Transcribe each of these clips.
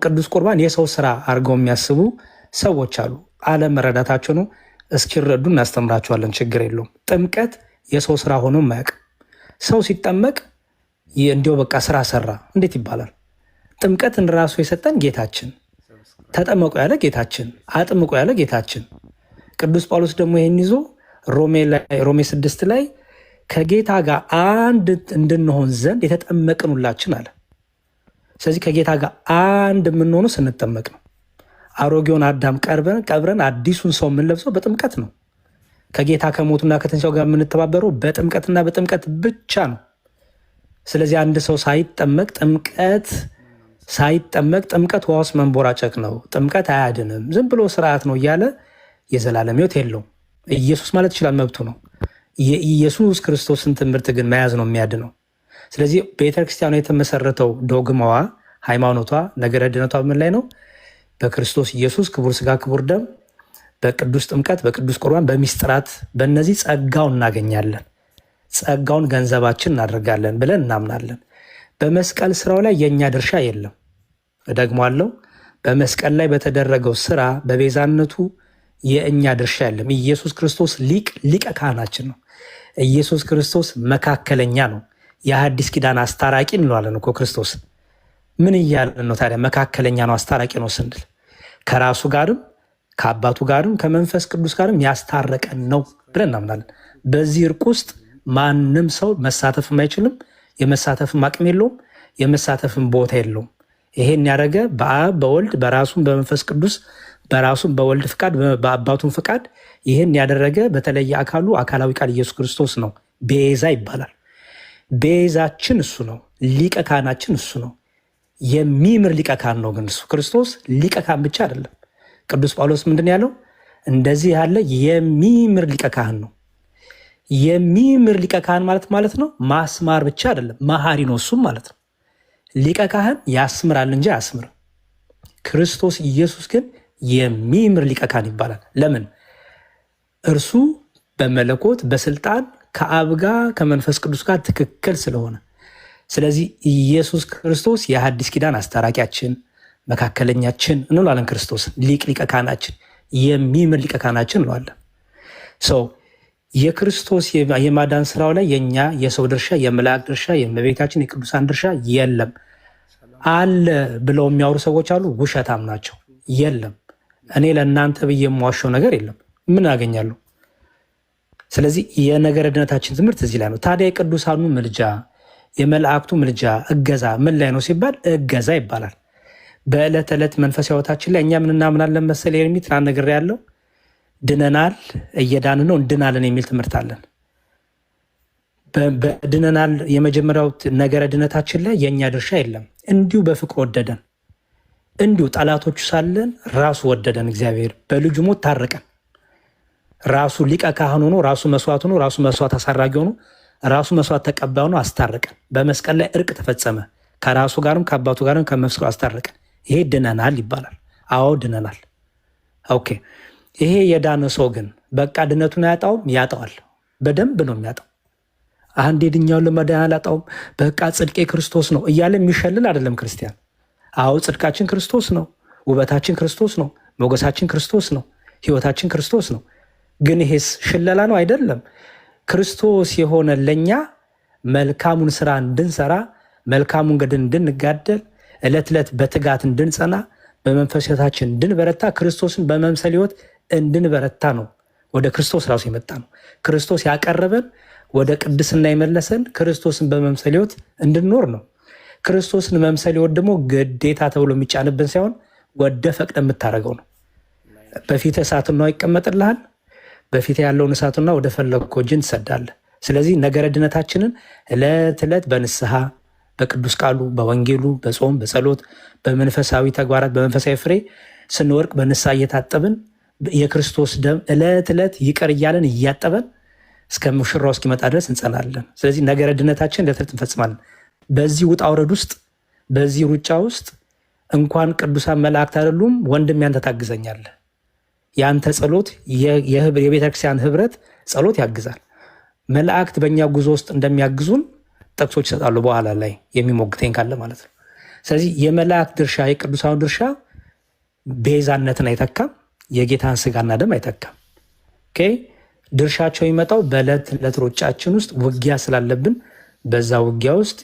ቅዱስ ቁርባን የሰው ስራ አድርገው የሚያስቡ ሰዎች አሉ። አለመረዳታቸው ነው። እስኪረዱ እናስተምራቸዋለን። ችግር የለውም። ጥምቀት የሰው ስራ ሆኖ ማያውቅ ሰው ሲጠመቅ እንዲያው በቃ ስራ ሰራ እንዴት ይባላል? ጥምቀትን ራሱ የሰጠን ጌታችን፣ ተጠመቁ ያለ ጌታችን፣ አጥምቁ ያለ ጌታችን። ቅዱስ ጳውሎስ ደግሞ ይህን ይዞ ሮሜ 6 ላይ ከጌታ ጋር አንድ እንድንሆን ዘንድ የተጠመቅን ሁላችን አለ። ስለዚህ ከጌታ ጋር አንድ የምንሆኑ ስንጠመቅ ነው። አሮጌውን አዳም ቀብረን አዲሱን ሰው የምንለብሰው በጥምቀት ነው። ከጌታ ከሞቱና ከትንሣኤው ጋር የምንተባበረው በጥምቀትና በጥምቀት ብቻ ነው። ስለዚህ አንድ ሰው ጥምቀት ውሃ ውስጥ መንቦራጨቅ ነው፣ ጥምቀት አያድንም፣ ዝም ብሎ ስርዓት ነው እያለ የዘላለም ሕይወት የለውም። ኢየሱስ ማለት ይችላል፣ መብቱ ነው። የኢየሱስ ክርስቶስን ትምህርት ግን መያዝ ነው የሚያድነው። ስለዚህ ቤተክርስቲያኗ የተመሰረተው ዶግማዋ፣ ሃይማኖቷ፣ ነገረ ድነቷ ምን ላይ ነው? በክርስቶስ ኢየሱስ ክቡር ስጋ ክቡር ደም፣ በቅዱስ ጥምቀት፣ በቅዱስ ቁርባን፣ በሚስጥራት፣ በእነዚህ ጸጋውን እናገኛለን። ጸጋውን ገንዘባችን እናደርጋለን ብለን እናምናለን። በመስቀል ስራው ላይ የእኛ ድርሻ የለም። እደግማለሁ፣ በመስቀል ላይ በተደረገው ስራ በቤዛነቱ የእኛ ድርሻ የለም። ኢየሱስ ክርስቶስ ሊቀ ካህናችን ነው። ኢየሱስ ክርስቶስ መካከለኛ ነው። የሐዲስ ኪዳን አስታራቂ እንለዋለን እኮ ክርስቶስ። ምን እያለን ነው ታዲያ? መካከለኛ ነው፣ አስታራቂ ነው ስንል ከራሱ ጋርም ከአባቱ ጋርም ከመንፈስ ቅዱስ ጋርም ያስታረቀን ነው ብለን እናምናለን። በዚህ እርቅ ውስጥ ማንም ሰው መሳተፍም አይችልም። የመሳተፍም አቅም የለውም። የመሳተፍም ቦታ የለውም። ይሄን ያደረገ በአብ በወልድ በራሱም በመንፈስ ቅዱስ በራሱም በወልድ ፍቃድ በአባቱም ፍቃድ ይህን ያደረገ በተለየ አካሉ አካላዊ ቃል ኢየሱስ ክርስቶስ ነው። ቤዛ ይባላል። ቤዛችን እሱ ነው። ሊቀ ካህናችን እሱ ነው። የሚምር ሊቀ ካህን ነው። ግን እሱ ክርስቶስ ሊቀ ካህን ብቻ አይደለም። ቅዱስ ጳውሎስ ምንድን ያለው? እንደዚህ ያለ የሚምር ሊቀ ካህን ነው። የሚምር ሊቀ ካህን ማለት ነው ማስማር ብቻ አይደለም፣ መሐሪ ነው እሱም ማለት ነው። ሊቀ ካህን ያስምራል እንጂ አያስምርም። ክርስቶስ ኢየሱስ ግን የሚምር ሊቀ ካህን ይባላል። ለምን? እርሱ በመለኮት በስልጣን ከአብ ጋር ከመንፈስ ቅዱስ ጋር ትክክል ስለሆነ። ስለዚህ ኢየሱስ ክርስቶስ የሐዲስ ኪዳን አስታራቂያችን፣ መካከለኛችን እንለዋለን። ክርስቶስ ሊቀ ካህናችን፣ የሚምር ሊቀ ካህናችን እንለዋለን። ሰው የክርስቶስ የማዳን ስራው ላይ የኛ የሰው ድርሻ፣ የመላእክት ድርሻ፣ የእመቤታችን የቅዱሳን ድርሻ የለም። አለ ብለው የሚያወሩ ሰዎች አሉ። ውሸታም ናቸው። የለም። እኔ ለእናንተ ብዬ የማዋሸው ነገር የለም። ምን አገኛለሁ? ስለዚህ የነገረ ድነታችን ትምህርት እዚህ ላይ ነው። ታዲያ የቅዱሳኑ ምልጃ፣ የመላእክቱ ምልጃ፣ እገዛ ምን ላይ ነው ሲባል እገዛ ይባላል። በዕለት ዕለት መንፈሳዊ ሕይወታችን ላይ እኛ ምን እናምናለን መሰል የሚል ትናንት ነገር ያለው ድነናል፣ እየዳንን ነው፣ እንድናለን የሚል ትምህርት አለን። በድነናል የመጀመሪያው ነገረ ድነታችን ላይ የእኛ ድርሻ የለም። እንዲሁ በፍቅር ወደደን፣ እንዲሁ ጠላቶቹ ሳለን ራሱ ወደደን። እግዚአብሔር በልጁ ሞት ታረቀን። ራሱ ሊቀ ካህን ሆኖ ራሱ መስዋዕት ሆኖ ራሱ መስዋዕት አሳራጊ ሆኖ ራሱ መስዋዕት ተቀባይ ሆኖ አስታረቀን። በመስቀል ላይ እርቅ ተፈጸመ። ከራሱ ጋርም ከአባቱ ጋርም ከመንፈስ ጋር አስታረቀን። ይሄ ድነናል ይባላል። አዎ ድነናል። ኦኬ። ይሄ የዳነ ሰው ግን በቃ ድነቱን አያጣውም? ያጣዋል። በደንብ ነው የሚያጣው። አንድ የድኛውን ለመዳን አላጣውም፣ በቃ ጽድቄ ክርስቶስ ነው እያለ የሚሸልል አይደለም ክርስቲያን። አዎ ጽድቃችን ክርስቶስ ነው፣ ውበታችን ክርስቶስ ነው፣ ሞገሳችን ክርስቶስ ነው፣ ህይወታችን ክርስቶስ ነው። ግን ይሄስ ሽለላ ነው? አይደለም። ክርስቶስ የሆነ ለእኛ መልካሙን ስራ እንድንሰራ፣ መልካሙን ገድል እንድንጋደል፣ ዕለት ዕለት በትጋት እንድንጸና፣ በመንፈሳችን እንድንበረታ፣ ክርስቶስን በመምሰል ህይወት እንድንበረታ ነው ወደ ክርስቶስ ራሱ የመጣ ነው። ክርስቶስ ያቀረበን ወደ ቅድስና የመለሰን ክርስቶስን በመምሰል ህይወት እንድንኖር ነው። ክርስቶስን መምሰል ህይወት ደግሞ ግዴታ ተብሎ የሚጫንብን ሳይሆን ወደ ፈቅደ የምታደርገው ነው። በፊት እሳትና ይቀመጥልሃል። በፊት ያለውን እሳትና ወደ ፈለግከው እጅን ትሰዳለህ። ስለዚህ ነገረ ድነታችንን ዕለት ዕለት በንስሐ በቅዱስ ቃሉ በወንጌሉ በጾም በጸሎት በመንፈሳዊ ተግባራት በመንፈሳዊ ፍሬ ስንወርቅ በንስሐ እየታጠብን የክርስቶስ ደም ዕለት ዕለት ይቅር እያለን እያጠበን እስከ ሙሽራው እስኪመጣ ድረስ እንጸናለን። ስለዚህ ነገረ ድነታችን ዕለት ዕለት እንፈጽማለን። በዚህ ውጣ ውረድ ውስጥ በዚህ ሩጫ ውስጥ እንኳን ቅዱሳን መላእክት አይደሉም፣ ወንድም ያንተ ታግዘኛለህ። የአንተ ጸሎት የቤተክርስቲያን ህብረት ጸሎት ያግዛል። መላእክት በእኛ ጉዞ ውስጥ እንደሚያግዙን ጥቅሶች ይሰጣሉ፣ በኋላ ላይ የሚሞግተኝ ካለ ማለት ነው። ስለዚህ የመላእክት ድርሻ የቅዱሳኑ ድርሻ ቤዛነትን አይተካም፣ የጌታን ስጋና ደም አይተካም። ድርሻቸው የሚመጣው በዕለት ዕለት ሮጫችን ውስጥ ውጊያ ስላለብን በዛ ውጊያ ውስጥ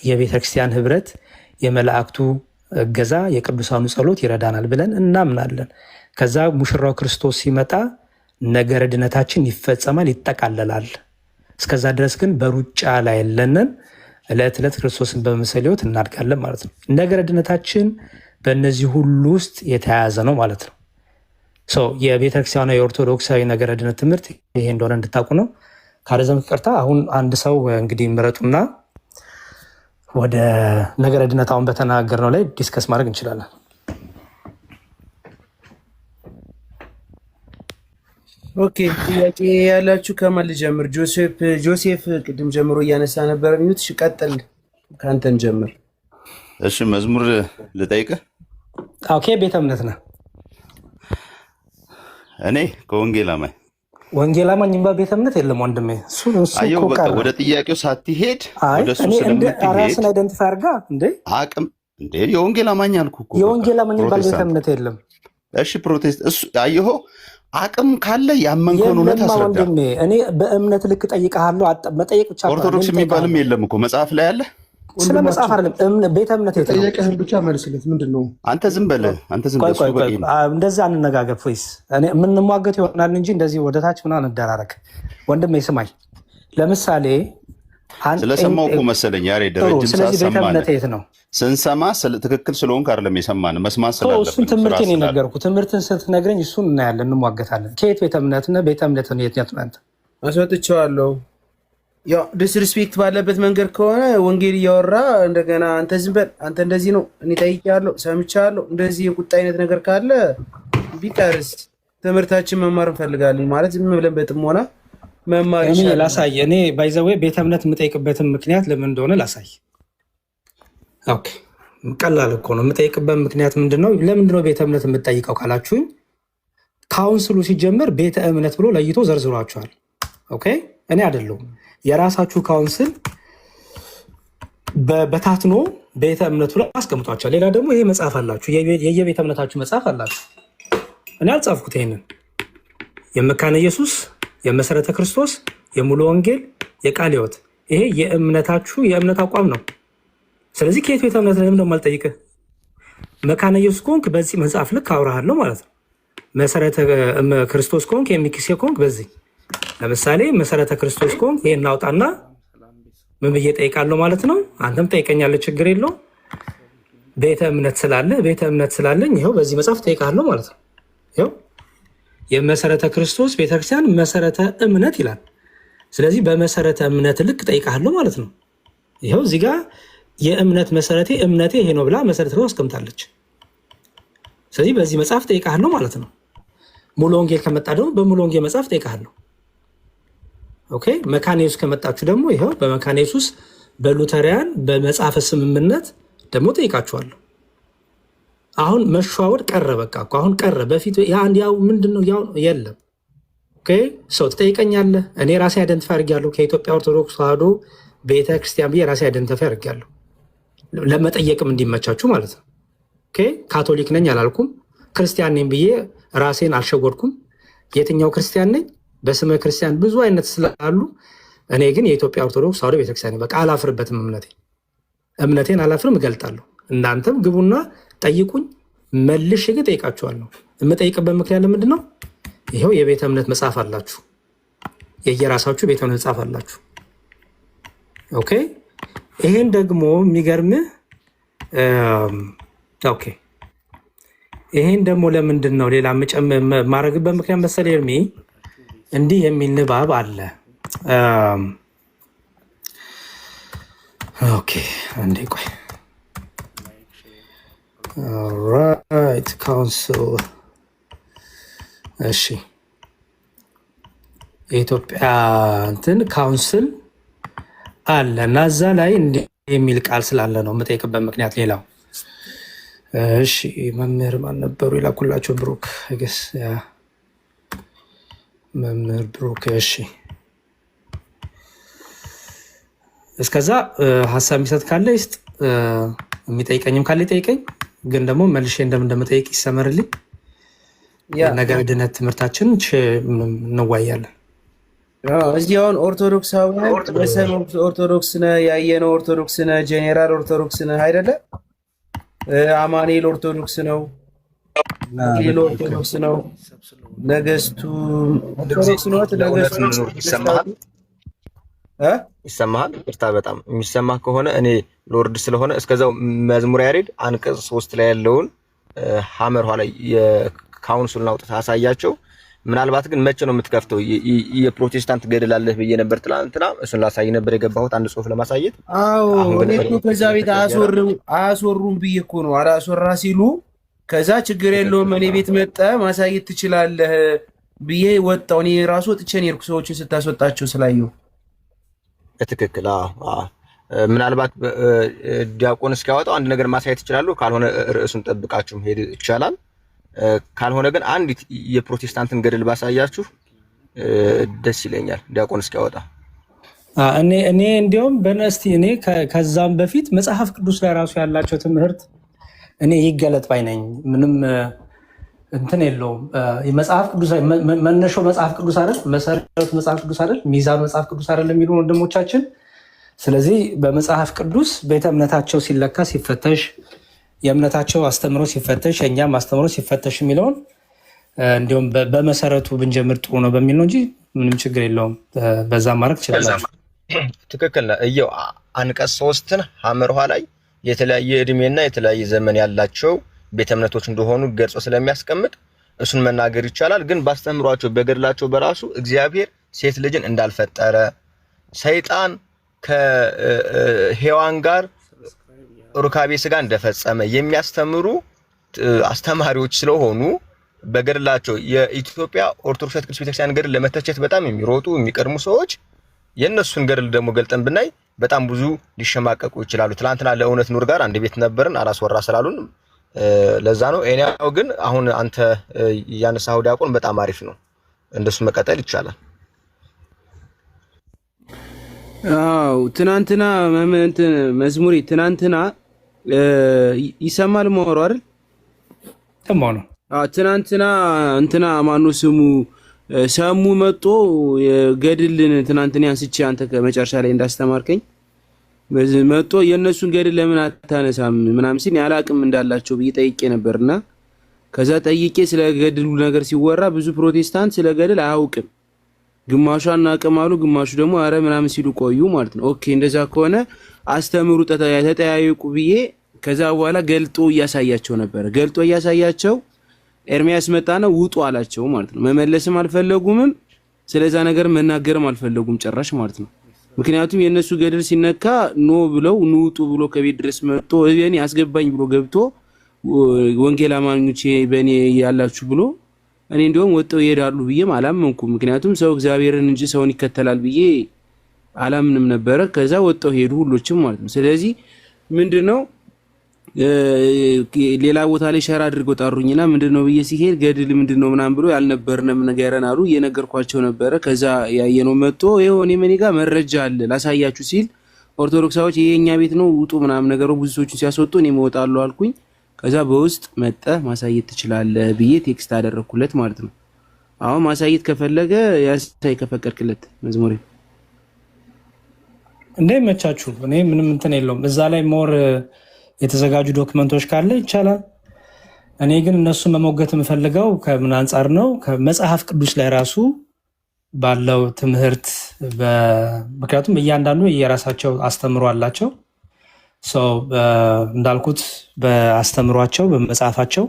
የቤተክርስቲያን ህብረት፣ የመላእክቱ እገዛ፣ የቅዱሳኑ ጸሎት ይረዳናል ብለን እናምናለን። ከዛ ሙሽራው ክርስቶስ ሲመጣ ነገረ ድነታችን ይፈጸማል፣ ይጠቃለላል። እስከዛ ድረስ ግን በሩጫ ላይ ያለንን ዕለት ዕለት ክርስቶስን በመምሰል ሕይወት እናድጋለን ማለት ነው። ነገረ ድነታችን በእነዚህ ሁሉ ውስጥ የተያያዘ ነው ማለት ነው። የቤተክርስቲያኗ የኦርቶዶክሳዊ ነገረ ድነት ትምህርት ይሄ እንደሆነ እንድታውቁ ነው። ካለዚያም ይቅርታ። አሁን አንድ ሰው እንግዲህ ምረጡና ወደ ነገረ ድነት አሁን በተናገርነው ላይ ዲስከስ ማድረግ እንችላለን። ኦኬ፣ ጥያቄ ያላችሁ ከማን ልጀምር? ጆሴፍ ቅድም ጀምሮ እያነሳ ነበር። ሚዩት ቀጥል፣ ከአንተን ጀምር። እሺ፣ መዝሙር ልጠይቅህ። ኦኬ፣ ቤተ እምነት ነህ? እኔ ከወንጌል አማኝ ወንጌል አማኝ የሚባል ቤተ እምነት የለም ወንድሜ። ወደ ጥያቄው ሳትሄድ ወደ እሱ ስለምትሄድ ራስን አይደንቲፋይ አድርጋ አቅም የወንጌል አማኝ አልኩህ እኮ። የወንጌል አማኝ የሚባል ቤተ እምነት የለም። እሺ፣ ፕሮቴስት እሱ አየኸው፣ አቅም ካለ ያመንከውን እውነት አስረዳ። እኔ በእምነት ልክ ጠይቀሃለሁ። መጠየቅ ብቻ ኦርቶዶክስ የሚባልም የለም እኮ መጽሐፍ ላይ አለ። ስለ መጽሐፍ አይደለም፣ ቤተ እምነት የጠየቀህን ብቻ መልስለት። ምንድን ነው? አንተ ዝም በል። እንደዛ እንነጋገር ፕሊዝ። የምንሟገት ይሆናል እንጂ እንደዚህ ወደታች ምናምን እንደራረግ። ወንድሜ ስማኝ፣ ለምሳሌ ስለሰማው እኮ መሰለኝ ያሬድ ረጅም ሰዓት ሰማን። ስንሰማ ትክክል ስለሆንክ አይደለም የሰማን፣ መስማት ስላለብን እሱን ትምህርትን የነገርኩህ። ትምህርትን ስትነግረኝ እሱን እናያለን፣ እንሟገታለን። ከየት ቤተ እምነት ነህ? ቤተ እምነት የት ነው? አስወጥቼዋለሁ። ያው ዲስሪስፔክት ባለበት መንገድ ከሆነ ወንጌል እያወራ እንደገና አንተ ዝም በል፣ አንተ እንደዚህ ነው፣ እኔ ጠይቄያለሁ፣ ሰምቻለሁ፣ እንደዚህ የቁጣ አይነት ነገር ካለ ቢቀርስ ትምህርታችን መማር እንፈልጋለን ማለት ዝም ብለን በጥሞና መማር ይችላል። ላሳይ። እኔ ባይዘዌ ቤተ እምነት የምጠይቅበትን ምክንያት ለምን እንደሆነ ላሳይ። ኦኬ፣ ቀላል እኮ ነው። የምጠይቅበት ምክንያት ምንድነው? ለምንድነው ቤተ እምነት የምጠይቀው ካላችሁኝ፣ ካውንስሉ ሲጀምር ቤተ እምነት ብሎ ለይቶ ዘርዝሯቸዋል። ኦኬ፣ እኔ አይደለሁም፣ የራሳችሁ ካውንስል በታትኖ ቤተ እምነቱ ላይ አስቀምጧቸዋል። ሌላ ደግሞ ይሄ መጽሐፍ አላችሁ፣ የየቤተ እምነታችሁ መጽሐፍ አላችሁ። እኔ አልጻፍኩት። ይሄንን የመካነ ኢየሱስ፣ የመሰረተ ክርስቶስ፣ የሙሉ ወንጌል፣ የቃለ ሕይወት፣ ይሄ የእምነታችሁ የእምነት አቋም ነው። ስለዚህ ከየት ቤተ እምነት ለምን ደግሞ አልጠይቅህ? መካነ ኢየሱስ ኮንክ በዚህ መጽሐፍ ልክ አውራሃለሁ ማለት ነው። መሰረተ ክርስቶስ ኮንክ የሚክሴ ኮንክ በዚህ ለምሳሌ መሰረተ ክርስቶስ ኮንክ ይሄን አውጣና ምን ብዬ ጠይቃለሁ ማለት ነው። አንተም ጠይቀኛለህ፣ ችግር የለው። ቤተ እምነት ስላለኝ ይኸው በዚህ መጽሐፍ ጠይቃለሁ ማለት ነው። ይኸው የመሰረተ ክርስቶስ ቤተክርስቲያን መሰረተ እምነት ይላል። ስለዚህ በመሰረተ እምነት ልክ ጠይቃለሁ ማለት ነው። ይኸው እዚህ ጋር የእምነት መሰረቴ እምነቴ ይሄ ነው ብላ መሰረተ ነው አስቀምጣለች። ስለዚህ በዚህ መጽሐፍ ጠይቃለሁ ማለት ነው። ሙሉ ወንጌል ከመጣ ደግሞ በሙሉ ወንጌል መጽሐፍ ጠይቃለሁ። ኦኬ፣ መካነ ኢየሱስ ከመጣችሁ ደግሞ ይኸው በመካነ ኢየሱስ በሉተሪያን በመጽሐፈ ስምምነት ደግሞ ጠይቃችኋለሁ። አሁን መሸዋወድ ቀረ፣ በቃ እኮ አሁን ቀረ። በፊት ያው ምንድነው ያው የለም። ኦኬ፣ ሰው ትጠይቀኛለህ። እኔ ራሴ አይደንቲፋይ አድርጌያለሁ ከኢትዮጵያ ኦርቶዶክስ ተዋሕዶ ቤተክርስቲያን ብዬ ራሴ አይደንቲፋይ አድርጌያለሁ፣ ለመጠየቅም እንዲመቻችሁ ማለት ነው። ኦኬ፣ ካቶሊክ ነኝ አላልኩም፣ ክርስቲያን ነኝ ብዬ ራሴን አልሸወድኩም። የትኛው ክርስቲያን ነኝ? በስመ ክርስቲያን ብዙ አይነት ስላሉ፣ እኔ ግን የኢትዮጵያ ኦርቶዶክስ ተዋሕዶ ቤተክርስቲያን በቃ አላፍርበትም። እምነቴን አላፍርም፣ እገልጣለሁ። እናንተም ግቡና ጠይቁኝ፣ መልሼ ግን ጠይቃችኋለሁ። የምጠይቅበት ምክንያት ለምንድን ነው? ይኸው የቤተ እምነት መጽሐፍ አላችሁ፣ የየራሳችሁ ቤተ እምነት መጽሐፍ አላችሁ። ኦኬ፣ ይሄን ደግሞ የሚገርምህ ኦኬ፣ ይሄን ደግሞ ለምንድን ነው ሌላ ማድረግበት ምክንያት መሰለህ ኤርሚ? እንዲህ የሚል ንባብ አለ። ኦኬ፣ አንዴ ቆይ። ኦልራይት፣ ካውንስል። እሺ፣ የኢትዮጵያ እንትን ካውንስል አለ እና እዛ ላይ እንዲህ የሚል ቃል ስላለ ነው የምጠይቅበት ምክንያት። ሌላው እሺ፣ መምህር ማን ነበሩ ይላኩላቸው? ብሩክ ገስ መምህር ብሩክ። እሺ፣ እስከዛ ሀሳብ የሚሰጥ ካለ ይስጥ። የሚጠይቀኝም ካለ ይጠይቀኝ፣ ግን ደግሞ መልሼ እንደምጠይቅ ይሰመርልኝ። ነገር ድነት ትምህርታችን እንዋያለን። እዚህ አሁን ኦርቶዶክሳውያን መሰል ኦርቶዶክስ ነህ፣ ያየነው ኦርቶዶክስ ነህ፣ ጄኔራል ኦርቶዶክስ ነህ አይደለ? አማኑኤል ኦርቶዶክስ ነው፣ ሌሎ ኦርቶዶክስ ነው፣ ነገስቱ ኦርቶዶክስ ነው። ይሰማሃል? ይቅርታ በጣም የሚሰማህ ከሆነ እኔ ሎርድ ስለሆነ እስከዛው መዝሙረ ያሬድ አንቀጽ 3 ላይ ያለውን ሐመር ኋላ የካውንስሉን አውጥተህ አሳያቸው። ምናልባት ግን መቼ ነው የምትከፍተው? የፕሮቴስታንት ገድል አለህ ብዬ ነበር ትላንትና፣ እሱን ላሳይ ነበር የገባሁት አንድ ጽሁፍ ለማሳየት። አዎ እኔ እኮ ከዛ ቤት አያስወሩም ብዬ እኮ ነው። አላስወራ ሲሉ ከዛ ችግር የለውም እኔ ቤት መጣ ማሳየት ትችላለህ ብዬ ወጣሁ። እኔ ራሱ ወጥቼ ነው የሄድኩ ሰዎችን ስታስወጣቸው ስላየሁ። በትክክል ምናልባት ዲያቆን እስኪያወጣው አንድ ነገር ማሳየት ይችላሉ። ካልሆነ ርዕሱን ጠብቃችሁ ሄድ ይቻላል። ካልሆነ ግን አንዲት የፕሮቴስታንትን ገድል ባሳያችሁ ደስ ይለኛል። ዲያቆን እስኪያወጣ እኔ እንዲያውም በነስቲ እኔ ከዛም በፊት መጽሐፍ ቅዱስ ላይ ራሱ ያላቸው ትምህርት እኔ ይገለጥ ባይ ነኝ። ምንም እንትን የለውም። መጽሐፍ ቅዱስ መነሻው መጽሐፍ ቅዱስ አይደል? መሰረቱ መጽሐፍ ቅዱስ አይደል? ሚዛኑ መጽሐፍ ቅዱስ አይደል የሚሉ ወንድሞቻችን። ስለዚህ በመጽሐፍ ቅዱስ ቤተ እምነታቸው ሲለካ ሲፈተሽ፣ የእምነታቸው አስተምሮ ሲፈተሽ፣ የእኛም አስተምሮ ሲፈተሽ የሚለውን እንዲሁም በመሰረቱ ብንጀምር ጥሩ ነው በሚል ነው እንጂ ምንም ችግር የለውም። በዛ ማድረግ ትችላላችሁ። ትክክል ነው። እየው አንቀጽ 3ን ሐመርኋ ላይ የተለያየ እድሜና የተለያየ ዘመን ያላቸው ቤተ እምነቶች እንደሆኑ ገልጾ ስለሚያስቀምጥ እሱን መናገር ይቻላል። ግን ባስተምሯቸው በገድላቸው በራሱ እግዚአብሔር ሴት ልጅን እንዳልፈጠረ፣ ሰይጣን ከሔዋን ጋር ሩካቤ ስጋ እንደፈጸመ የሚያስተምሩ አስተማሪዎች ስለሆኑ በገድላቸው የኢትዮጵያ ኦርቶዶክስ ቅዱስ ቤተክርስቲያን ገድል ለመተቸት በጣም የሚሮጡ የሚቀድሙ ሰዎች የነሱን ገድል ደግሞ ገልጠን ብናይ በጣም ብዙ ሊሸማቀቁ ይችላሉ። ትላንትና ለእውነት ኑር ጋር አንድ ቤት ነበርን አላስወራ ስላሉን ለዛ ነው። እኔው ግን አሁን አንተ ያነሳው ዲያቆን በጣም አሪፍ ነው። እንደሱ መቀጠል ይቻላል። አው ትናንትና መዝሙሪ ትናንትና ይሰማል ሞሮ አይደል? ተማው ነው። ትናንትና እንትና ማኑ ስሙ ሰሙ መጦ ገድልን ትናንትና አንስቼ አንተ ከመጨረሻ ላይ እንዳስተማርከኝ መጦ የነሱን ገድል ለምን አታነሳም ምናምን ሲል ያላቅም እንዳላቸው ብዬ ጠይቄ ነበርና ከዛ ጠይቄ ስለ ገድሉ ነገር ሲወራ ብዙ ፕሮቴስታንት ስለ ገድል አያውቅም። ግማሹ አናቀማሉ፣ ግማሹ ደግሞ አረ ምናምን ሲሉ ቆዩ ማለት ነው። ኦኬ እንደዛ ከሆነ አስተምሩ ተጠያየቁ ብዬ ከዛ በኋላ ገልጦ እያሳያቸው ነበር። ገልጦ እያሳያቸው ኤርሚያስ መጣና ውጡ አላቸው ማለት ነው። መመለስም አልፈለጉምም፣ ስለዛ ነገር መናገርም አልፈለጉም ጭራሽ ማለት ነው። ምክንያቱም የነሱ ገድል ሲነካ ኖ ብለው ንውጡ ብሎ ከቤት ድረስ መጥቶ እኔ አስገባኝ ብሎ ገብቶ ወንጌል አማኞች በእኔ ያላችሁ ብሎ እኔ እንደውም ወጥተው ይሄዳሉ ብዬም አላመንኩም። ምክንያቱም ሰው እግዚአብሔርን እንጂ ሰውን ይከተላል ብዬ አላምንም ነበረ። ከዛ ወጥተው ሄዱ ሁሎችም ማለት ነው። ስለዚህ ምንድነው ሌላ ቦታ ላይ ሸራ አድርገው ጣሩኝና ምንድነው ብዬ ሲሄድ ገድል ምንድነው ምናምን ብሎ ያልነበርንም ነገረን አሉ። እየነገርኳቸው ነበረ። ከዛ ያየነው መጥቶ ይሄው እኔ ምን ጋር መረጃ አለ ላሳያችሁ ሲል ኦርቶዶክሳዎች ይሄኛ ቤት ነው ውጡ ምናምን ነገሩ ብዙ ሰዎችን ሲያስወጡ እኔ እወጣለሁ አልኩኝ። ከዛ በውስጥ መጣ ማሳየት ትችላለህ ብዬ ቴክስት አደረኩለት ማለት ነው። አሁን ማሳየት ከፈለገ ያሳይ ከፈቀድክለት መዝሙሬ እንደሚመቻችሁ። እኔ ምንም እንትን የለውም። እዛ ላይ ሞር የተዘጋጁ ዶክመንቶች ካለ ይቻላል። እኔ ግን እነሱን መሞገት የምፈልገው ከምን አንጻር ነው? ከመጽሐፍ ቅዱስ ላይ ራሱ ባለው ትምህርት ምክንያቱም እያንዳንዱ የራሳቸው አስተምሮ አላቸው። እንዳልኩት በአስተምሯቸው በመጽሐፋቸው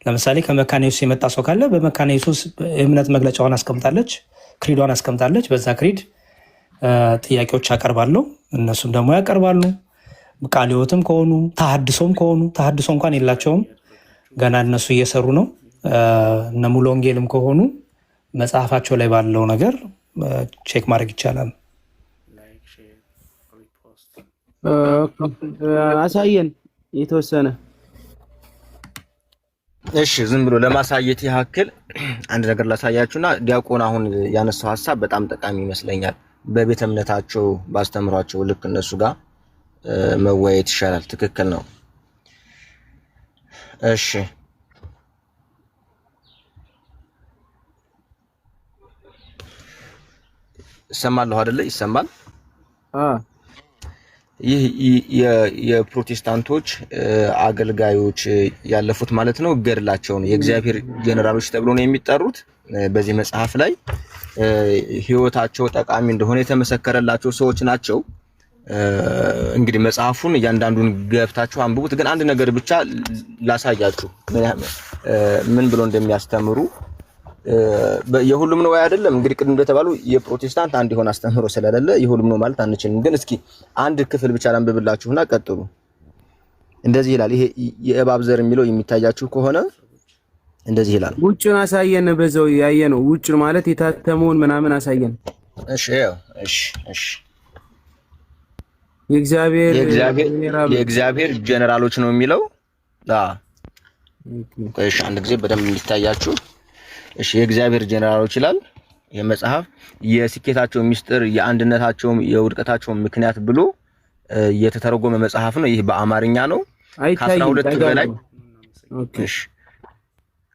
ለምሳሌ ከመካነ ኢየሱስ የመጣ ሰው ካለ በመካነ ኢየሱስ እምነት መግለጫዋን አስቀምጣለች፣ ክሪዷን አስቀምጣለች። በዛ ክሪድ ጥያቄዎች ያቀርባሉ፣ እነሱም ደግሞ ያቀርባሉ። ቃለ ሕይወትም ከሆኑ ተሐድሶም ከሆኑ ተሐድሶ እንኳን የላቸውም ገና እነሱ እየሰሩ ነው። እነ ሙሉ ወንጌልም ከሆኑ መጽሐፋቸው ላይ ባለው ነገር ቼክ ማድረግ ይቻላል። አሳየን የተወሰነ። እሺ ዝም ብሎ ለማሳየት ያክል አንድ ነገር ላሳያችሁና ዲያቆን አሁን ያነሳው ሐሳብ በጣም ጠቃሚ ይመስለኛል። በቤተ እምነታቸው ባስተምሯቸው ልክ እነሱ ጋር መወያየት ይሻላል። ትክክል ነው። እሺ ይሰማል አይደለ? ይሰማል። ይህ የፕሮቴስታንቶች አገልጋዮች ያለፉት ማለት ነው ገድላቸው ነው። የእግዚአብሔር ጀነራሎች ተብሎ ነው የሚጠሩት። በዚህ መጽሐፍ ላይ ህይወታቸው ጠቃሚ እንደሆነ የተመሰከረላቸው ሰዎች ናቸው። እንግዲህ መጽሐፉን እያንዳንዱን ገብታችሁ አንብቡት። ግን አንድ ነገር ብቻ ላሳያችሁ ምን ብሎ እንደሚያስተምሩ። የሁሉም ነው አይደለም። እንግዲህ ቅድም እንደተባሉ የፕሮቴስታንት አንድ የሆነ አስተምህሮ ስለሌለ የሁሉም ነው ማለት አንችልም። ግን እስኪ አንድ ክፍል ብቻ ላንብብላችሁና ቀጥሉ። እንደዚህ ይላል። ይሄ የእባብ ዘር የሚለው የሚታያችሁ ከሆነ እንደዚህ ይላል። ውጭን አሳየን። በዛው ያየነው ውጭን ማለት የታተመውን ምናምን አሳየን። እሺ እሺ የእግዚአብሔር ጀነራሎች ነው የሚለው። እሺ አንድ ጊዜ በደንብ እንዲታያችሁ። እሺ የእግዚአብሔር ጀነራሎች ይላል የመጽሐፍ የስኬታቸው ሚስጥር የአንድነታቸው የውድቀታቸው ምክንያት ብሎ የተተረጎመ መጽሐፍ ነው። ይህ በአማርኛ ነው። ከ12 በላይ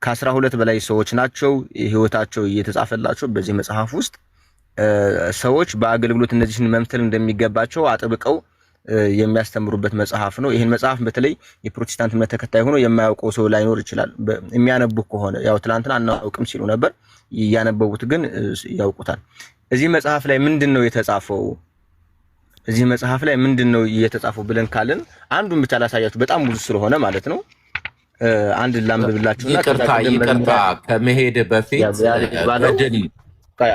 ከ12 በላይ ሰዎች ናቸው ህይወታቸው እየተጻፈላቸው በዚህ መጽሐፍ ውስጥ ሰዎች በአገልግሎት እነዚህን መምተል እንደሚገባቸው አጥብቀው የሚያስተምሩበት መጽሐፍ ነው። ይሄን መጽሐፍ በተለይ የፕሮቴስታንት እምነት ተከታይ ሆኖ የማያውቀው ሰው ላይኖር ይችላል። የሚያነቡ ከሆነ ያው ትላንትና አናውቅም ሲሉ ነበር፣ ያነበቡት ግን ያውቁታል። እዚህ መጽሐፍ ላይ ምንድነው የተጻፈው? እዚህ መጽሐፍ ላይ ምንድነው የተጻፈው ብለን ካልን አንዱን ብቻ ላሳያችሁ፣ በጣም ብዙ ስለሆነ ማለት ነው። አንድ ላምብብላችሁና ይቅርታ ከመሄድ በፊት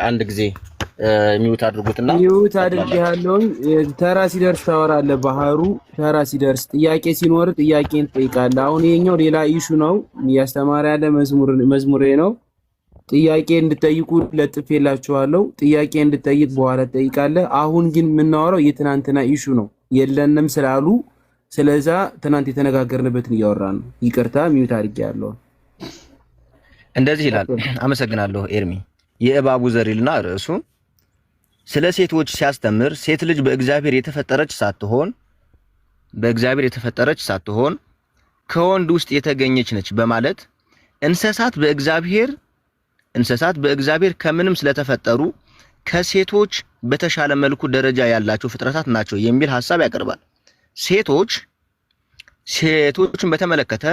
አንድ ጊዜ ሚውት አድርጉትና ሚውት አድርጌሃለሁ። ተራ ሲደርስ ታወራለህ። ባህሩ ተራ ሲደርስ ጥያቄ ሲኖር ጥያቄን ትጠይቃለህ። አሁን ይሄኛው ሌላ ኢሹ ነው። እያስተማረ ያለ መዝሙሬ ነው። ጥያቄ እንድጠይቁ ለጥፌላችኋለሁ። ጥያቄ እንድጠይቅ በኋላ ትጠይቃለህ። አሁን ግን የምናወራው የትናንትና ኢሹ ነው። የለንም ስላሉ ስለዛ ትናንት የተነጋገርንበትን እያወራን ነው። ይቅርታ ሚውት አድርጌሃለሁ። እንደዚህ ይላል። አመሰግናለሁ ኤርሚ። የእባቡ ዘር ይልና ርዕሱ ስለ ሴቶች ሲያስተምር ሴት ልጅ በእግዚአብሔር የተፈጠረች ሳትሆን ከወንድ ውስጥ የተገኘች ነች በማለት እንስሳት በእግዚአብሔር ከምንም ስለተፈጠሩ ከሴቶች በተሻለ መልኩ ደረጃ ያላቸው ፍጥረታት ናቸው የሚል ሐሳብ ያቀርባል። ሴቶችን በተመለከተ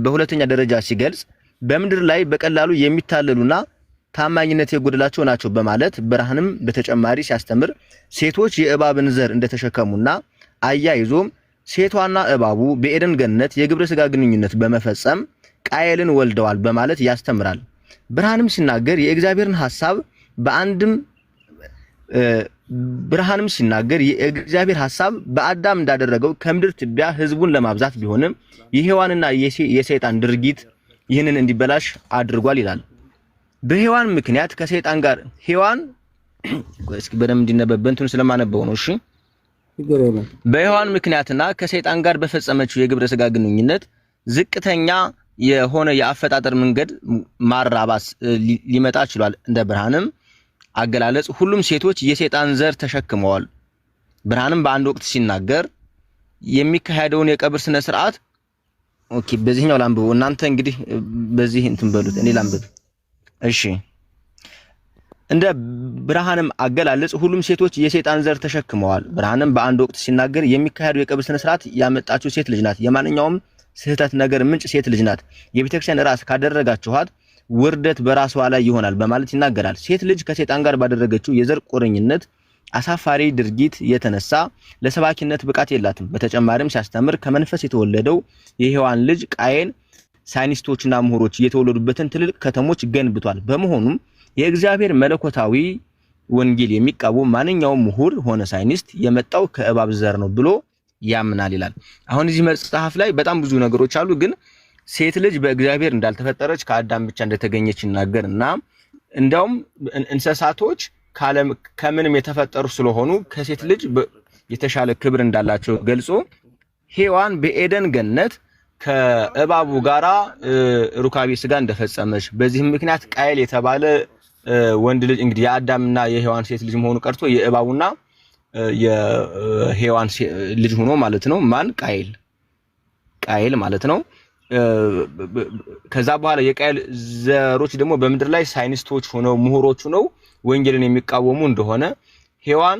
በሁለተኛ ደረጃ ሲገልጽ በምድር ላይ በቀላሉ የሚታለሉና ታማኝነት የጎደላቸው ናቸው በማለት ብርሃንም በተጨማሪ ሲያስተምር ሴቶች የእባብን ዘር እንደተሸከሙና አያይዞም ሴቷና እባቡ በኤደን ገነት የግብረ ሥጋ ግንኙነት በመፈጸም ቃየልን ወልደዋል በማለት ያስተምራል። ብርሃንም ሲናገር የእግዚአብሔርን ሐሳብ በአዳም እንዳደረገው ከምድር ትቢያ ህዝቡን ለማብዛት ቢሆንም የሔዋንና የሰይጣን ድርጊት ይህንን እንዲበላሽ አድርጓል ይላል። በሔዋን ምክንያት ከሰይጣን ጋር ሔዋን እስኪ በደም እንዲነበብ እንትን ስለማነበው ነው። እሺ በሔዋን ምክንያትና ከሰይጣን ጋር በፈጸመችው የግብረ ሥጋ ግንኙነት ዝቅተኛ የሆነ የአፈጣጠር መንገድ ማራባስ ሊመጣ ችሏል። እንደ ብርሃንም አገላለጽ ሁሉም ሴቶች የሰይጣን ዘር ተሸክመዋል። ብርሃንም በአንድ ወቅት ሲናገር የሚካሄደውን የቀብር ስነ ስርዓት ኦኬ፣ በዚህኛው ላንብበው። እናንተ እንግዲህ በዚህ እንትን በሉት፣ እኔ ላንብብ። እሺ እንደ ብርሃንም አገላለጽ ሁሉም ሴቶች የሰይጣን ዘር ተሸክመዋል። ብርሃንም በአንድ ወቅት ሲናገር የሚካሄደው የቀብር ስነ ስርዓት ያመጣችው ሴት ልጅ ናት። የማንኛውም ስህተት ነገር ምንጭ ሴት ልጅ ናት። የቤተክርስቲያን ራስ ካደረጋችኋት ውርደት በራሷ ላይ ይሆናል በማለት ይናገራል። ሴት ልጅ ከሰይጣን ጋር ባደረገችው የዘር ቁርኝነት አሳፋሪ ድርጊት የተነሳ ለሰባኪነት ብቃት የላትም። በተጨማሪም ሲያስተምር ከመንፈስ የተወለደው የሔዋን ልጅ ቃየን ሳይንቲስቶችና ምሁሮች የተወለዱበትን ትልልቅ ከተሞች ገንብቷል። በመሆኑም የእግዚአብሔር መለኮታዊ ወንጌል የሚቃወም ማንኛውም ምሁር ሆነ ሳይንቲስት የመጣው ከእባብ ዘር ነው ብሎ ያምናል ይላል። አሁን እዚህ መጽሐፍ ላይ በጣም ብዙ ነገሮች አሉ። ግን ሴት ልጅ በእግዚአብሔር እንዳልተፈጠረች ከአዳም ብቻ እንደተገኘች ይናገርና እንዲያውም እንስሳቶች ከምንም የተፈጠሩ ስለሆኑ ከሴት ልጅ የተሻለ ክብር እንዳላቸው ገልጾ ሔዋን በኤደን ገነት ከእባቡ ጋራ ሩካቤ ስጋ እንደፈጸመች በዚህም ምክንያት ቃየል የተባለ ወንድ ልጅ እንግዲህ የአዳምና የሔዋን ሴት ልጅ መሆኑ ቀርቶ የእባቡና የሔዋን ልጅ ሆኖ ማለት ነው። ማን? ቃየል ማለት ነው። ከዛ በኋላ የቃየል ዘሮች ደግሞ በምድር ላይ ሳይንስቶች ሆነው ምሁሮች ሆነው ወንጌልን የሚቃወሙ እንደሆነ ሔዋን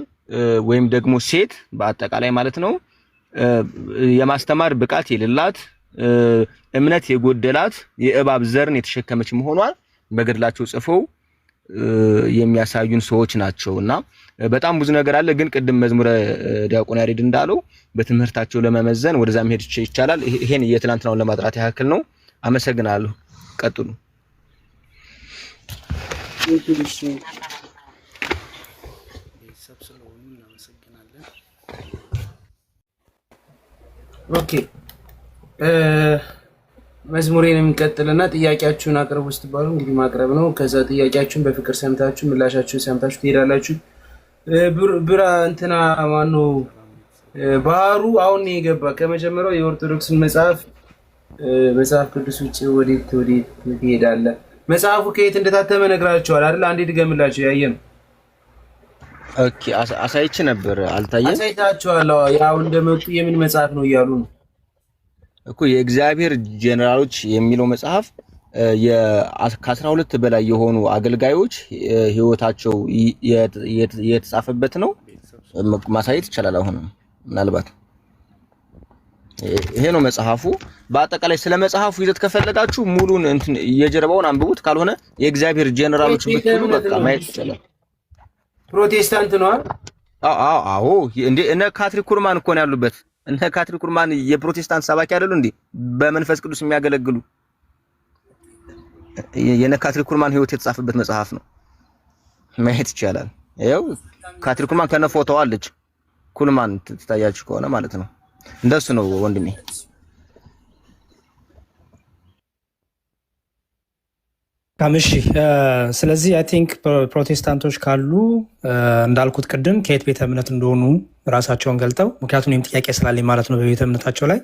ወይም ደግሞ ሴት በአጠቃላይ ማለት ነው የማስተማር ብቃት የሌላት እምነት የጎደላት የእባብ ዘርን የተሸከመች መሆኗን በገድላቸው ጽፈው የሚያሳዩን ሰዎች ናቸውና በጣም ብዙ ነገር አለ። ግን ቅድም መዝሙረ ዲያቆን ያሬድ እንዳለው በትምህርታቸው ለመመዘን ወደዛ መሄድ ይቻላል። ይሄን የትላንትናውን ለማጥራት ያክል ነው። አመሰግናለሁ። ቀጥሉ። ኦኬ መዝሙሬን እንቀጥልና ጥያቄያችሁን አቅርቡ ስትባሉ እንግዲህ ማቅረብ ነው። ከዛ ጥያቄያችሁን በፍቅር ሰምታችሁ ምላሻችሁን ሰምታችሁ ትሄዳላችሁ። ብራ እንትና ማነው ባህሩ አሁን ነው የገባ። ከመጀመሪያው የኦርቶዶክስን መጽሐፍ ቅዱስ ውጭ ወዴት ትሄዳለህ? መጽሐፉ ከየት እንደታተመ ነግራችኋል አይደል? አንዴ ድገምላችሁ። ያየ ነው። ኦኬ አሳይቼ ነበር አልታየም? አሳይታችኋል። ያው እንደመጡ የምን መጽሐፍ ነው እያሉ ነው እኮ የእግዚአብሔር ጄኔራሎች የሚለው መጽሐፍ ከ12 በላይ የሆኑ አገልጋዮች ህይወታቸው የተጻፈበት ነው። ማሳየት ይቻላል። አሁን ምናልባት ይሄ ነው መጽሐፉ። በአጠቃላይ ስለ መጽሐፉ ይዘት ከፈለጋችሁ ሙሉን እንትን የጀርባውን አንብቡት። ካልሆነ የእግዚአብሔር ጄኔራሎች ብትሉ በቃ ማየት ይቻላል። ፕሮቴስታንት ነው። አዎ እንዴ እነ ካትሪክ ኩርማን እኮ ነው ያሉበት። እነ ካትሪክ ኩርማን የፕሮቴስታንት ሰባኪ አይደሉ እንዴ? በመንፈስ ቅዱስ የሚያገለግሉ የነ ካትሪክ ኩርማን ህይወት የተጻፈበት መጽሐፍ ነው። ማየት ይቻላል። ይኸው ካትሪክ ኩርማን ከነ ፎቶዋ አለች። ኩልማን ትታያችሁ ከሆነ ማለት ነው። እንደሱ ነው ወንድሜ። ካምሺ ስለዚህ አይ ቲንክ ፕሮቴስታንቶች ካሉ እንዳልኩት ቅድም ከየት ቤተ እምነት እንደሆኑ ራሳቸውን ገልጠው፣ ምክንያቱም እኔም ጥያቄ ስላለኝ ማለት ነው በቤተ እምነታቸው ላይ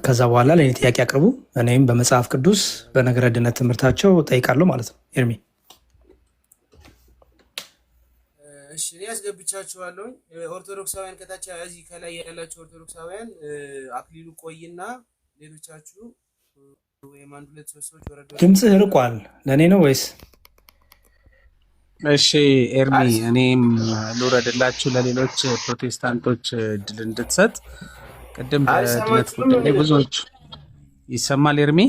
ከዛ በኋላ ለእኔ ጥያቄ አቅርቡ። እኔም በመጽሐፍ ቅዱስ በነገረ ድነት ትምህርታቸው ጠይቃለሁ ማለት ነው። ኤርሚ እሺ፣ እኔ ያስገብቻችኋለሁ። ኦርቶዶክሳውያን ከታች እዚህ ከላይ ያላችሁ ኦርቶዶክሳውያን አክሊሉ ቆይና ሌሎቻችሁ ወይም አንድ ሁለት ሰዎች ወረዱ። ድምጽህ ርቋል። ለእኔ ነው ወይስ? እሺ ኤርሚ፣ እኔም ልውረድላችሁ ለሌሎች ፕሮቴስታንቶች እድል እንድትሰጥ። ቅድም በድነት ጉዳይ ላይ ብዙዎች ይሰማል። ኤርሚ፣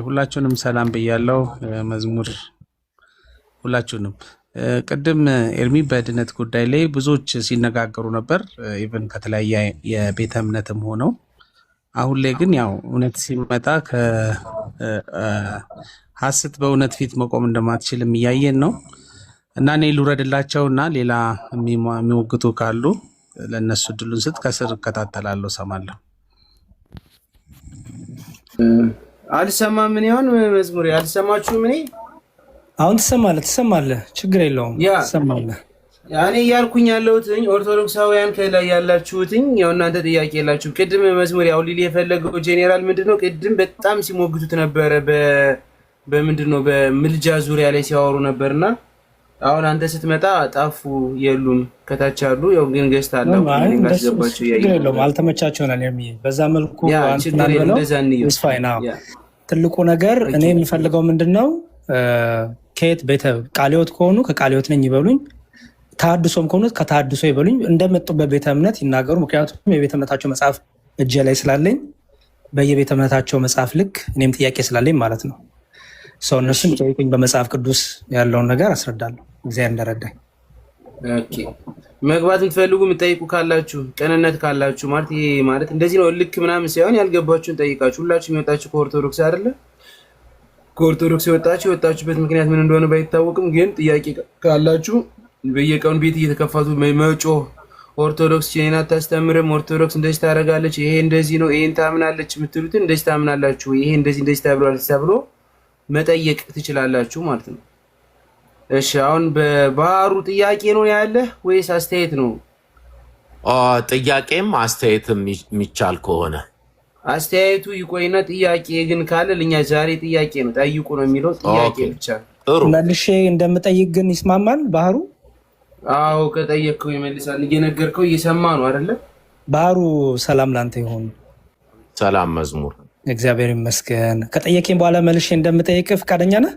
ሁላችሁንም ሰላም ብያለሁ። መዝሙር ሁላችሁንም። ቅድም ኤርሚ በድነት ጉዳይ ላይ ብዙዎች ሲነጋገሩ ነበር፣ ኢቨን ከተለያየ የቤተ እምነትም ሆነው። አሁን ላይ ግን ያው እውነት ሲመጣ ከሐሰት በእውነት ፊት መቆም እንደማትችልም እያየን ነው እና እኔ ልውረድላቸው እና ሌላ የሚሞግቱ ካሉ ለእነሱ ድሉን ስጥ። ከስር እከታተላለሁ፣ ሰማለሁ። አልሰማም። ምን ይሆን መዝሙር አልሰማችሁም? እኔ አሁን ትሰማለህ። ችግር የለውም ትሰማለህ። እኔ እያልኩኝ ያለሁትኝ ኦርቶዶክሳውያን ከላይ ያላችሁትኝ ያው እናንተ ጥያቄ የላችሁ። ቅድም መዝሙር ያው ሊል የፈለገው ጄኔራል ምንድነው ቅድም በጣም ሲሞግቱት ነበረ በምንድነው በምልጃ ዙሪያ ላይ ሲያወሩ ነበርና አሁን አንተ ስትመጣ ጣፉ የሉም ከታች አሉ። ያው ግን ገስት አለው እንግዲህ ያለው አልተመቻቸው ነው የሚል በዛ መልኩ ትልቁ ነገር እኔ የምፈልገው ምንድነው ከየት ቤተ ቃልዮት ከሆኑ ከቃልዮት ነኝ ይበሉኝ፣ ተሐድሶም ከሆኑ ከተሐድሶ ይበሉኝ፣ እንደመጡበት ቤተ እምነት ይናገሩ። ምክንያቱም የቤተ እምነታቸው መጽሐፍ እጄ ላይ ስላለኝ በየቤተ እምነታቸው መጽሐፍ ልክ እኔም ጥያቄ ስላለኝ ማለት ነው ሰው እነሱም ጠይቁኝ፣ በመጽሐፍ ቅዱስ ያለውን ነገር አስረዳለሁ እግዚአብሔር እንደረዳኝ። ኦኬ መግባት የምትፈልጉ የምትጠይቁ ካላችሁ ቀንነት ካላችሁ ማለት እንደዚህ ነው ልክ ምናምን ሳይሆን ያልገባችሁን ጠይቃችሁ። ሁላችሁም የወጣችሁ ከኦርቶዶክስ አይደለ? ከኦርቶዶክስ የወጣችሁበት ምክንያት ምን እንደሆነ ባይታወቅም ግን ጥያቄ ካላችሁ በየቀኑ ቤት እየተከፋቱ መጮህ ኦርቶዶክስ ቼና አታስተምርም፣ ኦርቶዶክስ እንደዚህ ታደርጋለች፣ ይሄ እንደዚህ ነው፣ ይሄን ታምናለች የምትሉትን እንደዚህ ታምናላችሁ፣ ይሄ እንደዚህ ተብሎ መጠየቅ ትችላላችሁ ማለት ነው። እሺ አሁን በባህሩ ጥያቄ ነው ያለህ ወይስ አስተያየት ነው? ጥያቄም አስተያየትም የሚቻል ከሆነ አስተያየቱ ይቆይና ጥያቄ ግን ካለ ለኛ ዛሬ ጥያቄ ነው ጠይቁ ነው የሚለው ጥያቄ ብቻ መልሼ እንደምጠይቅ ግን ይስማማል ባህሩ? አዎ ከጠየቅከው ይመልሳል። እየነገርከው እየሰማ ነው አይደለ? ባህሩ ሰላም ላንተ ይሁን። ሰላም መዝሙር። እግዚአብሔር ይመስገን። ከጠየቄኝ በኋላ መልሼ እንደምጠይቅ ፈቃደኛ ነህ?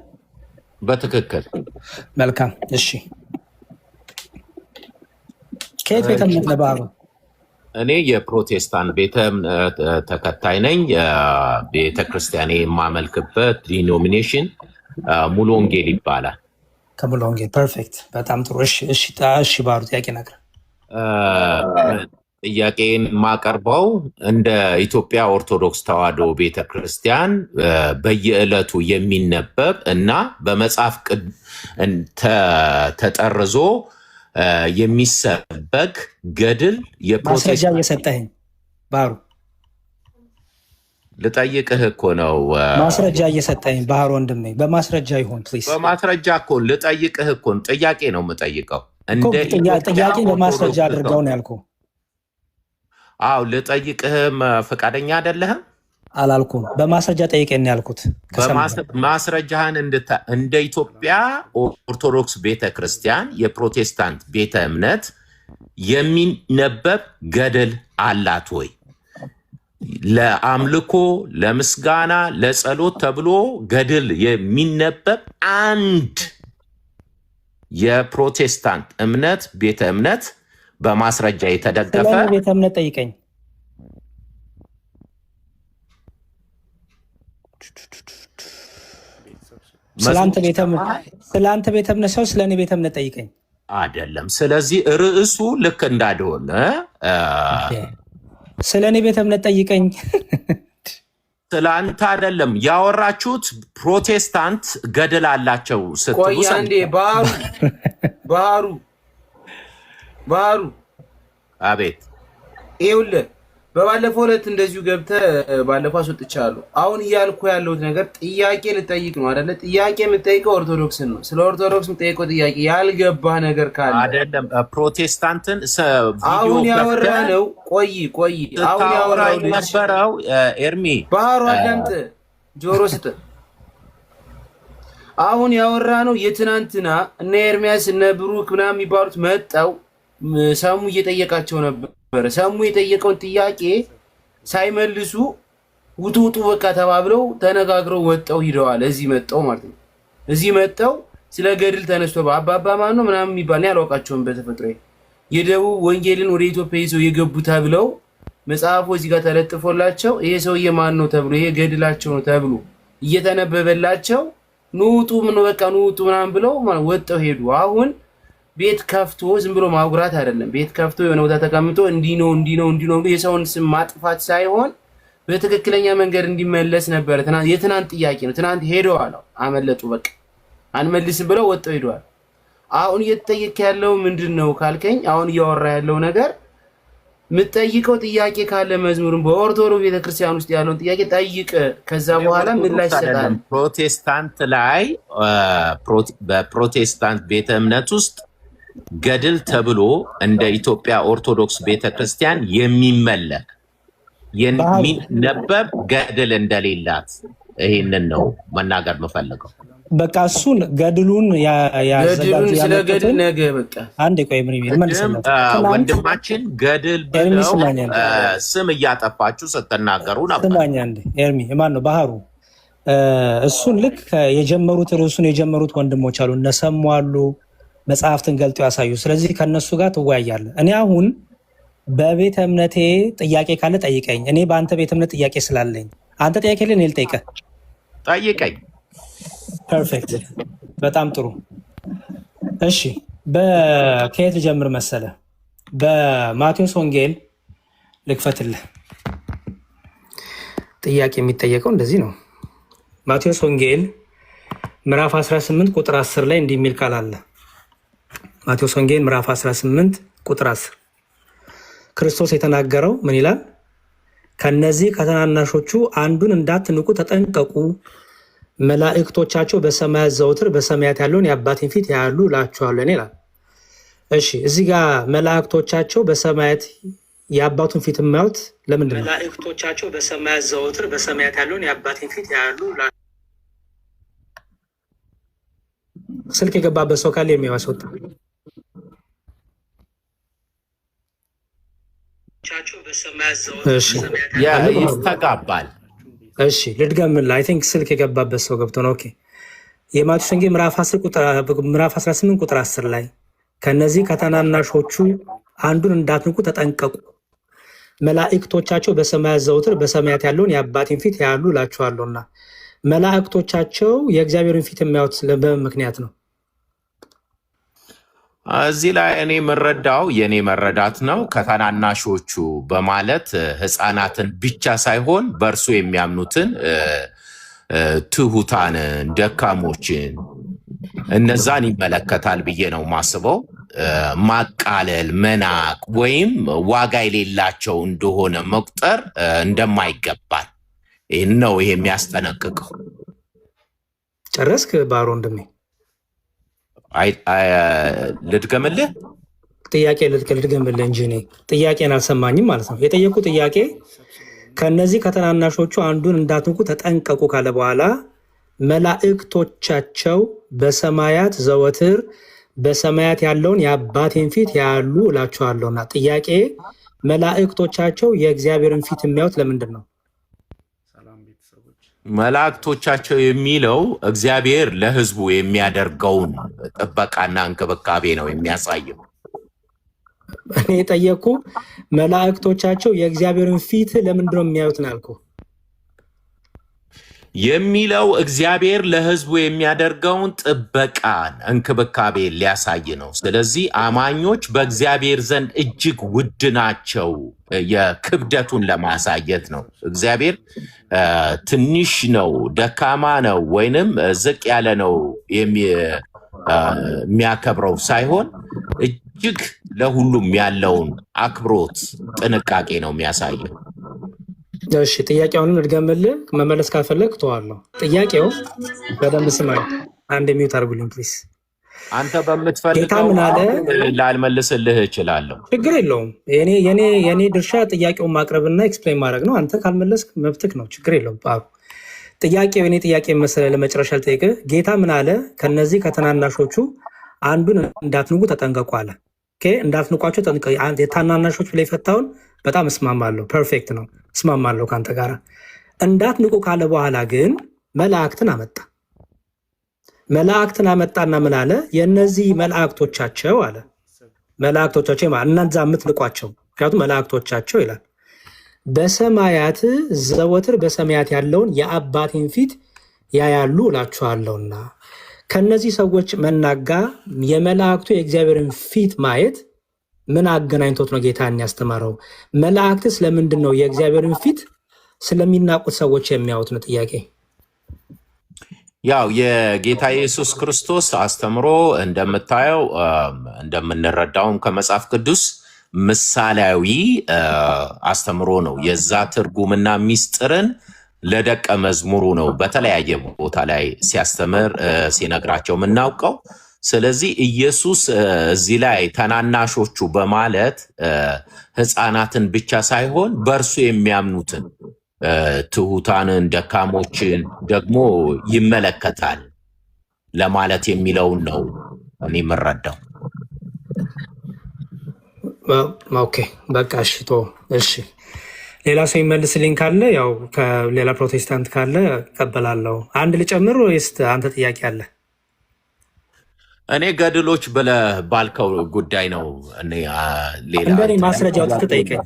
በትክክል መልካም። እሺ ከየት ቤተ እምነት ነህ ባህሩ? እኔ የፕሮቴስታንት ቤተ እምነት ተከታይ ነኝ። ቤተ ክርስቲያኔ የማመልክበት ዲኖሚኔሽን ሙሉ ወንጌል ይባላል። ከሙሉ ወንጌል። ፐርፌክት። በጣም ጥሩ። እሺ ባህሩ ጥያቄ ነገር ጥያቄን የማቀርበው እንደ ኢትዮጵያ ኦርቶዶክስ ተዋሕዶ ቤተክርስቲያን በየዕለቱ የሚነበብ እና በመጽሐፍ ተጠርዞ የሚሰበክ ገድል ማስረጃ እየሰጠኸኝ ባህሩ? ልጠይቅህ እኮ ነው። ማስረጃ እየሰጠኸኝ ባህሩ ወንድሜ፣ በማስረጃ ይሁን ፕሊዝ። በማስረጃ እኮ ልጠይቅህ እኮ ጥያቄ ነው የምጠይቀው። ጥያቄ በማስረጃ አድርገው ነው ያልኩህ። አዎ ልጠይቅህም ፈቃደኛ አይደለህም? አላልኩም። በማስረጃ ጠይቀኝ ነው ያልኩት። ማስረጃህን እንደ ኢትዮጵያ ኦርቶዶክስ ቤተክርስቲያን የፕሮቴስታንት ቤተ እምነት የሚነበብ ገድል አላት ወይ? ለአምልኮ፣ ለምስጋና፣ ለጸሎት ተብሎ ገድል የሚነበብ አንድ የፕሮቴስታንት እምነት ቤተ እምነት በማስረጃ የተደገፈ ቤተ እምነት ጠይቀኝ። ስለአንተ ቤተ እምነት ሰው ስለኔ ቤተ እምነት ጠይቀኝ። አይደለም። ስለዚህ ርዕሱ ልክ እንዳልሆነ ስለኔ ቤተ እምነት ጠይቀኝ። ስለአንተ አይደለም ያወራችሁት። ፕሮቴስታንት ገድል አላቸው ስትሉ ቆይ አንዴ ባህሩ አቤት። ይኸውልህ በባለፈው ዕለት እንደዚሁ ገብተህ ባለፈው አስወጥቻለሁ። አሁን እያልኩ ያለሁት ነገር ጥያቄ ልጠይቅ ነው አይደለ? ጥያቄ የምጠይቀው ኦርቶዶክስን ነው። ስለ ኦርቶዶክስ የምጠይቀው ጥያቄ ያልገባህ ነገር ካለ አይደለም። ፕሮቴስታንትን አሁን ያወራ ነው። ቆይ አሁን ያወራ ነበረው። ኤርሚ ባህሩ አዳምጥ፣ ጆሮ ስጥ። አሁን ያወራ ነው የትናንትና እነ ኤርሚያስ እነ ብሩክ ምናምን የሚባሉት መጣው ሰሙ እየጠየቃቸው ነበር። ሰሙ የጠየቀውን ጥያቄ ሳይመልሱ ውጡ በቃ ተባብለው ተነጋግረው ወጣው ሂደዋል። እዚህ መጣው ማለት ነው። እዚህ መጣው ስለ ገድል ተነስቶ አባባ ማን ነው ምናምን የሚባል ነው ያላውቃቸውም። በተፈጥሮ የደቡብ ወንጌልን ወደ ኢትዮጵያ ይዘው የገቡ ተብለው መጽሐፉ እዚህ ጋር ተለጥፎላቸው ይሄ ሰውዬ ማን ነው ተብሎ ይሄ ገድላቸው ነው ተብሎ እየተነበበላቸው ንውጡ በቃ ንውጡ ምናምን ብለው ወጣው ሄዱ። አሁን ቤት ከፍቶ ዝም ብሎ ማጉራት አይደለም። ቤት ከፍቶ የሆነ ቦታ ተቀምጦ እንዲህ ነው የሰውን ስም ማጥፋት ሳይሆን በትክክለኛ መንገድ እንዲመለስ ነበር። የትናንት ጥያቄ ነው። ትናንት ሄደዋል፣ አመለጡ። በቃ አንመልስም ብለው ወጣው ሄደዋል። አሁን እየተጠየቀ ያለው ምንድን ነው ካልከኝ፣ አሁን እያወራ ያለው ነገር የምትጠይቀው ጥያቄ ካለ መዝሙርን በኦርቶዶክስ ቤተክርስቲያን ውስጥ ያለውን ጥያቄ ጠይቅ። ከዛ በኋላ ምላሽ ይሰጣል። ፕሮቴስታንት ላይ በፕሮቴስታንት ቤተ እምነት ውስጥ ገድል ተብሎ እንደ ኢትዮጵያ ኦርቶዶክስ ቤተክርስቲያን የሚመለክ የሚነበብ ገድል እንደሌላት ይህንን ነው መናገር የምፈልገው። በቃ እሱን ገድሉን ያዘጋጁ ስለ ገድል ነገ በቃ አንዴ ቆይ ወንድማችን ገድል ብለው ስም እያጠፋችሁ ስትናገሩ ነበር። ስማኝ አንዴ ኤርሚ ማን ነው ባህሩ? እሱን ልክ ርዕሱን የጀመሩት ወንድሞች አሉ፣ እነሰሙ አሉ፣ መጽሐፍትን ገልጦ ያሳዩ። ስለዚህ ከነሱ ጋር ትወያያለህ። እኔ አሁን በቤተ እምነቴ ጥያቄ ካለ ጠይቀኝ። እኔ በአንተ ቤተ እምነት ጥያቄ ስላለኝ አንተ ጥያቄ ልን ልጠይቀህ። ጠይቀኝ። ፐርፌክት፣ በጣም ጥሩ። እሺ ከየት ልጀምር መሰለ? በማቴዎስ ወንጌል ልክፈትልህ። ጥያቄ የሚጠየቀው እንደዚህ ነው። ማቴዎስ ወንጌል ምዕራፍ 18 ቁጥር 10 ላይ እንዲህ የሚል ቃል አለ። ማቴዎስ ወንጌል ምዕራፍ 18 ቁጥር 10 ክርስቶስ የተናገረው ምን ይላል? ከነዚህ ከታናናሾቹ አንዱን እንዳትንቁ ተጠንቀቁ፣ መላእክቶቻቸው በሰማያት ዘወትር በሰማያት ያለውን የአባቴን ፊት ያያሉ እላችኋለሁ ይላል። እሺ እዚህ ጋር መላእክቶቻቸው በሰማያት የአባቱን ፊት የማዩት ለምንድን ነው? መላእክቶቻቸው በሰማያት ዘወትር በሰማያት ያለውን የአባቴን ፊት ያያሉ። ስልክ የገባበት ሰው ካለ የሚያስወጣ። ይስተጋባል። እሺ ልድገምልህ። አይ ቲንክ ስልክ የገባበት ሰው ገብቶ ነው። ኦኬ የማቴዎስ ወንጌል ምዕራፍ 18 ቁጥር 10 ላይ ከነዚህ ከታናናሾቹ አንዱን እንዳትንቁ ተጠንቀቁ፣ መላእክቶቻቸው በሰማያት ዘውትር በሰማያት ያለውን የአባቴን ፊት ያያሉ እላችኋለሁና። መላእክቶቻቸው የእግዚአብሔርን ፊት የሚያዩት በምን ምክንያት ነው? እዚህ ላይ እኔ የምረዳው የእኔ መረዳት ነው። ከታናናሾቹ በማለት ሕፃናትን ብቻ ሳይሆን በእርሱ የሚያምኑትን ትሑታንን፣ ደካሞችን እነዛን ይመለከታል ብዬ ነው ማስበው። ማቃለል፣ መናቅ ወይም ዋጋ የሌላቸው እንደሆነ መቁጠር እንደማይገባል ይህን ነው ይሄ የሚያስጠነቅቀው። ጨረስክ ባሮ ወንድሜ? ልድገምልህ? ጥያቄ ልድገምልህ እንጂ እኔ ጥያቄን አልሰማኝም ማለት ነው። የጠየቁ ጥያቄ ከነዚህ ከተናናሾቹ አንዱን እንዳትንኩ ተጠንቀቁ ካለ በኋላ መላእክቶቻቸው በሰማያት ዘወትር በሰማያት ያለውን የአባቴን ፊት ያያሉ እላችኋለሁና። ጥያቄ መላእክቶቻቸው የእግዚአብሔርን ፊት የሚያዩት ለምንድን ነው? መላእክቶቻቸው የሚለው እግዚአብሔር ለሕዝቡ የሚያደርገውን ጥበቃና እንክብካቤ ነው የሚያሳየው። እኔ የጠየኩ መላእክቶቻቸው የእግዚአብሔርን ፊት ለምንድን ነው የሚያዩት ነው ያልኩህ። የሚለው እግዚአብሔር ለሕዝቡ የሚያደርገውን ጥበቃን እንክብካቤ ሊያሳይ ነው። ስለዚህ አማኞች በእግዚአብሔር ዘንድ እጅግ ውድ ናቸው፣ የክብደቱን ለማሳየት ነው። እግዚአብሔር ትንሽ ነው፣ ደካማ ነው፣ ወይንም ዝቅ ያለ ነው የሚያከብረው ሳይሆን እጅግ ለሁሉም ያለውን አክብሮት፣ ጥንቃቄ ነው የሚያሳየው። እሺ ጥያቄውንም ልድገምልህ፣ መመለስ ካልፈለግ ተዋለሁ። ጥያቄው በደንብ ስማኝ። አንድ ሚዩት አድርጉልኝ ፕሊዝ። አንተ በምትፈልገው ላልመልስልህ እችላለሁ፣ ችግር የለውም። የኔ ድርሻ ጥያቄውን ማቅረብና ኤክስፕሌን ማድረግ ነው። አንተ ካልመለስክ መብትክ ነው፣ ችግር የለውም። ጣሩ ጥያቄው የኔ ጥያቄ መሰለህ። ለመጨረሻ ልጠይቅህ። ጌታ ምን አለ? ከነዚህ ከተናናሾቹ አንዱን እንዳትንቁ ተጠንቀቁ አለ። እንዳትንቋቸው ተጠንቀቁ። የታናናሾቹ ላይ የፈታውን በጣም እስማማለሁ። ፐርፌክት ነው፣ እስማማለሁ ከአንተ ጋር። እንዳትንቁ ካለ በኋላ ግን መላእክትን አመጣ። መላእክትን አመጣና ምን አለ? የእነዚህ መላእክቶቻቸው አለ። መላእክቶቻቸው እነዛ የምትንቋቸው፣ ምክንያቱም መላእክቶቻቸው ይላል በሰማያት ዘወትር በሰማያት ያለውን የአባቴን ፊት ያያሉ እላችኋለሁና። ከነዚህ ሰዎች መናጋ የመላእክቱ የእግዚአብሔርን ፊት ማየት ምን አገናኝቶት ነው ጌታን ያስተማረው? መላእክትስ ለምንድን ነው የእግዚአብሔርን ፊት ስለሚናቁት ሰዎች የሚያዩት ነው ጥያቄ። ያው የጌታ ኢየሱስ ክርስቶስ አስተምሮ እንደምታየው እንደምንረዳውም ከመጽሐፍ ቅዱስ ምሳሌያዊ አስተምሮ ነው። የዛ ትርጉምና ሚስጥርን ለደቀ መዝሙሩ ነው በተለያየ ቦታ ላይ ሲያስተምር ሲነግራቸው የምናውቀው። ስለዚህ ኢየሱስ እዚህ ላይ ተናናሾቹ በማለት ሕፃናትን ብቻ ሳይሆን በእርሱ የሚያምኑትን ትሑታንን፣ ደካሞችን ደግሞ ይመለከታል ለማለት የሚለውን ነው እኔ የምረዳው። ኦኬ በቃ እሺ ቶ እሺ ሌላ ሰው ይመልስልኝ ካለ ያው ከሌላ ፕሮቴስታንት ካለ እቀበላለሁ። አንድ ልጨምር ወይስ አንተ ጥያቄ አለ? እኔ ገድሎች ብለህ ባልከው ጉዳይ ነው። እንደኔ ማስረጃ ትጠይቀኝ።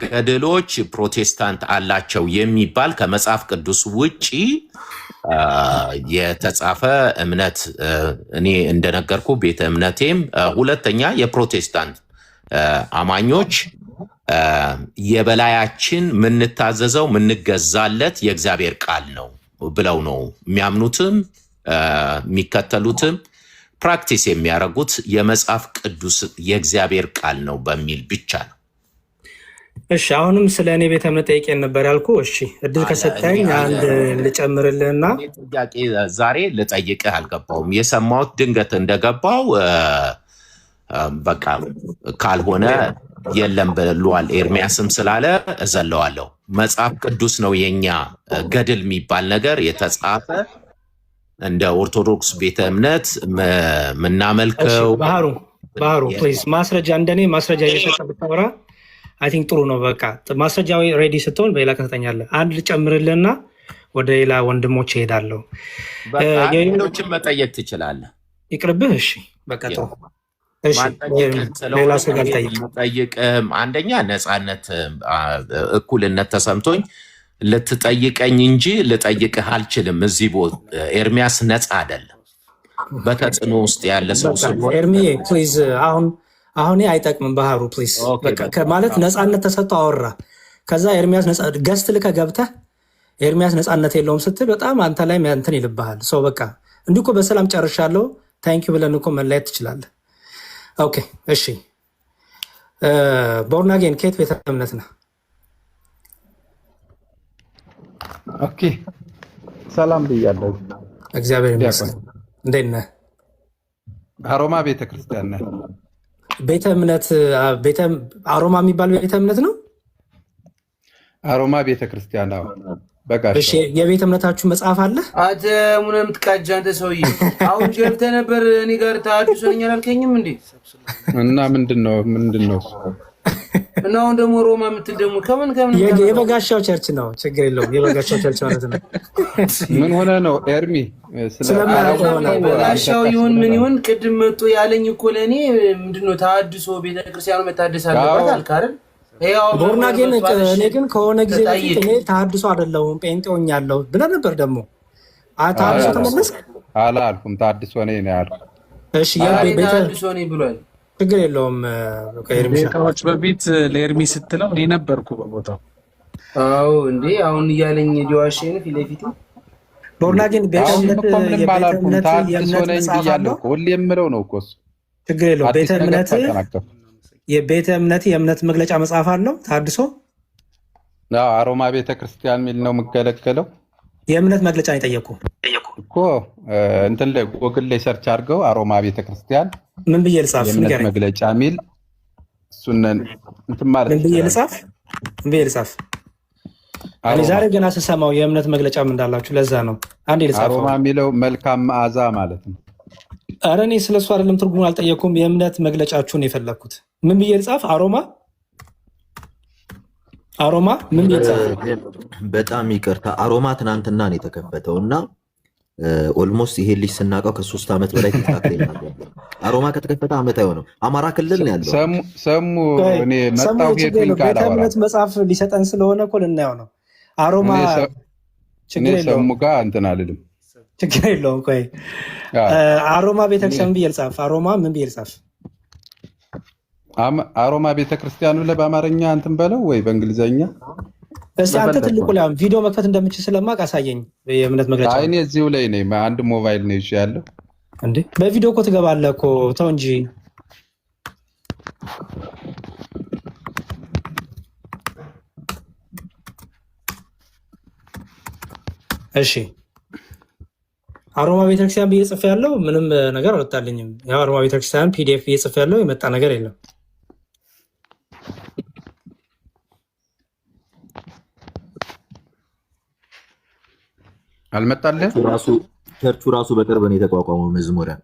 ገድሎች ፕሮቴስታንት አላቸው የሚባል ከመጽሐፍ ቅዱስ ውጪ የተጻፈ እምነት እኔ እንደነገርኩ ቤተ እምነቴም ሁለተኛ የፕሮቴስታንት አማኞች የበላያችን ምንታዘዘው ምንገዛለት የእግዚአብሔር ቃል ነው ብለው ነው የሚያምኑትም የሚከተሉትም ፕራክቲስ የሚያደርጉት የመጽሐፍ ቅዱስ የእግዚአብሔር ቃል ነው በሚል ብቻ ነው። እሺ አሁንም ስለ እኔ ቤተ እምነት ጠይቄን ነበር ያልኩ። እሺ እድል ከሰጠኝ አንድ ልጨምርልህና ጥያቄ ዛሬ ልጠይቅህ አልገባውም። የሰማሁት ድንገት እንደገባው በቃ ካልሆነ የለም ብሏል ኤርሚያስም ስላለ እዘለዋለሁ። መጽሐፍ ቅዱስ ነው የኛ ገድል የሚባል ነገር የተጻፈ እንደ ኦርቶዶክስ ቤተ እምነት ምናመልከው። ባህሩ ፕሊዝ ማስረጃ እንደኔ ማስረጃ እየሰጠ ብታወራ አይ ቲንክ ጥሩ ነው። በቃ ማስረጃዊ ሬዲ ስትሆን በሌላ ቀን ትሰጠኛለህ። አንድ ልጨምርልህና ወደ ሌላ ወንድሞች እሄዳለሁ። ሌሎችን መጠየቅ ትችላለህ። ይቅርብህ። እሺ በቃ ጥሩ። እሺ ሌላ ሰው ጋር ጠይቅህም አንደኛ ነፃነት እኩልነት ተሰምቶኝ ልትጠይቀኝ እንጂ ልጠይቅህ አልችልም። እዚህ ቦታ ኤርሚያስ ነፃ አይደለም፣ በተጽዕኖ ውስጥ ያለ ሰው ስለሆነ ኤርሚዬ ፕሊዝ አሁን አይጠቅምም። ባህሩ ፕሊዝ ማለት ነፃነት ተሰጥቶ አወራ። ከዛ ኤርሚያስ ገስት ልከህ ገብተህ ኤርሚያስ ነፃነት የለውም ስትል በጣም አንተ ላይ እንትን ይልብሃል። ሰው በቃ እንዲህ እኮ በሰላም ጨርሻለሁ ታንኪዩ ብለን እኮ መለያየት ትችላለህ። ኦኬ እሺ። ቦርን አጌን ከየት ቤተ እምነት ነህ? ኦኬ ሰላም ብያለሁ። እግዚአብሔር ይመስገን። እንዴት ነህ? አሮማ ቤተክርስቲያን ነህ? ቤተ እምነት አሮማ የሚባል ቤተ እምነት ነው። አሮማ ቤተክርስቲያን ነው። በቃ እሺ። የቤተ እምነታችሁ መጽሐፍ አለ? አንተ ምን የምትቃጃ አንተ ሰውዬ፣ አሁን ገብተህ ነበር እኔ ጋር ተሐድሶ ነኝ አላልከኝም እንዴ? እና ምንድን ነው እና አሁን ደግሞ ሮማ የምትል ደግሞ ከምን የበጋሻው ቸርች ነው። ችግር የለውም። የበጋሻው ቸርች ማለት ነው። ምን ሆነ ነው ኤርሚ? በጋሻው ይሁን ምን ይሁን ቅድም መጡ ያለኝ እኮ ለእኔ ምንድነው ተሐድሶ ቤተክርስቲያኑ መታደስ አለበት አልክ አይደል? ቦርን አጌን እኔ ግን ከሆነ ጊዜ በፊት እኔ ተሐድሶ አይደለሁም ጴንጤ ሆኛለሁ ብለህ ነበር። ደግሞ ተሐድሶ ተመለስክ? አላልኩም። ተሐድሶ ነኝ ነው ያልኩት። እሺ ተሐድሶ ነኝ ብሏል። ችግር የለውም። ከኤርሚሻዎች በፊት ለኤርሚ ስትለው እኔ ነበርኩ በቦታው። አዎ እንዴ አሁን እያለኝ ዲዋሽን ፊት ለፊት ቦርን አጌን ቤተ እምነት ተሐድሶ ነኝ ብያለሁ። ሁሌ የምለው ነው እኮ እሱ። ችግር የለውም። የቤተ እምነት የእምነት መግለጫ መጽሐፍ አለው ተሐድሶ? አሮማ ቤተክርስቲያን የሚል ነው የምገለገለው። የእምነት መግለጫ ነው የጠየቁ እኮ እንትን ላይ ጎግል ላይ ሰርች አድርገው አሮማ ቤተክርስቲያን ምን ብዬ ልጻፍ? የእምነት መግለጫ የሚል እሱን እንትን ማለት ምን ብዬ ልጻፍ? እኔ ዛሬ ገና ስሰማው የእምነት መግለጫም እንዳላችሁ ለዛ ነው አንዴ ልጻፍ። አሮማ የሚለው መልካም መዓዛ ማለት ነው። ኧረ እኔ ስለሱ አይደለም ትርጉሙን አልጠየኩም። የእምነት መግለጫችሁን የፈለግኩት ምን ብዬ ልጻፍ? አሮማ ምን ብዬ ልጻፍ? በጣም ይቅርታ አሮማ ትናንትና ነው የተከፈተው እና ኦልሞስት ይሄ ልጅ ስናውቀው ከ3 ዓመት በላይ ተጣጣይናል። አሮማ ከተከፈተ ዓመት አይሆነው። አማራ ክልል ነው ያለው። ሰሙ እኔ መጣው ሄድኩኝ ካላ ቤተ እምነት መጽሐፍ ሊሰጠን ስለሆነ እኮ ልናየው ነው። አሮማ ችግር የለውም። ሰሙ ጋር እንትን አልልም። ችግር የለውም። ቆይ አሮማ ቤተክርስቲያን ብዬ ልጻፍ? አሮማ ምን ብዬ ልጻፍ? አሮማ ቤተክርስቲያኑ ላይ በአማርኛ እንትን በለው ወይ በእንግሊዘኛ? እስቲ አንተ ትልቁ ላይ ቪዲዮ መክፈት እንደምችል ስለማቅ አሳየኝ። የእምነት መግለጫ እኔ እዚሁ ላይ ነኝ። አንድ ሞባይል ነው ይዤ ያለው። እንዴ በቪዲዮ እኮ ትገባለህ እኮ ተው እንጂ። እሺ አሮማ ቤተክርስቲያን ብዬ ጽፌ ያለው ምንም ነገር አልወጣልኝም። ያው አሮማ ቤተክርስቲያን ፒዲኤፍ ብዬ ጽፌ ያለው የመጣ ነገር የለም። አልመጣልህ? ቸርቹ ራሱ በቅርብ ነው የተቋቋመው። መዝሙሪያ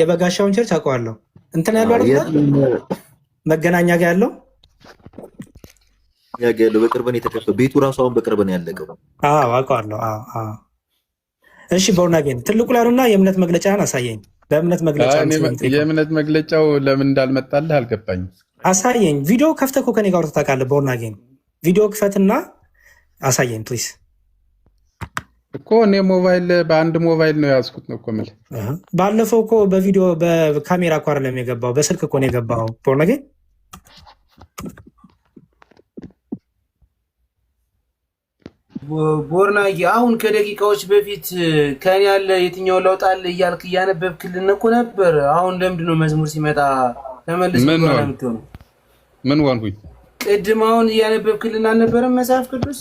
የበጋሻውን ቸርች አውቀዋለሁ። እንትን ያለው አይደል መገናኛ ጋር ያለው በቅርብ ነው የተከፈተው። ቤቱ ራሱ አሁን በቅርብ ነው ያለቀው። አውቀዋለሁ። እሺ ቦርን አጌን ትልቁ ላሉና የእምነት መግለጫን አሳየኝ። በእምነት መግለጫ የእምነት መግለጫው ለምን እንዳልመጣልህ አልገባኝም። አሳየኝ። ቪዲዮ ከፍተህ እኮ ከኔ ጋር ታውቃለህ። ቦርን አጌን ቪዲዮ ክፈትና አሳየኝ ፕሊዝ። እኮ እኔ በአንድ ሞባይል ነው ያዝኩት ነው እኮ የምልህ። ባለፈው እኮ በቪዲዮ በካሜራ እኮ አይደለም የገባው፣ በስልክ እኮ ነው የገባው። ቦርን አጌን ቦርናዬ አሁን ከደቂቃዎች በፊት ከኔ ያለ የትኛው ለውጥ አለ እያልክ እያነበብክልን እኮ ነበር። አሁን ለምንድን ነው መዝሙር ሲመጣ ተመልሶ የምትሆነው? ምን ሆንኩኝ? ቅድም አሁን እያነበብክልን አልነበረም? መጽሐፍ ቅዱስ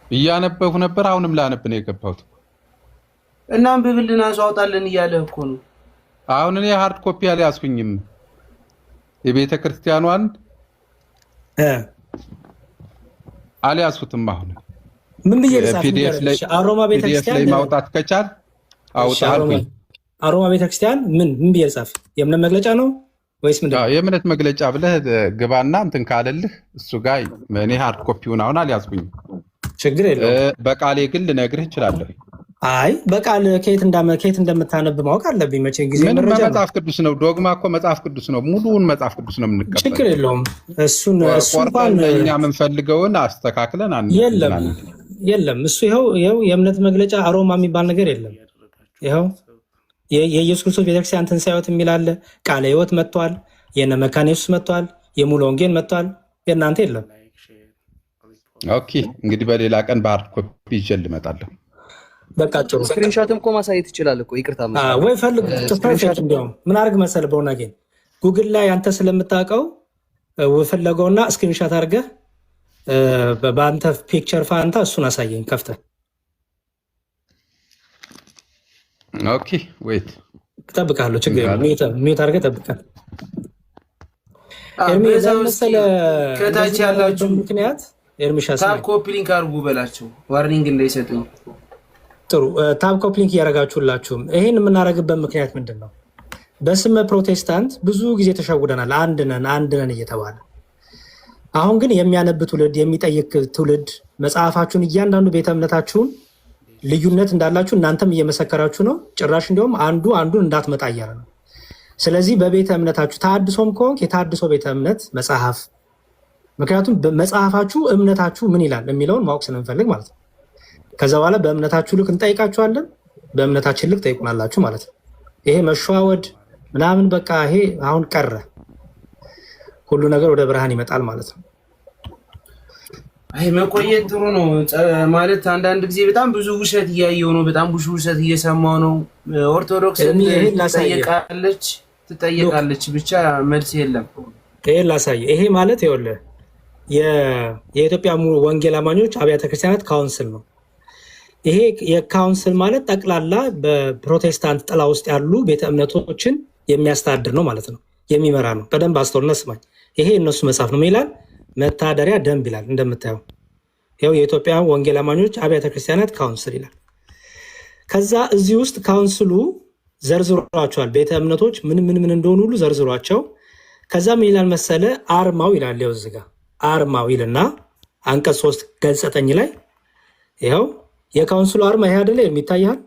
እያነበብኩ ነበር። አሁንም ላነብ ነው የገባሁት። እና አንብብልን አውጣልን እያለ እኮ ነው። አሁን እኔ ሃርድ ኮፒ አልያዝኩኝም። የቤተ ክርስቲያኗን አልያዝኩትም። አሁን ምን ብዬ ልጻፍ? አሮማ ቤተክርስቲያን ላይ ማውጣት ከቻል አውጣልኝ። አሮማ ቤተክርስቲያን ምን ብዬ ልጻፍ? የእምነት መግለጫ ነው ወይስ ምንድን ነው? የእምነት መግለጫ ብለህ ግባና እንትን ካለልህ እሱ ጋር እኔ ሃርድ ኮፒውን አሁን አልያዝኩኝም። ችግር የለውም። በቃሌ ግን ልነግርህ እችላለሁ። አይ በቃል ከየት እንደምታነብ ማወቅ አለብኝ። መቼ ጊዜ ምንም መረጃ ነው። መጽሐፍ ቅዱስ ነው። ዶግማ እኮ መጽሐፍ ቅዱስ ነው። ሙሉውን መጽሐፍ ቅዱስ ነው የምንቀበለው። ችግር የለውም። እሱን ቆርጠን እኛ የምንፈልገውን አስተካክለን የለም እሱ ይኸው የእምነት መግለጫ አሮማ የሚባል ነገር የለም። ይኸው የኢየሱስ ክርስቶስ ቤተክርስቲያን ትንሣኤዎት የሚል አለ። ቃለ ሕይወት መጥቷል። የነ መካነ ኢየሱስ መጥቷል። የሙሉ ወንጌል መጥቷል። የእናንተ የለም። ኦኬ እንግዲህ በሌላ ቀን በሃርድ ኮፒ ይዤ እመጣለሁ። በቃ ጥሩ። ስክሪንሾትም እኮ ማሳየት ይችላል እኮ ይቅርታ ወይ ፈልግ ፐርፌክት። እንዲያውም ምን አድርግ መሰለህ በእውነቴን ጉግል ላይ አንተ ስለምታውቀው ፈለገውና ስክሪንሾት አድርገህ በአንተ ፒክቸር ፋንታ እሱን አሳየኝ ከፍተህ። ኦኬ ዌት እጠብቅሃለሁ። ችግር የለም። ሚዩት አድርገህ እጠብቅሃለሁ። ኤርሚ ከታች ያላችሁ ምክንያት ኤርሚሻ ታብ ኮፒ ሊንክ አድርጉ በላቸው፣ ዋርኒንግ እንዳይሰጡኝ። ጥሩ ታብ ኮፒ ሊንክ እያደረጋችሁላችሁም። ይሄን የምናደርግበት ምክንያት ምንድን ነው? በስመ ፕሮቴስታንት ብዙ ጊዜ ተሸውደናል። አንድ ነን እየተባለ አሁን ግን የሚያነብ ትውልድ፣ የሚጠይቅ ትውልድ መጽሐፋችሁን እያንዳንዱ ቤተ እምነታችሁን ልዩነት እንዳላችሁ እናንተም እየመሰከራችሁ ነው። ጭራሽ እንዲሁም አንዱ አንዱን እንዳትመጣ እያለ ነው። ስለዚህ በቤተ እምነታችሁ ተሐድሶም ከሆንክ የተሐድሶ ቤተ እምነት መጽሐፍ፣ ምክንያቱም መጽሐፋችሁ እምነታችሁ ምን ይላል የሚለውን ማወቅ ስለምፈልግ ማለት ነው። ከዛ በኋላ በእምነታችሁ ልክ እንጠይቃችኋለን፣ በእምነታችን ልክ ጠይቁናላችሁ ማለት ነው። ይሄ መሸዋወድ ምናምን በቃ ይሄ አሁን ቀረ። ሁሉ ነገር ወደ ብርሃን ይመጣል ማለት ነው። አይ መቆየት ጥሩ ነው ማለት አንዳንድ ጊዜ በጣም ብዙ ውሸት እያየው ነው፣ በጣም ብዙ ውሸት እየሰማው ነው። ኦርቶዶክስ ትጠየቃለች ብቻ መልስ የለም። ይሄን ላሳየ። ይሄ ማለት ይኸውልህ የኢትዮጵያ ወንጌል አማኞች አብያተ ክርስቲያናት ካውንስል ነው። ይሄ የካውንስል ማለት ጠቅላላ በፕሮቴስታንት ጥላ ውስጥ ያሉ ቤተ እምነቶችን የሚያስተዳድር ነው ማለት ነው፣ የሚመራ ነው። በደንብ አስተውልና ስማኝ። ይሄ እነሱ መጽሐፍ ነው ይላል። መታደሪያ ደንብ ይላል። እንደምታየው ይኸው የኢትዮጵያ ወንጌል አማኞች አብያተ ክርስቲያናት ካውንስል ይላል። ከዛ እዚህ ውስጥ ካውንስሉ ዘርዝሯቸዋል። ቤተ እምነቶች ምን እንደሆኑ ሁሉ ዘርዝሯቸው። ከዛ ምን ይላል መሰለ? አርማው ይላል። ይኸው እዚህ ጋር አርማው ይልና አንቀጽ 3 ገጽ 9 ላይ ይኸው የካውንስሉ አርማ ይሄ አይደለ? የሚታያል።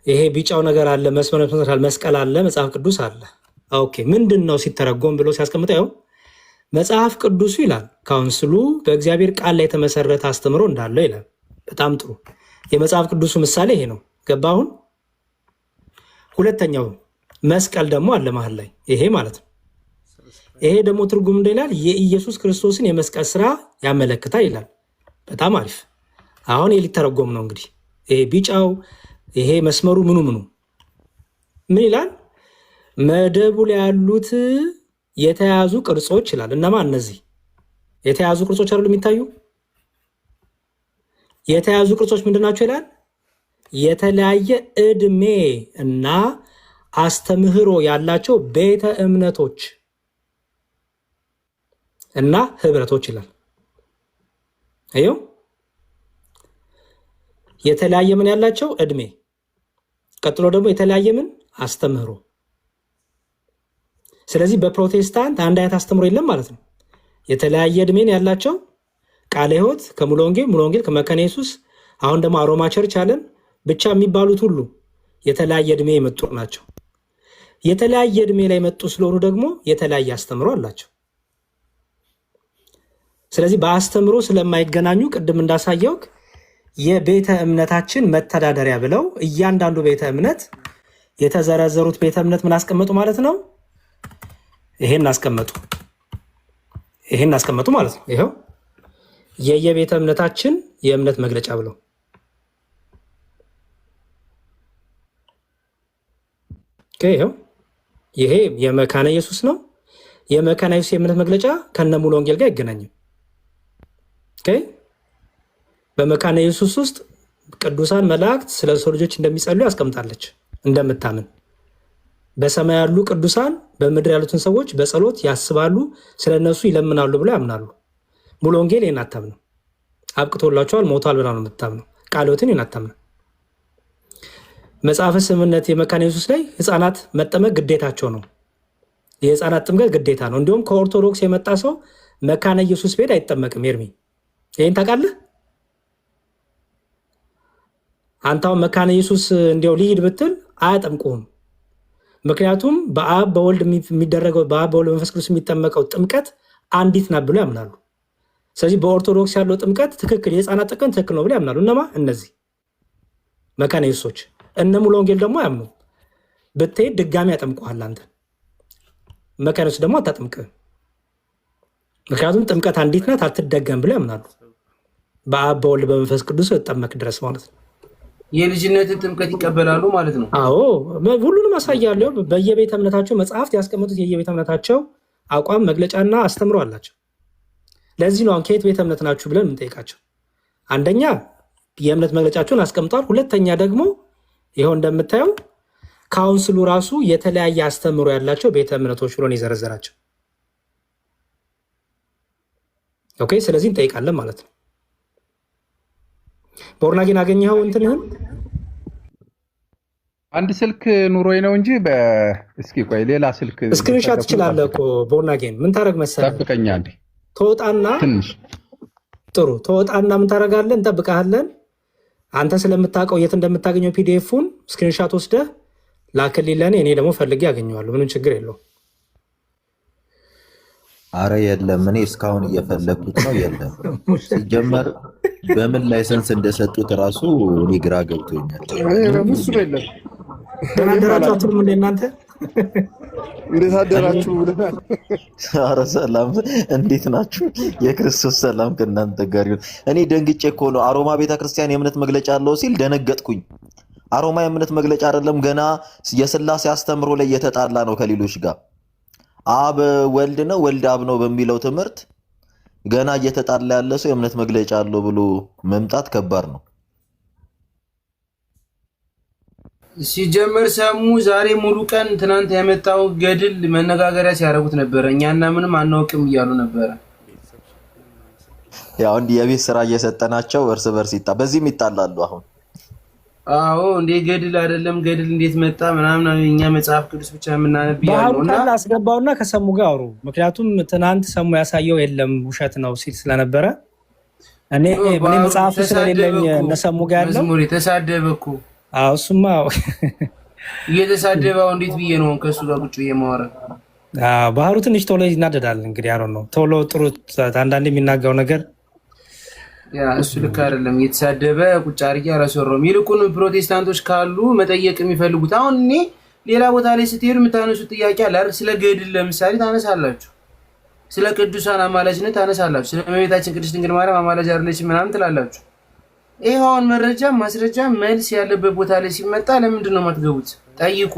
ይሄ ቢጫው ነገር አለ፣ መስቀል አለ፣ መጽሐፍ ቅዱስ አለ። ኦኬ ምንድን ነው ሲተረጎም ብሎ ሲያስቀምጠው ይኸው መጽሐፍ ቅዱሱ ይላል ካውንስሉ በእግዚአብሔር ቃል ላይ የተመሰረተ አስተምሮ እንዳለው ይላል። በጣም ጥሩ። የመጽሐፍ ቅዱሱ ምሳሌ ይሄ ነው። ገባ? አሁን ሁለተኛው መስቀል ደግሞ አለ መሀል ላይ ይሄ ማለት ነው። ይሄ ደግሞ ትርጉም እንደይላል የኢየሱስ ክርስቶስን የመስቀል ስራ ያመለክታል ይላል። በጣም አሪፍ። አሁን ሊተረጎም ነው እንግዲህ። ይሄ ቢጫው ይሄ መስመሩ ምኑ ምን ይላል? መደቡ ላይ ያሉት የተያዙ ቅርጾች ይላል። እነማ እነዚህ የተያዙ ቅርጾች አይደሉ የሚታዩ? የተያዙ ቅርጾች ምንድናቸው ይላል? የተለያየ እድሜ እና አስተምህሮ ያላቸው ቤተ እምነቶች እና ህብረቶች ይላል። አየው፣ የተለያየ ምን ያላቸው እድሜ፣ ቀጥሎ ደግሞ የተለያየ ምን አስተምህሮ። ስለዚህ በፕሮቴስታንት አንድ አይነት አስተምህሮ የለም ማለት ነው። የተለያየ እድሜን ያላቸው ቃለ ሕይወት ከሙሉ ወንጌል፣ ሙሉ ወንጌል ከመካነ ኢየሱስ፣ አሁን ደግሞ አሮማ ቸርች አለን ብቻ የሚባሉት ሁሉ የተለያየ እድሜ የመጡ ናቸው። የተለያየ እድሜ ላይ መጡ ስለሆኑ ደግሞ የተለያየ አስተምህሮ አላቸው። ስለዚህ በአስተምህሮ ስለማይገናኙ ቅድም እንዳሳየው የቤተ እምነታችን መተዳደሪያ ብለው እያንዳንዱ ቤተ እምነት የተዘረዘሩት ቤተ እምነት ምን አስቀመጡ ማለት ነው? ይሄን አስቀመጡ ማለት ነው። ይኸው የየቤተ እምነታችን የእምነት መግለጫ ብለው ይኸው ይሄ የመካነ ኢየሱስ ነው። የመካነ ኢየሱስ የእምነት መግለጫ ከነ ሙሉ ወንጌል ጋር አይገናኝም። በመካነ ኢየሱስ ውስጥ ቅዱሳን መላእክት ስለ ሰው ልጆች እንደሚጸልዩ ያስቀምጣለች። እንደምታምን በሰማይ ያሉ ቅዱሳን በምድር ያሉትን ሰዎች በጸሎት ያስባሉ፣ ስለ እነሱ ይለምናሉ ብለው ያምናሉ። ሙሉ ወንጌል ይህን አታምነው። አብቅቶላቸዋል ሞቷል ብላ ነው የምታምነው። ቃለ ሕይወትን ይህን አታምነው። መጽሐፈ ስምምነት የመካነ ኢየሱስ ላይ ህፃናት መጠመቅ ግዴታቸው ነው። የህፃናት ጥምቀት ግዴታ ነው። እንዲሁም ከኦርቶዶክስ የመጣ ሰው መካነ ኢየሱስ ቤት አይጠመቅም። ኤርሚ ይህን ታውቃለህ? አንተው መካነ ኢየሱስ እንዲያው ልሂድ ብትል አያጠምቁህም። ምክንያቱም በአብ በወልድ የሚደረገው በአብ በወልድ መንፈስ ቅዱስ የሚጠመቀው ጥምቀት አንዲት ናት ብሎ ያምናሉ። ስለዚህ በኦርቶዶክስ ያለው ጥምቀት ትክክል፣ የህፃናት ጥምቀት ትክክል ነው ብሎ ያምናሉ። እነማ እነዚህ መካነ ኢየሱሶች። እነ ሙሉ ወንጌል ደግሞ ያምኑ ብትሄድ ድጋሚ ያጠምቁሃል አንተ። መካነ ኢየሱስ ደግሞ አታጠምቅህም። ምክንያቱም ጥምቀት አንዲት ናት አትደገም ብሎ ያምናሉ። በአብ በወልድ በመንፈስ ቅዱስ ተጠመቅ ድረስ ማለት ነው። የልጅነትን ጥምቀት ይቀበላሉ ማለት ነው። አዎ ሁሉንም አሳያለሁ። በየቤተ እምነታቸው መጽሐፍት ያስቀመጡት የየቤተ እምነታቸው አቋም መግለጫና አስተምሮ አላቸው። ለዚህ ነው ከየት ቤተ እምነት ናችሁ ብለን የምንጠይቃቸው። አንደኛ የእምነት መግለጫቸውን አስቀምጧል። ሁለተኛ ደግሞ ይኸው እንደምታየው ካውንስሉ ራሱ የተለያየ አስተምሮ ያላቸው ቤተ እምነቶች ብሎን የዘረዘራቸው። ኦኬ፣ ስለዚህ እንጠይቃለን ማለት ነው። ቦርናጌን አገኘኸው? እንትንህን አንድ ስልክ ኑሮኝ ነው እንጂ እስኪ ቆይ ሌላ ስልክ ስክሪንሻት ትችላለህ እኮ ቦርናጌን። ምን ታደርግ መሰለህ? ጠብቀኛ እንዴ ተወጣና ትንሽ ጥሩ ተወጣና ምን ታደርጋለህ? እንጠብቃለን። አንተ ስለምታውቀው የት እንደምታገኘው ፒዲኤፉን ስክሪንሻት ወስደህ ላክልኝ ለእኔ፣ እኔ ደግሞ ፈልጌ ያገኘዋለሁ። ምንም ችግር የለውም። አረ የለም፣ እኔ እስካሁን እየፈለግኩት ነው። የለም ሲጀመር በምን ላይሰንስ እንደሰጡት ራሱ እኔ ግራ ገብቶኛል። ደህና አደራችሁ አትሉም እንደ እናንተ? እንዴት አደራችሁ? አረ ሰላም፣ እንዴት ናችሁ? የክርስቶስ ሰላም ከእናንተ ጋር ይሁን። እኔ ደንግጬ እኮ ነው አሮማ ቤተክርስቲያን የእምነት መግለጫ አለው ሲል ደነገጥኩኝ። አሮማ የእምነት መግለጫ አይደለም፣ ገና የሥላሴ አስተምሮ ላይ እየተጣላ ነው ከሌሎች ጋር። አብ ወልድ ነው ወልድ አብ ነው በሚለው ትምህርት ገና እየተጣላ ያለ ሰው የእምነት መግለጫ አለው ብሎ መምጣት ከባድ ነው። ሲጀመር ሰሙ ዛሬ ሙሉ ቀን ትናንት ያመጣው ገድል መነጋገሪያ ሲያደርጉት ነበረ። እኛና ምንም አናውቅም እያሉ ነበረ። ያው እንዲህ የቤት ስራ እየሰጠናቸው እርስ በርስ በዚህም ይጣላሉ አሁን። አዎ እንዴ ገድል አይደለም ገድል እንዴት መጣ ምናምን፣ እኛ መጽሐፍ ቅዱስ ብቻ የምናነብ ያለውና ባህሩ አስገባውና ከሰሙ ጋር አውሩ። ምክንያቱም ትናንት ሰሙ ያሳየው የለም ውሸት ነው ሲል ስለነበረ እኔ መጽሐፍ ስለሌለኝ እነሰሙ ጋር ያለው መዝሙር የተሳደበ እኮ። አዎ እሱማ እየተሳደበው እንዴት ብዬ ነው ከሱ ጋር ቁጭ የማወራ? ባህሩ ትንሽ ቶሎ ይናደዳል። እንግዲህ አሮ ነው ቶሎ ጥሩ አንዳንድ የሚናገረው ነገር ያ እሱ ልክ አይደለም። እየተሳደበ ቁጭ አድርጌ አላሰራውም። ይልቁን ፕሮቴስታንቶች ካሉ መጠየቅ የሚፈልጉት አሁን እኔ ሌላ ቦታ ላይ ስትሄዱ የምታነሱት ጥያቄ አለ አይደል? ስለ ገድል ለምሳሌ ታነሳላችሁ፣ ስለ ቅዱሳን አማላጅነት ታነሳላችሁ፣ ስለ እመቤታችን ቅድስት ድንግል ማርያም አማላጅ አይደለችም ምናምን ትላላችሁ። ይሄው አሁን መረጃ ማስረጃ መልስ ያለበት ቦታ ላይ ሲመጣ ለምንድን ነው የማትገቡት? ጠይቁ።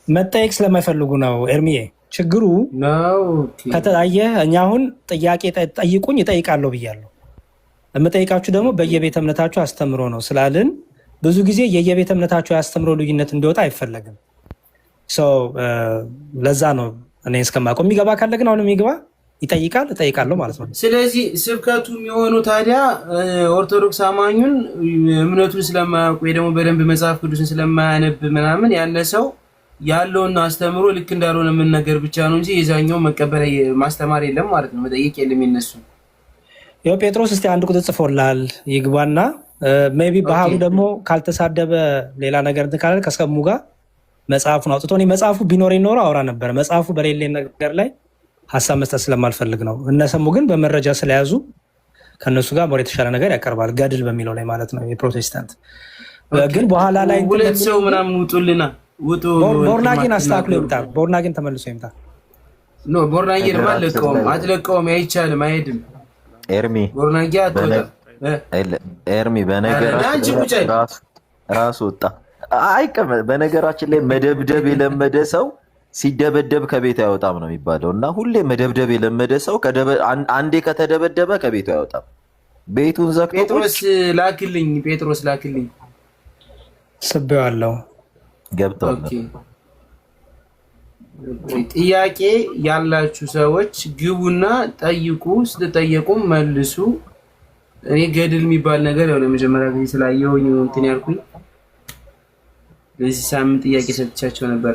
መጠየቅ ስለማይፈልጉ ነው ኤርሚዬ ችግሩ ነው። ከተለያየ እኛ አሁን ጥያቄ ጠይቁኝ እጠይቃለሁ ብያለሁ። የምጠይቃችሁ ደግሞ በየቤተ እምነታችሁ አስተምሮ ነው ስላልን ብዙ ጊዜ የየቤተ እምነታችሁ ያስተምሮ ልዩነት እንዲወጣ አይፈለግም። ለዛ ነው እኔ እስከማውቀው። የሚገባ ካለ ግን አሁን የሚገባ ይጠይቃል እጠይቃለሁ ማለት ነው። ስለዚህ ስብከቱ የሚሆኑ ታዲያ ኦርቶዶክስ አማኙን እምነቱን ስለማያውቁ ወይ ደግሞ በደንብ መጽሐፍ ቅዱስን ስለማያነብ ምናምን ያለ ሰው ያለውን አስተምሮ ልክ እንዳልሆነ ምን ነገር ብቻ ነው እንጂ የዛኛው መቀበል ማስተማር የለም ማለት ነው። መጠየቅ የለም የነሱ። ያው ጴጥሮስ እስቲ አንድ ቁጥር ጽፎላል ይግባና ሜቢ ባህሩ ደግሞ ካልተሳደበ ሌላ ነገር እንትን ካለ ከሰሙ ጋር መጽሐፉን አውጥቶ እኔ መጽሐፉ ቢኖር ይኖር አውራ ነበር። መጽሐፉ በሌለ ነገር ላይ ሀሳብ መስጠት ስለማልፈልግ ነው። እነሰሙ ግን በመረጃ ስለያዙ ከነሱ ጋር ሞር የተሻለ ነገር ያቀርባል። ገድል በሚለው ላይ ማለት ነው። የፕሮቴስታንት ግን በኋላ ላይ ሁለት ሰው ምናምን ውጡልና ውጡ። ቦርናጌን አስተካክሎ ይምጣ። ቦርናጌን ተመልሶ ይምጣ። ኖ ቦርናጌን ማለቀውም አትለቀውም፣ አይቻልም፣ አይሄድም። ኤርሚ በነገራችን ራሱ ወጣ አይቀመጥ። በነገራችን ላይ መደብደብ የለመደ ሰው ሲደበደብ ከቤቱ አይወጣም ነው የሚባለው። እና ሁሌ መደብደብ የለመደ ሰው አንዴ ከተደበደበ ከቤቱ አይወጣም። ቤቱን ዘግቶ ጴጥሮስ ላክልኝ ስቤዋለሁ ገብቷል። ጥያቄ ያላችሁ ሰዎች ግቡና ጠይቁ። ስትጠየቁም መልሱ። እኔ ገድል የሚባል ነገር ያው ለመጀመሪያ ጊዜ ስላየሁኝ እንትን ያልኩኝ ለዚህ ሳምንት ጥያቄ ሰጥቻቸው ነበር።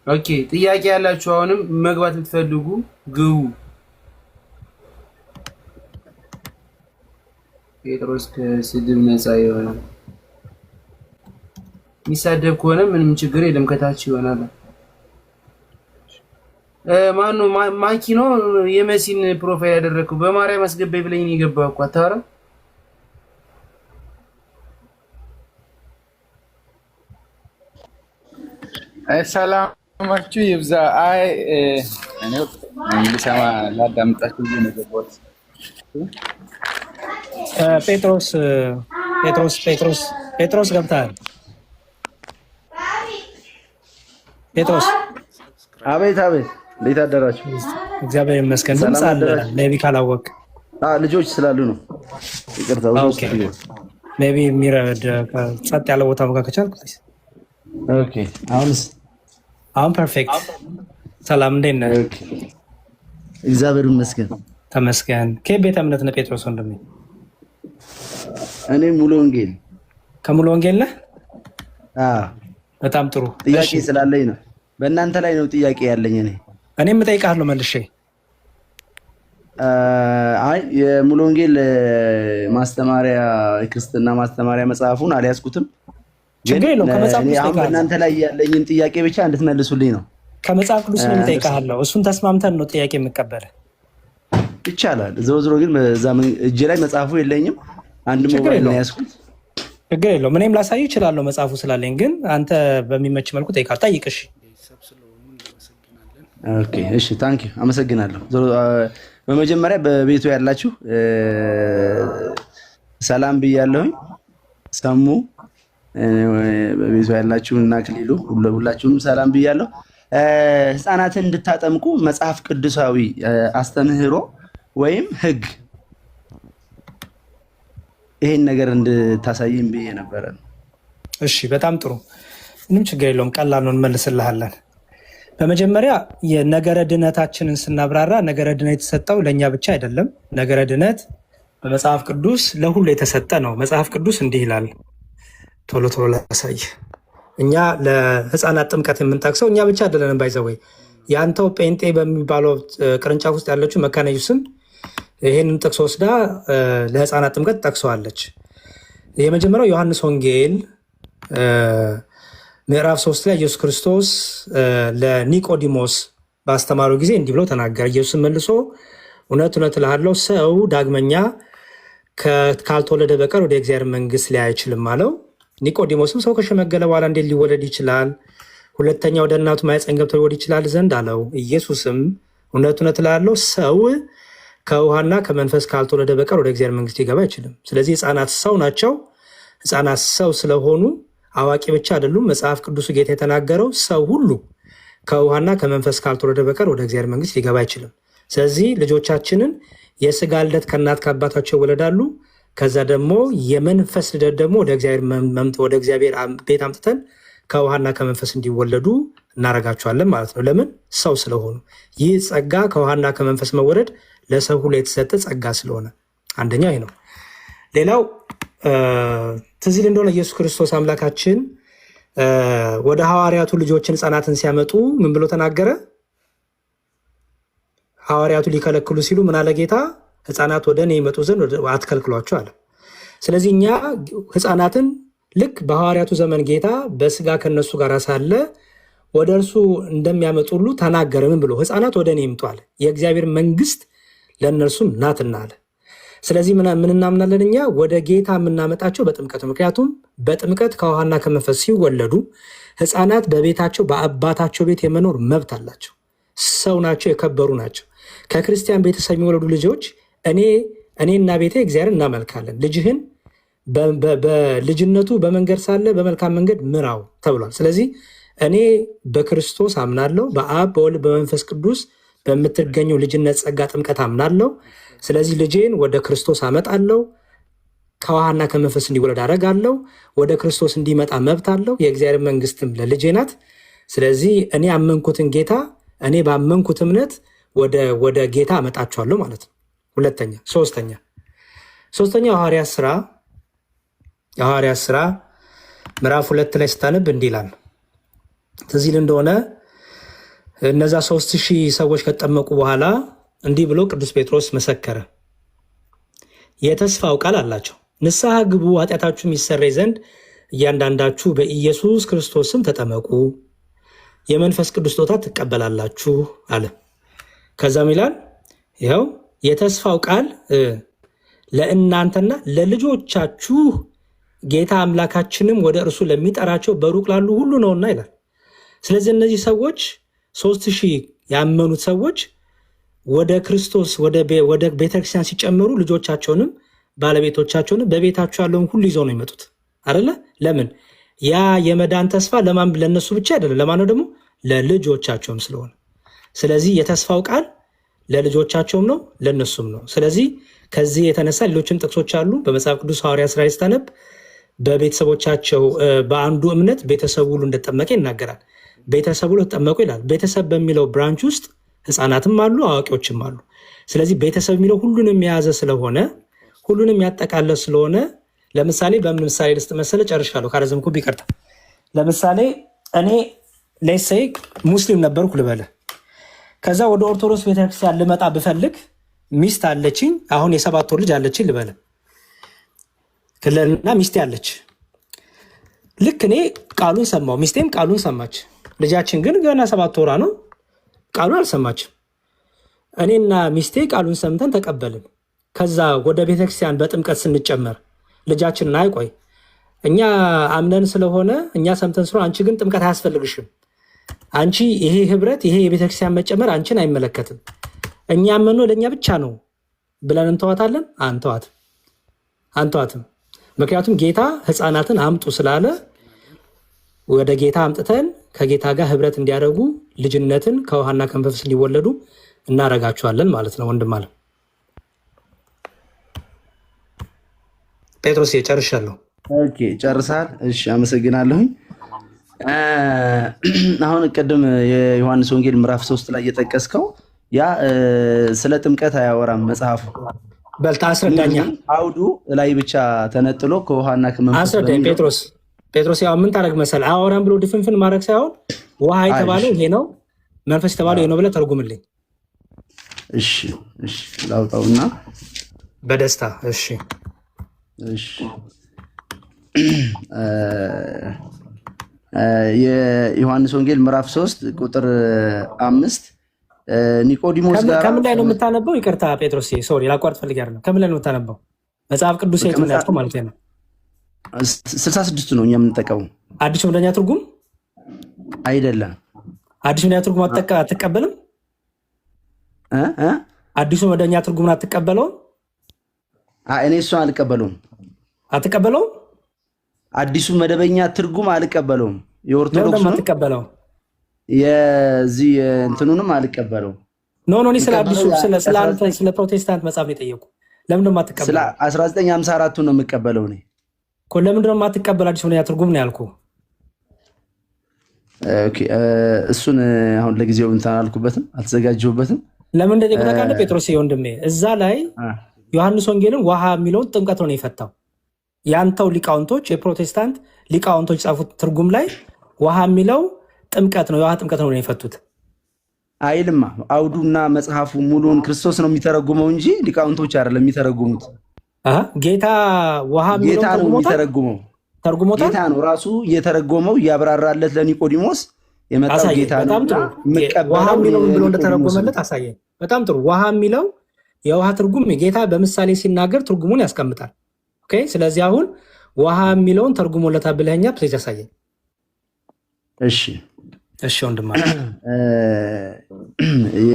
ኦኬ ጥያቄ ያላችሁ አሁንም መግባት የምትፈልጉ ግቡ። ጴጥሮስ ከስድብ ነፃ የሆነ የሚሳደብ ከሆነ ምንም ችግር የለም፣ ከታች ይሆናል። ማነው ማኪ ነው የመሲን ፕሮፋይል ያደረገው? በማርያም አስገባኝ ብለኝ ነው የገባው እኮ አታወራ። ሰላማችሁ ይብዛ። አይ እኔው ልሰማ ላዳምጣችሁ ነው የገባሁት። ጴጥሮስ ገብተሃል? ጴጥሮስ አቤት አቤት፣ እንዴት አደራችሁ? እግዚአብሔር ይመስገን። ድምፅ አለ ሜቢ ካላወቅ ልጆች ስላሉ ነው። ይቅርታ። ሜቢ የሚረድ ጸጥ ያለ ቦታ መጋ ከቻልኩ። ኦኬ አሁን ፐርፌክት። ሰላም እንዴት ነህ? እግዚአብሔር ይመስገን። ተመስገን። ከቤተ እምነት ነህ ጴጥሮስ ወንድሜ? እኔ ሙሉ ወንጌል። ከሙሉ ወንጌል ነህ? በጣም ጥሩ። ጥያቄ ስላለኝ ነው። በእናንተ ላይ ነው ጥያቄ ያለኝ። እኔም እጠይቅሃለሁ መልሼ። አይ የሙሉ ወንጌል ማስተማሪያ የክርስትና ማስተማሪያ መጽሐፉን አልያዝኩትም። ችግር የለውም። ከመጽሐፍ ቅዱስ አሁን በእናንተ ላይ ያለኝን ጥያቄ ብቻ እንድትመልሱልኝ ነው። ከመጽሐፍ ቅዱስ ነው የምጠይቅሃለሁ። እሱን ተስማምተን ነው ጥያቄ የምቀበለ። ይቻላል። ዞሮ ግን እጄ ላይ መጽሐፉ የለኝም። አንድ ሞባይል ነው ያዝኩት። ችግር የለውም። እኔም ላሳይ እችላለሁ መጽሐፉ ስላለኝ፣ ግን አንተ በሚመች መልኩ ጠይቃለሁ። ጠይቅ። እሺ ኦኬ እሺ፣ ታንክ ዩ አመሰግናለሁ። በመጀመሪያ በቤቱ ያላችሁ ሰላም ብያለሁኝ። ሰሙ በቤቱ ያላችሁ እና ክሊሉ ሁላችሁም ሰላም ብያለሁ። ህፃናትን እንድታጠምቁ መጽሐፍ ቅዱሳዊ አስተምህሮ ወይም ህግ ይሄን ነገር እንድታሳይም ብዬ ነበረ። እሺ በጣም ጥሩ፣ ምንም ችግር የለውም። ቀላል ነው፣ እንመልስልሃለን። በመጀመሪያ የነገረ ድነታችንን ስናብራራ ነገረ ድነት የተሰጠው ለእኛ ብቻ አይደለም። ነገረ ድነት በመጽሐፍ ቅዱስ ለሁሉ የተሰጠ ነው። መጽሐፍ ቅዱስ እንዲህ ይላል። ቶሎ ቶሎ ላሳይ። እኛ ለህፃናት ጥምቀት የምንጠቅሰው እኛ ብቻ አይደለንም። ባይዘወይ የአንተው ጴንጤ በሚባለው ቅርንጫፍ ውስጥ ያለችው መካነ ኢየሱስም ይህንን ጥቅስ ወስዳ ለህፃናት ጥምቀት ጠቅሰዋለች። የመጀመሪያው ዮሐንስ ወንጌል ምዕራፍ 3 ላይ ኢየሱስ ክርስቶስ ለኒቆዲሞስ ባስተማረው ጊዜ እንዲህ ብሎ ተናገረ። ኢየሱስ መልሶ እውነት እውነት እልሃለሁ ሰው ዳግመኛ ካልተወለደ በቀር ወደ እግዚአብሔር መንግስት ሊያይ አይችልም አለው። ኒቆዲሞስም ሰው ከሸመገለ በኋላ እንዴት ሊወለድ ይችላል? ሁለተኛ ወደ እናቱ ማኅፀን ገብቶ ሊወለድ ይችላል ዘንድ አለው። ኢየሱስም እውነት እውነት እልሃለሁ ሰው ከውሃና ከመንፈስ ካልተወለደ በቀር ወደ እግዚአብሔር መንግስት ሊገባ አይችልም። ስለዚህ ህፃናት ሰው ናቸው። ህፃናት ሰው ስለሆኑ አዋቂ ብቻ አይደሉም። መጽሐፍ ቅዱስ ጌታ የተናገረው ሰው ሁሉ ከውሃና ከመንፈስ ካልተወለደ በቀር ወደ እግዚአብሔር መንግስት ሊገባ አይችልም። ስለዚህ ልጆቻችንን የስጋ ልደት ከእናት ከአባታቸው ይወለዳሉ። ከዛ ደግሞ የመንፈስ ልደት ደግሞ ወደ እግዚአብሔር ቤት አምጥተን ከውሃና ከመንፈስ እንዲወለዱ እናረጋቸዋለን ማለት ነው። ለምን? ሰው ስለሆኑ። ይህ ጸጋ ከውሃና ከመንፈስ መወለድ ለሰው ሁሉ የተሰጠ ጸጋ ስለሆነ አንደኛው ይህ ነው። ሌላው ትዝ ይል እንደሆነ ኢየሱስ ክርስቶስ አምላካችን ወደ ሐዋርያቱ ልጆችን ህፃናትን ሲያመጡ ምን ብሎ ተናገረ? ሐዋርያቱ ሊከለክሉ ሲሉ ምን አለ ጌታ? ህፃናት ወደ እኔ ይመጡ ዘንድ አትከልክሏቸው አለ። ስለዚህ እኛ ህፃናትን ልክ በሐዋርያቱ ዘመን ጌታ በስጋ ከነሱ ጋር ሳለ ወደ እርሱ እንደሚያመጡ ሁሉ ተናገረ። ምን ብሎ? ህፃናት ወደ እኔ ይምጡ አለ፣ የእግዚአብሔር መንግስት ለእነርሱም ናትና አለ። ስለዚህ ምን እናምናለን እኛ? ወደ ጌታ የምናመጣቸው በጥምቀት። ምክንያቱም በጥምቀት ከውሃና ከመንፈስ ሲወለዱ ህፃናት በቤታቸው በአባታቸው ቤት የመኖር መብት አላቸው። ሰው ናቸው፣ የከበሩ ናቸው። ከክርስቲያን ቤተሰብ የሚወለዱ ልጆች እኔና ቤቴ እግዚአብሔር እናመልካለን፣ ልጅህን በልጅነቱ በመንገድ ሳለ በመልካም መንገድ ምራው ተብሏል። ስለዚህ እኔ በክርስቶስ አምናለሁ፣ በአብ በወልድ በመንፈስ ቅዱስ በምትገኘው ልጅነት ጸጋ ጥምቀት አምናለሁ። ስለዚህ ልጄን ወደ ክርስቶስ አመጣለሁ፣ ከውሃና ከመንፈስ እንዲወለድ አደርጋለሁ። ወደ ክርስቶስ እንዲመጣ መብት አለው። የእግዚአብሔር መንግስትም ለልጄ ናት። ስለዚህ እኔ ያመንኩትን ጌታ እኔ ባመንኩት እምነት ወደ ጌታ አመጣቸዋለሁ ማለት ነው። ሶስተኛ የሐዋርያት ስራ ምዕራፍ 2 ላይ ስታነብ እንዲህ ይላል። ትዝ ይል እንደሆነ እነዛ 3000 ሰዎች ከተጠመቁ በኋላ እንዲህ ብሎ ቅዱስ ጴጥሮስ መሰከረ። የተስፋው ቃል አላቸው። ንስሐ ግቡ፣ ኃጢአታችሁም ይሰረይ ዘንድ እያንዳንዳችሁ በኢየሱስ ክርስቶስ ስም ተጠመቁ፣ የመንፈስ ቅዱስ ስጦታ ትቀበላላችሁ አለ። ከዛም ይላል ይኸው የተስፋው ቃል ለእናንተና ለልጆቻችሁ ጌታ አምላካችንም ወደ እርሱ ለሚጠራቸው በሩቅ ላሉ ሁሉ ነውና ይላል። ስለዚህ እነዚህ ሰዎች 3000 ያመኑት ሰዎች ወደ ክርስቶስ ወደ ቤተክርስቲያን ሲጨምሩ ልጆቻቸውንም ባለቤቶቻቸውንም በቤታቸው ያለውን ሁሉ ይዘው ነው የሚመጡት አይደለ? ለምን? ያ የመዳን ተስፋ ለማን? ለነሱ ብቻ አይደለም። ለማን ነው ደግሞ? ለልጆቻቸውም ስለሆነ። ስለዚህ የተስፋው ቃል ለልጆቻቸውም ነው ለነሱም ነው። ስለዚህ ከዚህ የተነሳ ሌሎችም ጥቅሶች አሉ በመጽሐፍ ቅዱስ ሐዋርያት ሥራ ስታነብ በቤተሰቦቻቸው በአንዱ እምነት ቤተሰቡ ሁሉ እንደተጠመቀ ይናገራል። ቤተሰቡ ሁሉ ተጠመቁ ይላል። ቤተሰብ በሚለው ብራንች ውስጥ ህፃናትም አሉ አዋቂዎችም አሉ። ስለዚህ ቤተሰብ የሚለው ሁሉንም የያዘ ስለሆነ ሁሉንም ያጠቃለለ ስለሆነ ለምሳሌ በምን ምሳሌ ልስጥ መሰለ? ጨርሻለሁ ካረዘምኩ ይቅርታ። ለምሳሌ እኔ ሌሴይ ሙስሊም ነበርኩ ልበለ። ከዛ ወደ ኦርቶዶክስ ቤተክርስቲያን ልመጣ ብፈልግ ሚስት አለችኝ። አሁን የ7 ወር ልጅ አለችኝ ልበለ ክለልና ሚስቴ አለች። ልክ እኔ ቃሉን ሰማው፣ ሚስቴም ቃሉን ሰማች። ልጃችን ግን ገና 7 ወራ ነው፣ ቃሉን አልሰማችም። እኔና ሚስቴ ቃሉን ሰምተን ተቀበልን። ከዛ ወደ ቤተክርስቲያን በጥምቀት ስንጨመር ልጃችንን አይቆይ እኛ አምነን ስለሆነ እኛ ሰምተን ስለሆነ አንቺ ግን ጥምቀት አያስፈልግሽም፣ አንቺ ይሄ ህብረት ይሄ የቤተክርስቲያን መጨመር አንቺን አይመለከትም፣ እኛ አመነው ለእኛ ብቻ ነው ብለን እንተዋታለን? አንተዋትም። ምክንያቱም ጌታ ህፃናትን አምጡ ስላለ ወደ ጌታ አምጥተን ከጌታ ጋር ህብረት እንዲያደርጉ ልጅነትን ከውሃና ከመንፈስ እንዲወለዱ እናረጋቸዋለን ማለት ነው። ወንድም አለ ጴጥሮስ ጨርሻለሁ። ኦኬ ጨርሳል። እሺ አመሰግናለሁኝ። አሁን ቅድም የዮሐንስ ወንጌል ምዕራፍ 3 ላይ የጠቀስከው ያ ስለ ጥምቀት አያወራም መጽሐፉ። በልታ አስረዳኛ። አውዱ ላይ ብቻ ተነጥሎ ከውሃና ከመንፈስ አስረዳኝ ጴጥሮስ። ያው ምን ታደርግ መሰለህ? አያወራም ብሎ ድፍንፍን ማድረግ ሳይሆን ውሃ የተባለው ይሄ ነው፣ መንፈስ የተባለው ይሄ ነው ብለህ ተርጉምልኝ። እሺ ላውጣውና በደስታ እሺ። የዮሐንስ ወንጌል ምዕራፍ 3 ቁጥር 5 ኒቆዲሞስ ጋር ከምን ላይ ነው የምታነበው? ይቅርታ ጴጥሮስ ሶሪ ላቋርጥ ፈልጌ አይደለም። ከምን ላይ ነው የምታነበው? መጽሐፍ ቅዱስ የት ነው ያልከው ማለት ነው? 66 ነው እኛ የምንጠቀመው። አዲሱ መደበኛ ትርጉም አይደለም። አዲሱ መደበኛ ትርጉም አትቀበልም? አዲሱ መደበኛ ትርጉም አትቀበለውም? እኔ እሱን አልቀበለውም። አትቀበለውም? አዲሱ መደበኛ ትርጉም አልቀበለውም። የኦርቶዶክስ ነው አትቀበለው። የዚህ እንትኑንም አልቀበለውም። ኖ ስለ አዲሱ ስለ ፕሮቴስታንት መጽሐፍ ነው የጠየቁ። ለምን ነው የማትቀበለው? ስለ 1954 ነው የምቀበለው እኔ እኮ። ለምን ነው የማትቀበለው? አዲሱ መደበኛ ትርጉም ነው ያልኩ። ኦኬ እሱን አሁን ለጊዜው እንትን አልኩበትም፣ አልተዘጋጀሁበትም። ለምን እንደዚህ ታውቃለህ ጴጥሮስ ወንድሜ? እዛ ላይ ዮሐንስ ወንጌልን ውሃ የሚለውን ጥምቀት ነው የፈታው። ያንተው ሊቃውንቶች የፕሮቴስታንት ሊቃውንቶች ጻፉት ትርጉም ላይ ውሃ የሚለው ጥምቀት ነው፣ የውሃ ጥምቀት ነው የፈቱት። አይልማ አውዱና መጽሐፉ ሙሉውን ክርስቶስ ነው የሚተረጉመው እንጂ ሊቃውንቶች አይደለም የሚተረጉሙት። ጌታ ውሃ የሚለው ተርጉሞታል። ጌታ ነው ራሱ እየተረጎመው እያብራራለት ለኒቆዲሞስ የመጣው ጌታ ነው። ውሃ የሚለው ብሎ እንደተረጎመለት አሳየን። በጣም ጥሩ። ውሃ የሚለው የውሃ ትርጉም ጌታ በምሳሌ ሲናገር ትርጉሙን ያስቀምጣል። ኦኬ ስለዚህ አሁን ውሃ የሚለውን ተርጉሞለታ ብለኛ ፕሌዝ ያሳየን። እሺ ወንድማ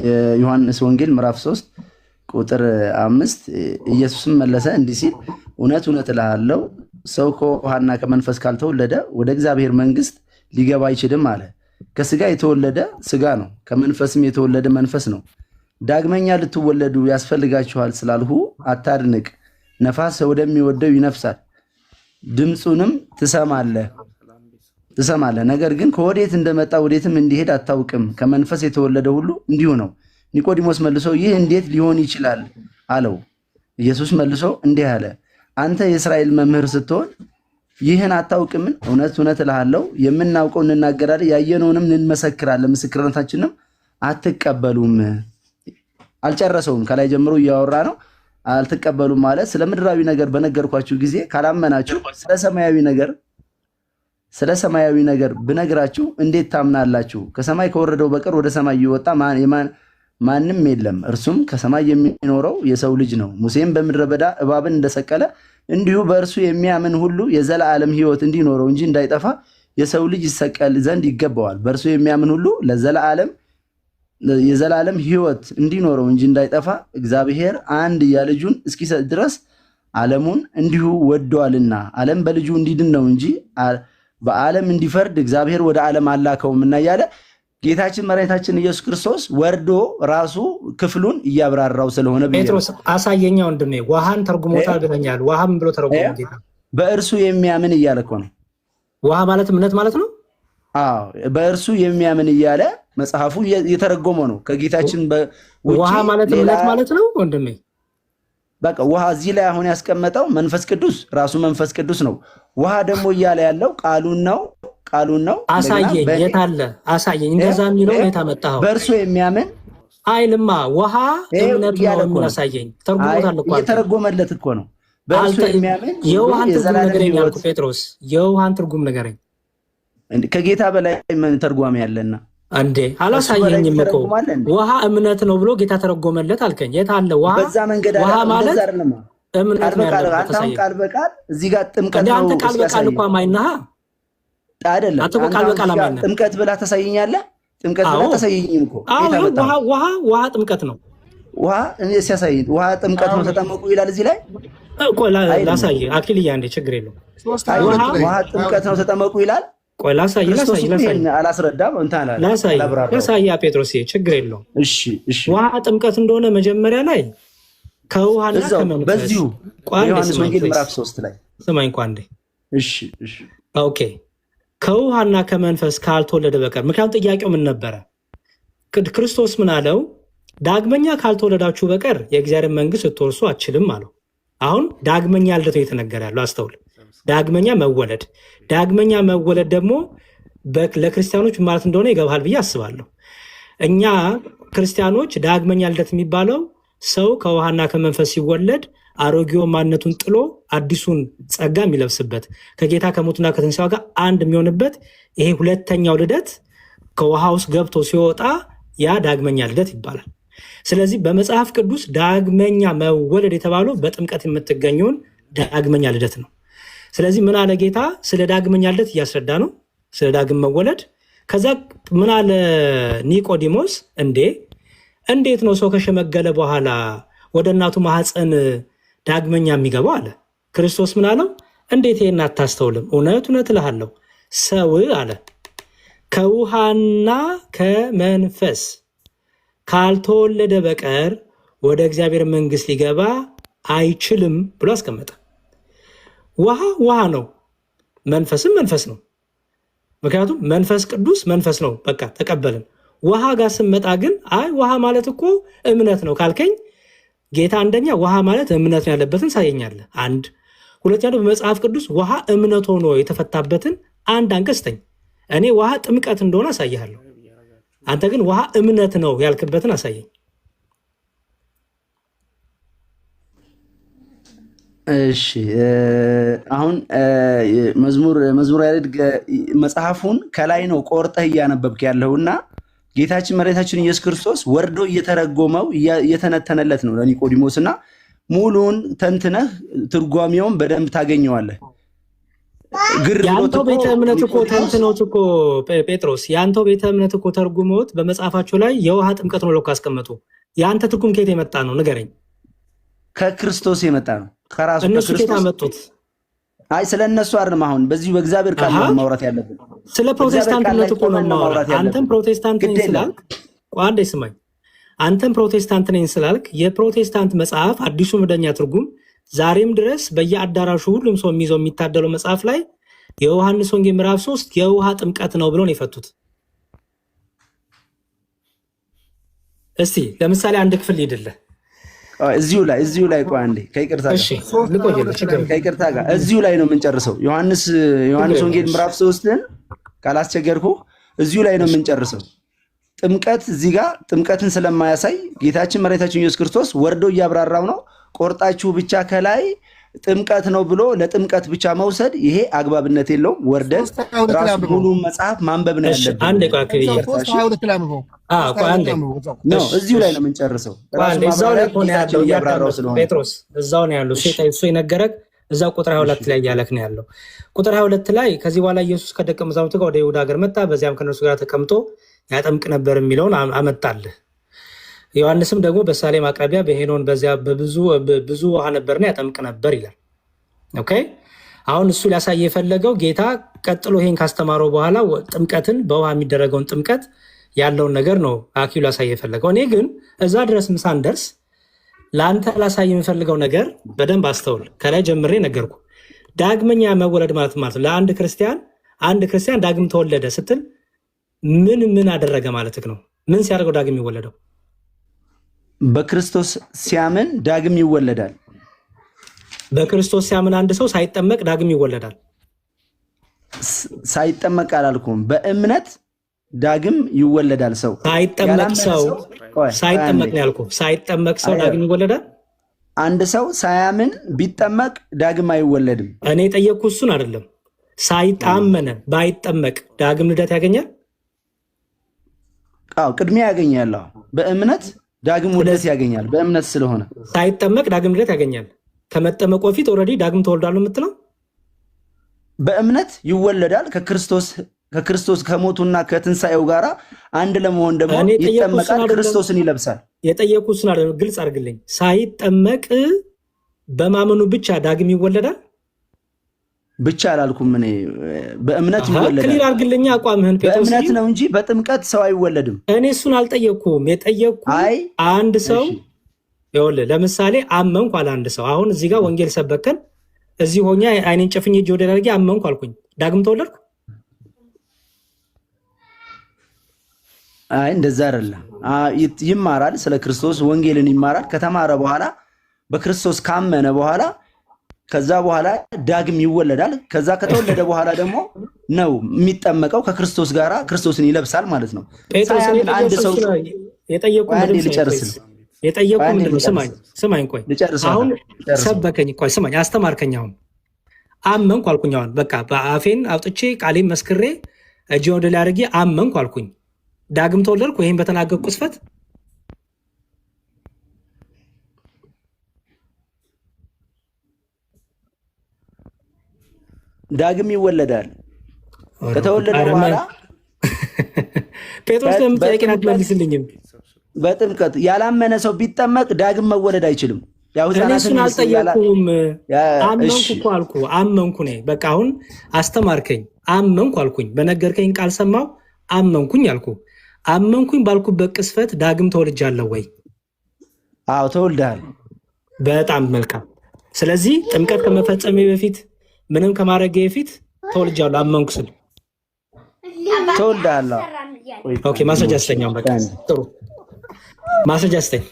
የዮሐንስ ወንጌል ምዕራፍ 3 ቁጥር 5 ኢየሱስም መለሰ እንዲህ ሲል እውነት እውነት እልሃለሁ ሰው ከውሃና ከመንፈስ ካልተወለደ ወደ እግዚአብሔር መንግስት ሊገባ አይችልም አለ። ከስጋ የተወለደ ስጋ ነው፣ ከመንፈስም የተወለደ መንፈስ ነው። ዳግመኛ ልትወለዱ ያስፈልጋችኋል ስላልሁ አታድንቅ። ነፋስ ወደሚወደው ይነፍሳል፣ ድምፁንም ትሰማለህ፣ ነገር ግን ከወዴት እንደመጣ ወዴትም እንዲሄድ አታውቅም። ከመንፈስ የተወለደ ሁሉ እንዲሁ ነው። ኒቆዲሞስ መልሶ ይህ እንዴት ሊሆን ይችላል አለው። ኢየሱስ መልሶ እንዲህ አለ፣ አንተ የእስራኤል መምህር ስትሆን ይህን አታውቅምን? እውነት እውነት እልሃለሁ የምናውቀው እንናገራለን፣ ያየነውንም እንመሰክራለን፣ ምስክርነታችንም አትቀበሉም። አልጨረሰውም። ከላይ ጀምሮ እያወራ ነው። አልትቀበሉም ማለት ስለ ምድራዊ ነገር በነገርኳችሁ ጊዜ ካላመናችሁ ስለ ሰማያዊ ነገር ብነግራችሁ እንዴት ታምናላችሁ? ከሰማይ ከወረደው በቀር ወደ ሰማይ እየወጣ ማንም የለም፣ እርሱም ከሰማይ የሚኖረው የሰው ልጅ ነው። ሙሴም በምድረ በዳ እባብን እንደሰቀለ እንዲሁ በእርሱ የሚያምን ሁሉ የዘላለም ሕይወት እንዲኖረው እንጂ እንዳይጠፋ የሰው ልጅ ይሰቀል ዘንድ ይገባዋል። በእርሱ የሚያምን ሁሉ የዘላለም ሕይወት እንዲኖረው እንጂ እንዳይጠፋ እግዚአብሔር አንድያ ልጁን እስኪሰጥ ድረስ ዓለሙን እንዲሁ ወዶአልና። ዓለም በልጁ እንዲድን ነው እንጂ በዓለም እንዲፈርድ እግዚአብሔር ወደ ዓለም አላከውም እና እያለ ጌታችን መድኃኒታችን ኢየሱስ ክርስቶስ ወርዶ ራሱ ክፍሉን እያብራራው ስለሆነ ጴጥሮስ አሳየኛ ወንድሜ። ውሃን ተርጉሞታል ብለኛል። ውሃ ምን ብሎ ተረጎመ ጌታ? በእርሱ የሚያምን እያለ እኮ ነው። ውሃ ማለት እምነት ማለት ነው። አዎ በእርሱ የሚያምን እያለ መጽሐፉ የተረጎመ ነው። ከጌታችን ውሃ ማለት እምነት ማለት ነው ወንድሜ። በቃ ውሃ እዚህ ላይ አሁን ያስቀመጠው መንፈስ ቅዱስ ራሱ መንፈስ ቅዱስ ነው። ውሃ ደግሞ እያለ ያለው ቃሉን ነው። አሳየኝ። የት አለ? አሳየኝ። እንደዛ የሚለው የት አመጣኸው? በእርሱ የሚያምን አይልማ። ውሃ እምነት ነው የሚል አሳየኝ። ተርጉሞታል እኮ የተረጎመለት እኮ ነው። በእርሱ የሚያምን የውሃን ትርጉም ንገረኝ አልኩህ ጴጥሮስ። የውሃን ትርጉም ንገረኝ። ከጌታ በላይ ምን ተርጓሚ ያለና እንዴ? አላሳየኝም እኮ ውሃ እምነት ነው ብሎ ጌታ ተረጎመለት አልከኝ። የት አለ ውሃ? በዛ መንገድ ውሃ ማለት እምነት ነው ያለው። ቃል በቃል እዚህ ጋር ጥምቀት ነው። አንተ ቃል በቃል እኮ አማኝነህ አይደለም። አንተ ቃል በቃል አማኝነህ። ጥምቀት ብላ ታሳየኛለህ? ጥምቀት ብላ ታሳየኝም እኮ ውሃ ጥምቀት ነው። ውሃ ሲያሳይ ውሃ ጥምቀት ነው ተጠመቁ ይላል እዚህ ላይ እኮ። ላሳየህ አክሊያ፣ እንደ ችግር የለው። ውሃ ጥምቀት ነው ተጠመቁ ይላል። ቆይ ላሳየህ አላስረዳም እንትን ላሳየህ ጴጥሮስ፣ ችግር የለው። እሺ ውሃ ጥምቀት እንደሆነ መጀመሪያ ላይ ከውሃና ከመንፈስ በዚሁ ዮሐንስ ወንጌል ምዕራፍ 3 ላይ ስማኝ እንኳን እንዴ። እሺ ኦኬ። ከውሃና ከመንፈስ ካልተወለደ በቀር። ምክንያቱም ጥያቄው ምን ነበረ? ክርስቶስ ምን አለው? ዳግመኛ ካልተወለዳችሁ በቀር የእግዚአብሔር መንግስት ልትወርሱ አትችልም አለው። አሁን ዳግመኛ ልደት ነው የተነገረ ያለው። አስተውል። ዳግመኛ መወለድ ደግሞ ለክርስቲያኖች ማለት እንደሆነ ይገባሃል ብዬ አስባለሁ። እኛ ክርስቲያኖች ዳግመኛ ልደት የሚባለው ሰው ከውሃና ከመንፈስ ሲወለድ አሮጌው ማንነቱን ጥሎ አዲሱን ጸጋ የሚለብስበት ከጌታ ከሞቱና ከትንሣኤው ጋር አንድ የሚሆንበት ይሄ ሁለተኛው ልደት ከውሃ ውስጥ ገብቶ ሲወጣ ያ ዳግመኛ ልደት ይባላል። ስለዚህ በመጽሐፍ ቅዱስ ዳግመኛ መወለድ የተባለው በጥምቀት የምትገኘውን ዳግመኛ ልደት ነው። ስለዚህ ምን አለ ጌታ? ስለ ዳግመኛ ልደት እያስረዳ ነው፣ ስለ ዳግም መወለድ። ከዛ ምን አለ ኒቆዲሞስ? እንዴት ነው ሰው ከሸመገለ በኋላ ወደ እናቱ ማህፀን ዳግመኛ የሚገባው አለ። ክርስቶስ ምን አለው? እንዴት ይሄን አታስተውልም? እውነት እውነት እልሃለሁ ሰው አለ ከውሃና ከመንፈስ ካልተወለደ በቀር ወደ እግዚአብሔር መንግስት ሊገባ አይችልም ብሎ አስቀመጠ። ውሃ ነው፣ መንፈስም መንፈስ ነው። ምክንያቱም መንፈስ ቅዱስ መንፈስ ነው። በቃ ተቀበልን። ውሃ ጋር ስመጣ ግን ውሃ ማለት እኮ እምነት ነው ካልከኝ ጌታ አንደኛ ውሃ ማለት እምነት ነው ያለበትን ሳየኛለ። አንድ ሁለተኛ ደግሞ በመጽሐፍ ቅዱስ ውሃ እምነት ሆኖ የተፈታበትን አንድ አንቀስተኝ። እኔ ውሃ ጥምቀት እንደሆነ አሳይሃለሁ። አንተ ግን ውሃ እምነት ነው ያልክበትን አሳየኝ። እሺ አሁን መዝሙር ያሬድ መጽሐፉን ከላይ ነው ቆርጠህ እያነበብክ ያለውና ጌታችን መድኃኒታችን ኢየሱስ ክርስቶስ ወርዶ እየተረጎመው እየተነተነለት ነው ለኒቆዲሞስ እና ሙሉውን ተንትነህ ትርጓሜውን በደንብ ታገኘዋለህ። የአንተው ቤተ እምነት እኮ ተንትኖት እኮ ጴጥሮስ፣ የአንተው ቤተ እምነት እኮ ተርጉሞት በመጽሐፋቸው ላይ የውሃ ጥምቀት ነው ለካ አስቀመጡ። የአንተ ትርጉም ከየት የመጣ ነው ንገረኝ። ከክርስቶስ የመጣ ነው ከራሱ እነሱ ከየት አመጡት? ስለ እነሱ አይደለም። አሁን በዚሁ በእግዚአብሔር ቃል ነው ማውራት ያለብን። ስለ ፕሮቴስታንትነት እኮ ነው ማውራት። አንተም ፕሮቴስታንት ነኝ ስላልክ አንዴ ስማኝ። አንተም ፕሮቴስታንት ነኝ ስላልክ የፕሮቴስታንት መጽሐፍ አዲሱ መደበኛ ትርጉም ዛሬም ድረስ በየአዳራሹ ሁሉም ሰው የሚይዘው የሚታደለው መጽሐፍ ላይ የዮሐንስ ወንጌል ምዕራፍ 3 የውሃ ጥምቀት ነው ብሎ ነው የፈቱት። እስቲ ለምሳሌ አንድ ክፍል ሊድልህ እዚሁ ላይ ቆይ አንዴ ከይቅርታ ጋር እዚሁ ላይ ነው የምንጨርሰው። ዮሐንስ ወንጌል ምዕራፍ 3ን ካላስቸገርኩ እዚሁ ላይ ነው የምንጨርሰው። ጥምቀት እዚህ ጋር ጥምቀትን ስለማያሳይ ጌታችን መድኃኒታችን ኢየሱስ ክርስቶስ ወርዶ እያብራራው ነው። ቆርጣችሁ ብቻ ከላይ ጥምቀት ነው ብሎ ለጥምቀት ብቻ መውሰድ ይሄ አግባብነት የለውም። ወርደን ራሱ ሙሉ መጽሐፍ ማንበብ ነው ያለብን። እዚሁ ላይ ነው የምንጨርሰው። ጴጥሮስ እዛው ነው ያለው። እሱ የነገረክ እዛው ቁጥር 22 ላይ እያለክ ነው ያለው። ቁጥር 22 ላይ ከዚህ በኋላ ኢየሱስ ከደቀ መዛሙርቱ ጋር ወደ ይሁዳ ሀገር መጣ፣ በዚያም ከነርሱ ጋር ተቀምጦ ያጠምቅ ነበር የሚለውን አመጣልህ። ዮሐንስም ደግሞ በሳሌም አቅራቢያ በሄኖን በዚያ ብዙ ውሃ ነበርና ያጠምቅ ነበር ይላል። ኦኬ አሁን እሱ ሊያሳይ የፈለገው ጌታ ቀጥሎ ይሄን ካስተማረው በኋላ ጥምቀትን በውሃ የሚደረገውን ጥምቀት ያለውን ነገር ነው አኪሉ ሊያሳይ የፈለገው። እኔ ግን እዛ ድረስ ሳንደርስ ለአንተ ላሳይ የምፈልገው ነገር በደንብ አስተውል። ከላይ ጀምሬ ነገርኩ። ዳግመኛ መወለድ ማለት ለአንድ ክርስቲያን ዳግም ተወለደ ስትል ምን አደረገ ማለትህ ነው? ምን ሲያደርገው ዳግም ይወለደው? በክርስቶስ ሲያምን ዳግም ይወለዳል። በክርስቶስ ሲያምን አንድ ሰው ሳይጠመቅ ዳግም ይወለዳል። ሳይጠመቅ አላልኩም፣ በእምነት ዳግም ይወለዳል። ሰው ሳይጠመቅ ነው ያልኩህ። ሳይጠመቅ ሰው ዳግም ይወለዳል። አንድ ሰው ሳያምን ቢጠመቅ ዳግም አይወለድም። እኔ የጠየቅኩህ እሱን አይደለም። ሳይጣመነ ባይጠመቅ ዳግም ልደት ያገኛል? ቅድሚያ ያገኛል። በእምነት ዳግም ውልደት ያገኛል። በእምነት ስለሆነ ሳይጠመቅ ዳግም ልደት ያገኛል። ከመጠመቁ በፊት ኦልሬዲ ዳግም ተወልዷል ነው የምትለው? በእምነት ይወለዳል። ከክርስቶስ ከሞቱና ከትንሣኤው ጋር አንድ ለመሆን ደግሞ ይጠመቃል፣ ክርስቶስን ይለብሳል። የጠየቁ እሱን አይደለም፣ ግልጽ አድርግልኝ። ሳይጠመቅ በማመኑ ብቻ ዳግም ይወለዳል ብቻ አላልኩም። እኔ በእምነት ይወለዳል። ክሊር አድርግልኝ አቋምህን። በእምነት ነው እንጂ በጥምቀት ሰው አይወለድም። እኔ እሱን አልጠየቅኩም። አንድ ሰው ይኸውልህ፣ ለምሳሌ አመንኩ አለ አንድ ሰው። አሁን እዚህ ጋር ወንጌል ሰበከን፣ እዚህ ሆኜ አይኔን ጨፍኜ እጅ ወደ ላይ አመንኩ አልኩኝ፣ ዳግም ተወለድኩ? እንደዛ አይደለም። ይማራል፣ ስለ ክርስቶስ ወንጌልን ይማራል። ከተማረ በኋላ በክርስቶስ ካመነ በኋላ ከዛ በኋላ ዳግም ይወለዳል። ከዛ ከተወለደ በኋላ ደግሞ ነው የሚጠመቀው፣ ከክርስቶስ ጋር ክርስቶስን ይለብሳል ማለት ነው። አንድ ሰው የጠየቁ ምንድን ነው? ስማኝ ቆይ፣ አሁን ሰበከኝ፣ ቆይ ስማኝ፣ አስተማርከኝ። አሁን አመንኩ አልኩኝ። አሁን በቃ በአፌን አውጥቼ ቃሌን መስክሬ እጄ ወደ ላይ አድርጌ አመንኩ አልኩኝ፣ ዳግም ተወለድኩ? ይህን በተናገርኩ ቅስፈት ዳግም ይወለዳል። ከተወለደ በኋላ ጴጥሮስ ለምን ጥያቄን አትመልስልኝም? በጥምቀት ያላመነ ሰው ቢጠመቅ ዳግም መወለድ አይችልም። እሱን አልጠየኩም። አመንኩ እኮ አልኩ። አመንኩ ነኝ በቃ። አሁን አስተማርከኝ፣ አመንኩ አልኩኝ። በነገርከኝ ቃል ሰማሁ፣ አመንኩኝ አልኩ። አመንኩኝ ባልኩበት ቅስፈት ዳግም ተወልጃለሁ ወይ? አዎ ተወልደሃል። በጣም መልካም። ስለዚህ ጥምቀት ከመፈጸሜ በፊት ምንም ከማድረግ በፊት ተወልጃለሁ። አመንኩ ስል ተወልደሃል። ኦኬ፣ ማስረጃ ስተኛ። በቃ ጥሩ ማስረጃ ስተኝ።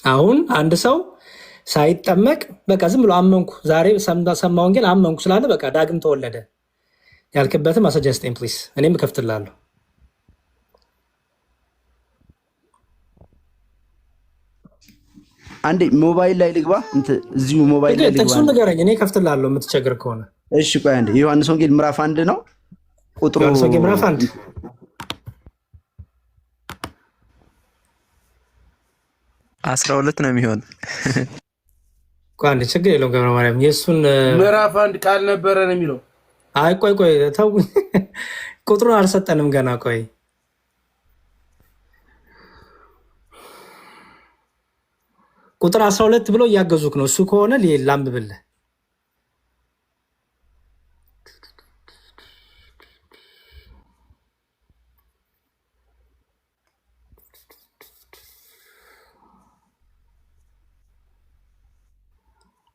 አሁን አንድ ሰው ሳይጠመቅ በቃ ዝም ብሎ አመንኩ፣ ዛሬ ሰማ ወንጌል አመንኩ ስላለ በቃ ዳግም ተወለደ ያልክበትን ማስረጃ ስተኝ ፕሊስ። እኔም እከፍትልሃለሁ። አንዴ ሞባይል ላይ ልግባ። እዚሁ ሞባይል ላይ ልግባ። ጥቅሱን ንገረኝ፣ እኔ እከፍትልሃለሁ የምትቸግር ከሆነ። እሺ ቆይ አንዴ። የዮሐንስ ወንጌል ምዕራፍ 1 ነው ቁጥሩ። ዮሐንስ ወንጌል ምዕራፍ 1 12 ነው የሚሆን። ቆይ አንዴ፣ ችግር የለውም ገብረ ማርያም። የእሱን ምዕራፍ 1 ቃል ነበረ ነው የሚለው። አይ ቆይ ተው፣ ቁጥሩን አልሰጠንም ገና። ቆይ ቁጥር 12 ብሎ እያገዙክ ነው። እሱ ከሆነ ላንብብልህ።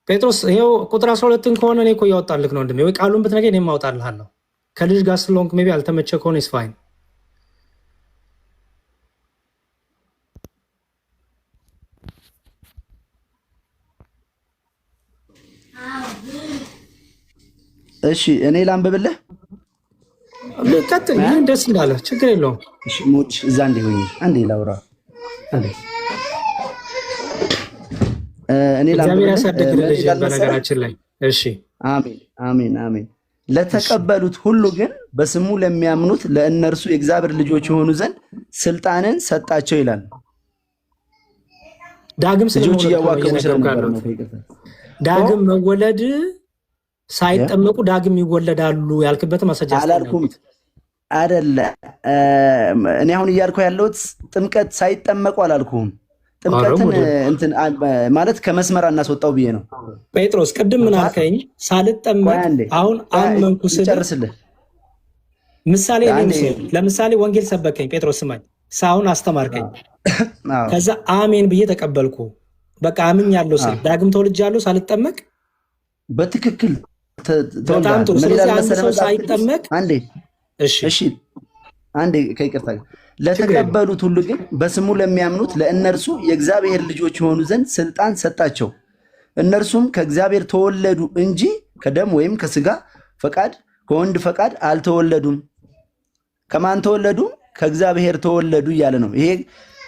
ጴጥሮስ ይኸው ቁጥር 12ን ከሆነ እኔ እኮ እያወጣልክ ነው ወንድሜ። ወይ ቃሉን ብትነግረኝ እኔም አወጣልሃለሁ። ከልጅ ጋር ስለሆንክ ሜይ ቢ አልተመቸህ ከሆነ ኢስ ፋይን። እሺ እኔ ላንብብልህ። ቀጥል፣ ምን ደስ እንዳለ ችግር የለውም። እሺ ሞች እዛ እንዲሆኝ አንዴ ላውራ። እኔ እግዚአብሔር ያሳድግልህ ልጅ በነገራችን ላይ። እሺ አሜን አሜን አሜን። ለተቀበሉት ሁሉ ግን በስሙ ለሚያምኑት ለእነርሱ የእግዚአብሔር ልጆች የሆኑ ዘንድ ስልጣንን ሰጣቸው ይላል። ዳግም ልጆች እያዋቀቡ ስለነበር ነው። ዳግም መወለድ ሳይጠመቁ ዳግም ይወለዳሉ ያልክበት ማሰጃ አላልኩም አይደለ? እኔ አሁን እያልኩ ያለሁት ጥምቀት ሳይጠመቁ አላልኩም። ጥምቀትን እንትን ማለት ከመስመር አናስወጣው ብዬ ነው። ጴጥሮስ ቅድም ምን አልከኝ? ሳልጠመቅ አሁን አመንኩ ስል ጨርስልህ። ምሳሌ ለምሳሌ ወንጌል ሰበከኝ ጴጥሮስ ስማኝ፣ ሳሁን አስተማርከኝ። ከዛ አሜን ብዬ ተቀበልኩ። በቃ አምኛለሁ ስል ዳግም ተወልጃለሁ ሳልጠመቅ። በትክክል በጣም ጥሩ። ስለዚህ አንድ ሰው ሳይጠመቅ እሺ አንዴ ከይቅርታ ለተቀበሉት ሁሉ ግን በስሙ ለሚያምኑት ለእነርሱ የእግዚአብሔር ልጆች የሆኑ ዘንድ ስልጣን ሰጣቸው። እነርሱም ከእግዚአብሔር ተወለዱ እንጂ ከደም ወይም ከስጋ ፈቃድ ከወንድ ፈቃድ አልተወለዱም። ከማን ተወለዱ? ከእግዚአብሔር ተወለዱ እያለ ነው። ይሄ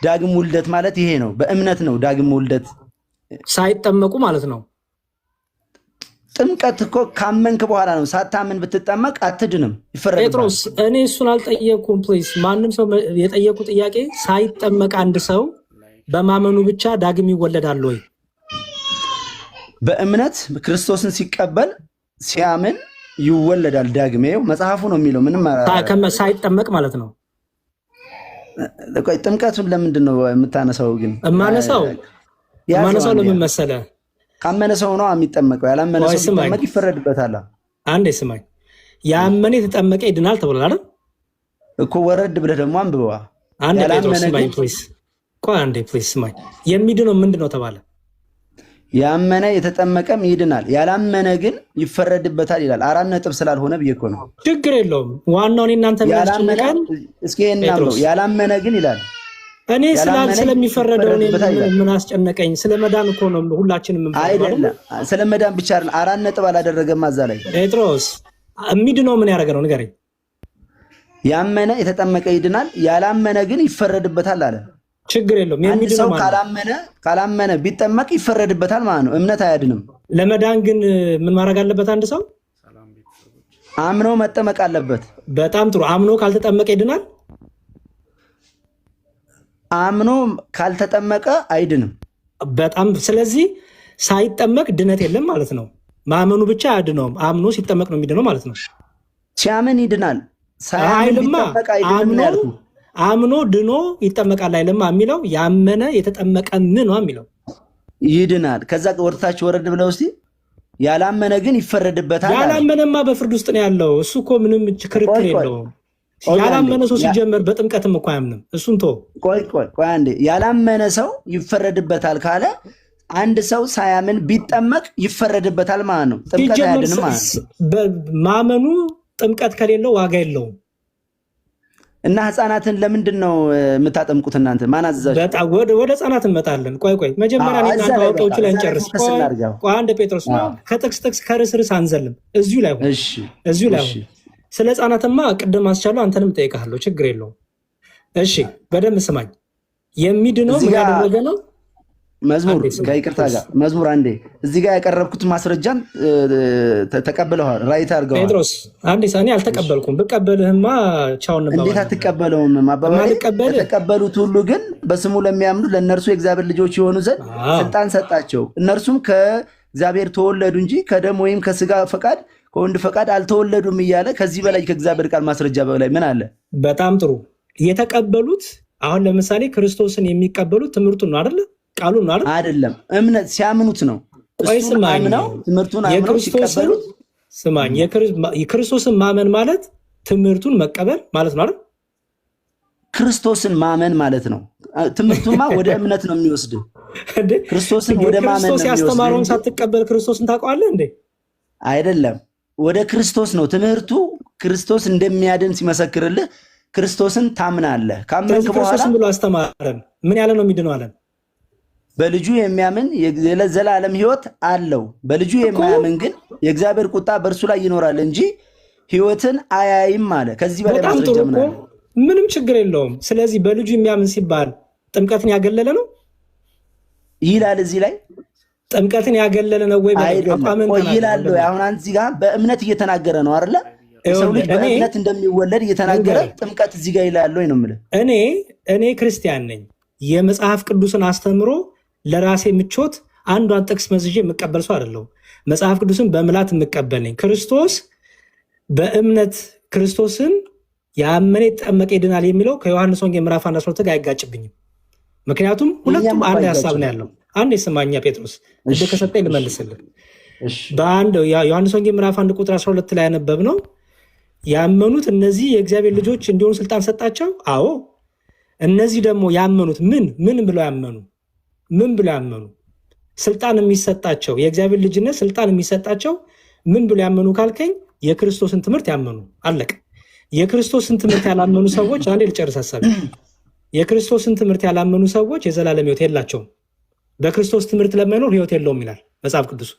ዳግም ውልደት ማለት ይሄ ነው። በእምነት ነው ዳግም ውልደት፣ ሳይጠመቁ ማለት ነው። ጥምቀት እኮ ካመንክ በኋላ ነው። ሳታምን ብትጠመቅ አትድንም፣ ይፈረድብሃል። ጴጥሮስ እኔ እሱን አልጠየኩም። ፕሊዝ ማንም ሰው የጠየቁ ጥያቄ ሳይጠመቅ አንድ ሰው በማመኑ ብቻ ዳግም ይወለዳል ወይ? በእምነት ክርስቶስን ሲቀበል ሲያምን ይወለዳል ዳግም። ይኸው መጽሐፉ ነው የሚለው። ምንም ሳይጠመቅ ማለት ነው። ቆይ ጥምቀቱን ለምንድን ነው የምታነሳው? ግን እማነሳው ለምን መሰለህ? ካመነ ሰው ነው የሚጠመቀው። ያላመነ ሰው ሲጠመቅ ይፈረድበታል። አንዴ ስማኝ፣ ያመነ የተጠመቀ ይድናል ተብሏል አይደል እኮ። ወረድ ብለህ ደግሞ አንብበዋ። አንዴ ጴጥሮስ ስማኝ ፕሊዝ፣ ቆይ አንዴ ፕሊዝ ስማኝ። የሚድነው ምንድን ነው ተባለ? ያመነ የተጠመቀም ይድናል፣ ያላመነ ግን ይፈረድበታል ይላል። 4 ነጥብ ስላልሆነ ብዬ እኮ ነው። ችግር የለውም። ዋናው እናንተ የሚያስጨንቀን እስኪ እናምነው። ያላመነ ግን ይላል። እኔ ስለሚፈረደው ምን አስጨነቀኝ? ስለ መዳን እኮ ነው ሁላችንም አይደለም። ስለ መዳን ብቻ አይደለም። 4 ነጥብ አላደረገም እዛ ላይ። ጴጥሮስ የሚድነው ምን ያደረገ ነው ንገረኝ። ያመነ የተጠመቀ ይድናል፣ ያላመነ ግን ይፈረድበታል አለ። ችግር የለውም። አንድ ሰው ካላመነ ቢጠመቅ ይፈረድበታል ማለት ነው። እምነት አያድንም። ለመዳን ግን ምን ማድረግ አለበት? አንድ ሰው አምኖ መጠመቅ አለበት። በጣም ጥሩ። አምኖ ካልተጠመቀ ይድናል? አምኖ ካልተጠመቀ አይድንም። በጣም ስለዚህ ሳይጠመቅ ድነት የለም ማለት ነው። ማመኑ ብቻ አያድነውም። አምኖ ሲጠመቅ ነው የሚድነው ማለት ነው። ሲያምን ይድናል፣ ሳያምን ቢጠመቅ አይድንም ያልኩ። አምኖ ድኖ ይጠመቃል አይልማ የሚለው ያመነ የተጠመቀ ምን ነው የሚለው ይድናል። ከዛ ወርታች ወረድ ብለው እስቲ ያላመነ ግን ይፈረድበታል። ያላመነማ በፍርድ ውስጥ ነው ያለው። እሱ እኮ ምንም ክርክር የለውም። ያላመነ ሰው ሲጀመር በጥምቀትም እኮ አያምንም። እሱን ቶ ቆይ አንዴ። ያላመነ ሰው ይፈረድበታል ካለ አንድ ሰው ሳያምን ቢጠመቅ ይፈረድበታል ማለት ነው። ጥምቀት አያድንም ማለት ነው። ማመኑ ጥምቀት ከሌለው ዋጋ የለውም። እና ህፃናትን ለምንድን ነው የምታጠምቁት እናንተ? ማን አዘዛችሁ? በጣም ወደ ህፃናት እንመጣለን። ቆይ መጀመሪያ እናንተ አዋቂዎቹ ላይ እንጨርስ። ቆይ አንድ ጴጥሮስ ከጥቅስ ከርስ አንዘልም። እዚሁ ላይ ስለ ህፃናትማ ቅድም አስቻለሁ። አንተንም እጠይቅሃለሁ። ችግር የለውም። እሺ በደንብ ስማኝ። የሚድነው ምን ያደረገ ነው? መዝሙር ከይቅርታ ጋር መዝሙር አንዴ እዚህ ጋር ያቀረብኩት ማስረጃን ተቀብለዋል። ራይት አድርገዋል። ጴጥሮስ አንዴ እኔ አልተቀበልኩም። ብቀበልህማ ቻው እንባባለን። እንዴት አትቀበለውም? የተቀበሉት ሁሉ ግን በስሙ ለሚያምኑ ለእነርሱ የእግዚአብሔር ልጆች የሆኑ ዘንድ ስልጣን ሰጣቸው። እነርሱም ከእግዚአብሔር ተወለዱ እንጂ ከደም ወይም ከስጋ ፈቃድ ከወንድ ፈቃድ አልተወለዱም እያለ ከዚህ በላይ ከእግዚአብሔር ቃል ማስረጃ በላይ ምን አለ? በጣም ጥሩ። የተቀበሉት አሁን ለምሳሌ ክርስቶስን የሚቀበሉት ትምህርቱን ነው አይደለ? ቃሉ ነው አይደለም? እምነት ሲያምኑት ነው። ቆይ ስማኝ፣ ትምህርቱን አምነው ሲቀበሉት ስማኝ። የክርስቶስን ማመን ማለት ትምህርቱን መቀበል ማለት ነው አይደል? ክርስቶስን ማመን ማለት ነው። ትምህርቱማ ወደ እምነት ነው የሚወስድ። ክርስቶስን ወደ ማመን ነው የሚወስድ። ያስተማረውን ሳትቀበል ክርስቶስን ታውቀዋለህ እንዴ? አይደለም፣ ወደ ክርስቶስ ነው ትምህርቱ። ክርስቶስ እንደሚያድን ሲመሰክርልህ ክርስቶስን ታምናለህ። ካመንክ በኋላ ክርስቶስን ብሎ አስተማረን። ምን ያለ ነው የሚድነው አለን? በልጁ የሚያምን የዘላለም ሕይወት አለው። በልጁ የማያምን ግን የእግዚአብሔር ቁጣ በእርሱ ላይ ይኖራል እንጂ ሕይወትን አያይም አለ። ከዚህ በላይ በጣም ጥሩ ማስረጃ ምን እኮ አለ? ምንም ችግር የለውም። ስለዚህ በልጁ የሚያምን ሲባል ጥምቀትን ያገለለ ነው ይላል። እዚህ ላይ ጥምቀትን ያገለለ ነው ወይ ይላል? አሁን አንተ እዚህ ጋር በእምነት እየተናገረ ነው አይደለ? የሰው ልጅ በእምነት እንደሚወለድ እየተናገረ ጥምቀት እዚህ ጋር ይላል ወይ ነው የምልህ። እኔ ክርስቲያን ነኝ። የመጽሐፍ ቅዱስን አስተምሮ ለራሴ ምቾት አንዷን ጥቅስ መዝዤ የምቀበል ሰው አይደለሁም። መጽሐፍ ቅዱስን በምላት የምቀበል ነኝ። ክርስቶስ በእምነት ክርስቶስን ያመነ የተጠመቀ ይድናል የሚለው ከዮሐንስ ወንጌል ምዕራፍ 1 ጋር አይጋጭብኝም። ምክንያቱም ሁለቱም አንድ ሀሳብ ነው ያለው። አንድ የሰማኛ ጴጥሮስ እንደ ከሰጠኝ ልመልስልህ። በአንድ ዮሐንስ ወንጌል ምዕራፍ 1 ቁጥር 12 ላይ ያነበብ ነው ያመኑት እነዚህ የእግዚአብሔር ልጆች እንዲሆኑ ስልጣን ሰጣቸው። አዎ እነዚህ ደግሞ ያመኑት ምን ብለው ያመኑ? ምን ብለው ያመኑ? ስልጣን የሚሰጣቸው የእግዚአብሔር ልጅነት ስልጣን የሚሰጣቸው ምን ብለው ያመኑ ካልከኝ የክርስቶስን ትምህርት ያመኑ። አለቀ። የክርስቶስን ትምህርት ያላመኑ ሰዎች አንዴ ልጨርስ ሀሳብ። የክርስቶስን ትምህርት ያላመኑ ሰዎች የዘላለም ሕይወት የላቸውም። በክርስቶስ ትምህርት ለመኖር ሕይወት የለውም ይላል መጽሐፍ ቅዱስ።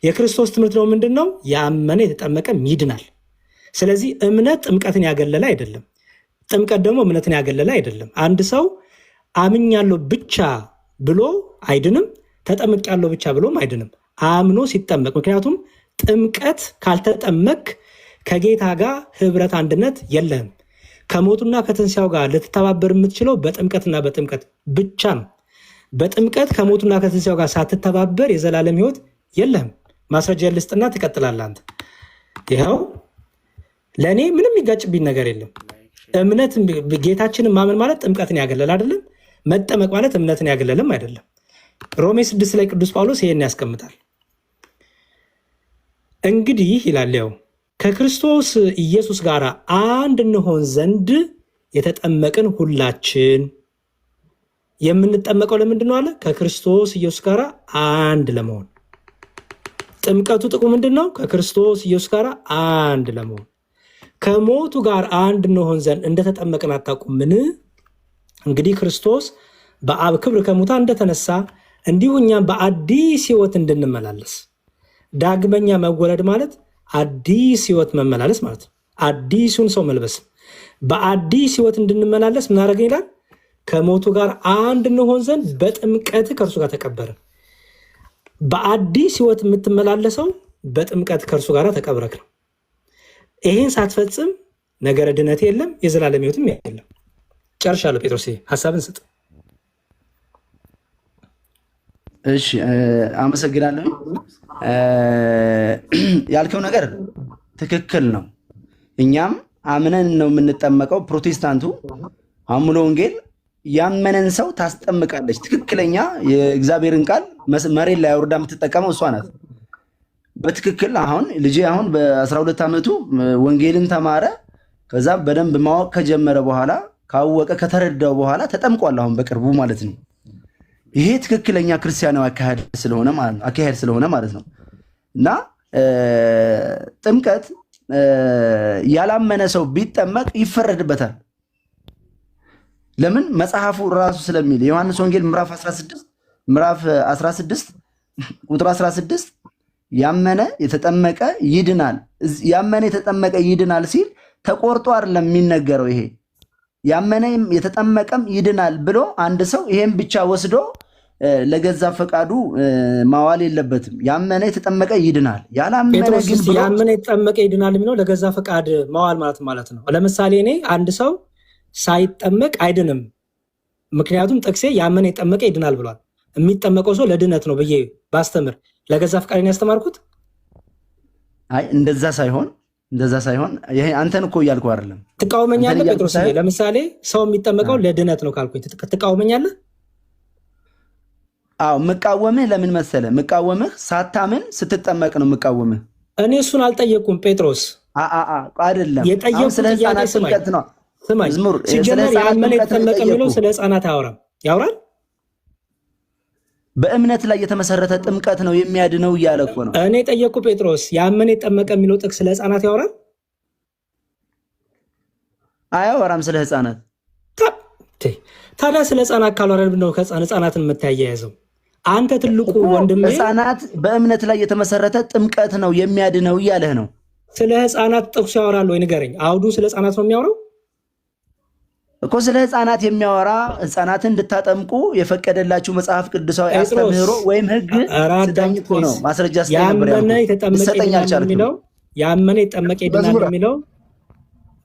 የክርስቶስ ትምህርት ነው ምንድን ነው? ያመነ የተጠመቀም ይድናል። ስለዚህ እምነት ጥምቀትን ያገለለ አይደለም። ጥምቀት ደግሞ እምነትን ያገለለ አይደለም። አንድ ሰው አምኛለሁ ብቻ ብሎ አይድንም፣ ተጠምቄያለሁ ብቻ ብሎም አይድንም። አምኖ ሲጠመቅ። ምክንያቱም ጥምቀት ካልተጠመቅ ከጌታ ጋር ህብረት አንድነት የለህም። ከሞቱና ከትንሣኤው ጋር ልትተባበር የምትችለው በጥምቀትና በጥምቀት ብቻ ነው። በጥምቀት ከሞቱና ከትንሣኤው ጋር ሳትተባበር የዘላለም ሕይወት የለህም። ማስረጃ ልስጥና ትቀጥላለህ አንተ። ይኸው ለእኔ ምንም የሚጋጭብኝ ነገር የለም። እምነት ጌታችንን ማመን ማለት ጥምቀትን ያገለል አይደለም። መጠመቅ ማለት እምነትን ያገለልም አይደለም። ሮሜ 6 ላይ ቅዱስ ጳውሎስ ይሄን ያስቀምጣል። እንግዲህ ይላል ያው ከክርስቶስ ኢየሱስ ጋር አንድ እንሆን ዘንድ የተጠመቅን ሁላችን የምንጠመቀው ለምንድን ነው አለ? ከክርስቶስ ኢየሱስ ጋር አንድ ለመሆን። ጥምቀቱ ጥቅሙ ምንድን ነው? ከክርስቶስ ኢየሱስ ጋር አንድ ለመሆን። ከሞቱ ጋር አንድ እንሆን ዘንድ እንደተጠመቅን አታውቁምን? እንግዲህ ክርስቶስ በአብ ክብር ከሙታን እንደተነሳ እንዲሁ እኛም በአዲስ ሕይወት እንድንመላለስ። ዳግመኛ መወለድ ማለት አዲስ ሕይወት መመላለስ ማለት ነው። አዲሱን ሰው መልበስ። በአዲስ ሕይወት እንድንመላለስ ምን አደረገን ይላል? ከሞቱ ጋር አንድ እንሆን ዘንድ በጥምቀት ከእርሱ ጋር ተቀበረ። በአዲስ ሕይወት የምትመላለሰው በጥምቀት ከእርሱ ጋር ተቀብረክ ነው። ይህን ሳትፈጽም ነገረ ድነት የለም፣ የዘላለም ሕይወትም የለም። ጨርሻለሁ። ጴጥሮስ ሀሳብን ስጥ። እሺ አመሰግናለሁ። ያልከው ነገር ትክክል ነው። እኛም አምነን ነው የምንጠመቀው። ፕሮቴስታንቱ አሙሎ ወንጌል ያመነን ሰው ታስጠምቃለች። ትክክለኛ የእግዚአብሔርን ቃል መሬት ላይ አውርዳ የምትጠቀመው እሷ ናት። በትክክል አሁን ልጄ አሁን በ12 ዓመቱ ወንጌልን ተማረ። ከዛ በደንብ ማወቅ ከጀመረ በኋላ ካወቀ ከተረዳው በኋላ ተጠምቋል። አሁን በቅርቡ ማለት ነው። ይሄ ትክክለኛ ክርስቲያናዊ አካሄድ ስለሆነ ማለት ነው። እና ጥምቀት ያላመነ ሰው ቢጠመቅ ይፈረድበታል። ለምን? መጽሐፉ ራሱ ስለሚል የዮሐንስ ወንጌል ምዕራፍ 16 ቁጥር 16 ያመነ የተጠመቀ ይድናል። ያመነ የተጠመቀ ይድናል ሲል ተቆርጦ አይደለም የሚነገረው። ይሄ ያመነ የተጠመቀም ይድናል ብሎ አንድ ሰው ይሄን ብቻ ወስዶ ለገዛ ፈቃዱ ማዋል የለበትም። ያመነ የተጠመቀ ይድናል፣ ያላመነ ግን ብሎ ያመነ የተጠመቀ ይድናል የሚለው ለገዛ ፈቃድ ማዋል ማለት ነው። ለምሳሌ እኔ አንድ ሰው ሳይጠመቅ አይድንም፣ ምክንያቱም ጥቅሴ ያመነ የተጠመቀ ይድናል ብሏል። የሚጠመቀው ሰው ለድነት ነው ብዬ ባስተምር ለገዛ ፈቃድ ያስተማርኩት? አይ እንደዛ ሳይሆን ይሄ አንተን እኮ እያልኩ አይደለም። ትቃወመኛለህ ጴጥሮስ? ለምሳሌ ሰው የሚጠመቀው ለድነት ነው ካልኩኝ ትቃወመኛለህ? አዎ የምቃወምህ ለምን መሰለህ? የምቃወምህ ሳታምን ስትጠመቅ ነው የምቃወምህ። እኔ እሱን አልጠየቅኩም ጴጥሮስ። አይደለም የጠየቅኩት ጥያቄ ስማኝ። ሲጀመር ያመነ የተጠመቀ የሚለው ስለ ሕፃናት አያወራም? ያወራል። በእምነት ላይ የተመሰረተ ጥምቀት ነው የሚያድነው እያለ እኮ ነው። እኔ ጠየቅኩ ጴጥሮስ፣ ያመነ የተጠመቀ የሚለው ጥቅስ ስለ ሕፃናት ያወራል? አያወራም ስለ ሕፃናት። ታዲያ ስለ ሕፃናት ካልወረድ ነው ሕፃናትን የምታያይዘው? አንተ ትልቁ ወንድሜ ህፃናት በእምነት ላይ የተመሰረተ ጥምቀት ነው የሚያድነው እያለህ ነው። ስለ ህፃናት ጥቅሱ ያወራል ወይ ንገረኝ። አውዱ ስለ ህፃናት ነው የሚያወራው እኮ። ስለ ህፃናት የሚያወራ ህፃናትን እንድታጠምቁ የፈቀደላችሁ መጽሐፍ ቅዱሳዊ አስተምህሮ ወይም ህግ ስዳኝ እኮ ነው። ማስረጃ ያመነ የተጠመቀ የሚለው ያመነ የተጠመቀ ይድናል የሚለው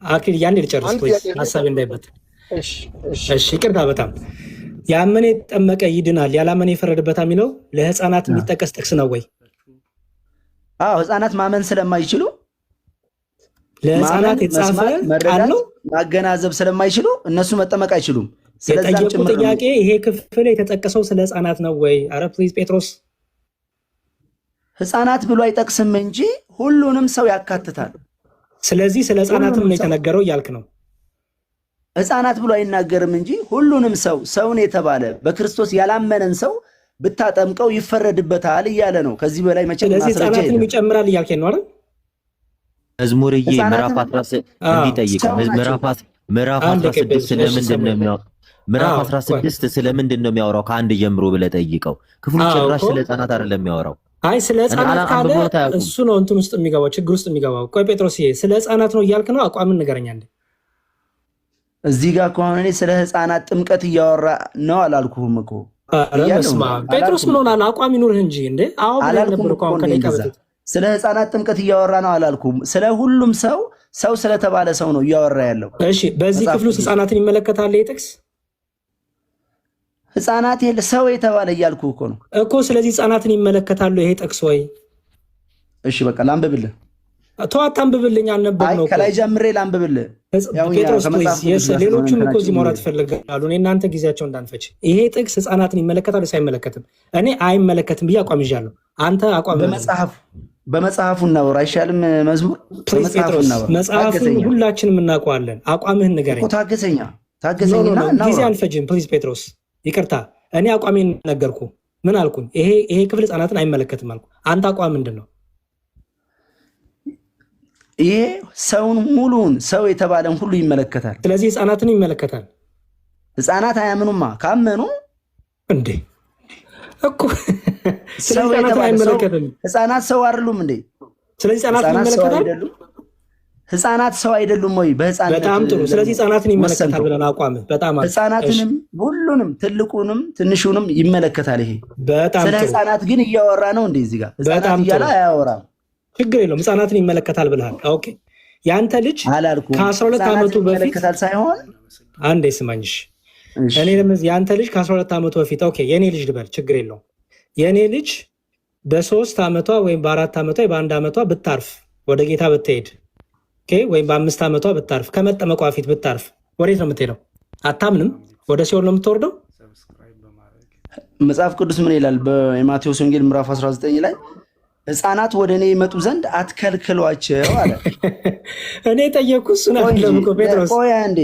አክል ያን ልጨርስ ቆይ ሐሳብ እንዳይበት። እሺ ይቅርታ በጣም ያመነ የተጠመቀ ይድናል ያላመነ ይፈረድበታል የሚለው ለህፃናት የሚጠቀስ ጥቅስ ነው ወይ? አዎ ህፃናት ማመን ስለማይችሉ ለህፃናት የተጻፈ ቃል ነው። ማገናዘብ ስለማይችሉ እነሱ መጠመቅ አይችሉም። የጠየቁ ጥያቄ ይሄ ክፍል የተጠቀሰው ስለ ህፃናት ነው ወይ? አረ ፕሊዝ ጴጥሮስ ህፃናት ብሎ አይጠቅስም እንጂ ሁሉንም ሰው ያካትታል። ስለዚህ ስለ ህፃናትም ነው የተነገረው እያልክ ነው። ህፃናት ብሎ አይናገርም እንጂ ሁሉንም ሰው ሰውን የተባለ በክርስቶስ ያላመነን ሰው ብታጠምቀው ይፈረድበታል እያለ ነው። ከዚህ በላይ መቼም ስለዚህ ህፃናትን ይጨምራል እያልከኝ ነው አይደል? መዝሙርዬ ምዕራፍ 16 እንዲጠይቀው ምዕራፍ 16 ስለምንድን ነው የሚያወራው? ምዕራፍ 16 ስለምንድን ነው የሚያወራው? ከአንድ ጀምሮ ብለህ ጠይቀው። ክፍሉ ጭራሽ ስለ ህፃናት አይደለም የሚያወራው። አይ ስለ ህፃናት ካለ እሱ ነው እንትን ውስጥ የሚገባው ችግር ውስጥ የሚገባው። ቆይ ጴጥሮስ ስለ ህፃናት ነው እያልክ ነው? አቋምን ንገረኝ አንዴ። እዚህ ጋር ከሆነ እኔ ስለ ህፃናት ጥምቀት እያወራ ነው አላልኩህም እኮ። ጴጥሮስ ምን ሆናል? አቋም ይኑርህ እንጂ እንዴ። አዎ ብለህ ነበር እኮ አሁን ከደቂቃ በፊት ስለ ህፃናት ጥምቀት እያወራ ነው አላልኩም። ስለ ሁሉም ሰው ስለተባለ ሰው ነው እያወራ ያለው። እሺ በዚህ ክፍል ውስጥ ህፃናትን ይመለከታል ይሄ ጥቅስ? ህፃናት ሰው የተባለ እያልኩ እኮ ነው እኮ። ስለዚህ ህፃናትን ይመለከታሉ ይሄ ጥቅስ ወይ? እሺ በቃ ላንብብልህ። ተዋት አንብብልኝ። አልነበብ ነው ከላይ ጀምሬ ላንብብልህ። ጴጥሮስ ፕሊዝ። ሌሎቹም እኮ እዚህ ማውራት ይፈልጋሉ። እኔ እናንተ ጊዜያቸው እንዳንፈች። ይሄ ጥቅስ ህፃናትን ይመለከታሉ አይመለከትም? እኔ አይመለከትም ብዬ አቋም ይዣለሁ። አንተ አቋም በመጽሐፉ እናወራ አይሻልም? መዝሙር መጽሐፉን ሁላችንም እናውቀዋለን። አቋምህን ንገረኝ። ታገሰኝና ጊዜ አንፈጅም ፕሊዝ ጴጥሮስ። ይቅርታ እኔ አቋሜን ነገርኩ። ምን አልኩኝ? ይሄ ክፍል ህፃናትን አይመለከትም አልኩ። አንተ አቋም ምንድን ነው? ይሄ ሰውን ሙሉውን ሰው የተባለን ሁሉ ይመለከታል። ስለዚህ ህፃናትን ይመለከታል። ህፃናት አያምኑማ። ካመኑ እንዴ እኮ ህፃናት ሰው አይደሉም እንዴ? ስለዚህ ህፃናትን ይመለከታል። ህፃናት ሰው አይደሉም ወይ? በህፃናት በጣም ጥሩ። ስለዚህ ህፃናትን ይመለከታል ብለን አቋም በጣም ህፃናትንም ሁሉንም ትልቁንም ትንሹንም ይመለከታል። ይሄ በጣም ስለ ህፃናት ግን እያወራ ነው እንዴ? እዚህ ጋር ህፃናት እያለ አያወራም። ችግር የለውም። ህፃናትን ይመለከታል ብለሃል። ኦኬ ያንተ ልጅ ከ12 ዓመቱ በፊት ሳይሆን አንዴ ስማኝሽ። እኔ ያንተ ልጅ ከ12 ዓመቱ በፊት ኦኬ የኔ ልጅ ልበል ችግር የለውም። የኔ ልጅ በ3 ዓመቷ ወይም በ4 ዓመቷ ወይ በ1 ዓመቷ ብታርፍ ወደ ጌታ ብትሄድ ኦኬ ወይም በ5 ዓመቷ ብታርፍ ከመጠመቋ በፊት ብታርፍ ወዴት ነው የምትሄደው? አታምንም? ወደ ሲኦል ነው የምትወርደው። መጽሐፍ ቅዱስ ምን ይላል? በማቴዎስ ወንጌል ምዕራፍ 19 ላይ ህፃናት ወደ እኔ ይመጡ ዘንድ አትከልክሏቸው አለ። እኔ ጠየቅኩ እሱን አይደለም እኮ ጴጥሮስ። አንዴ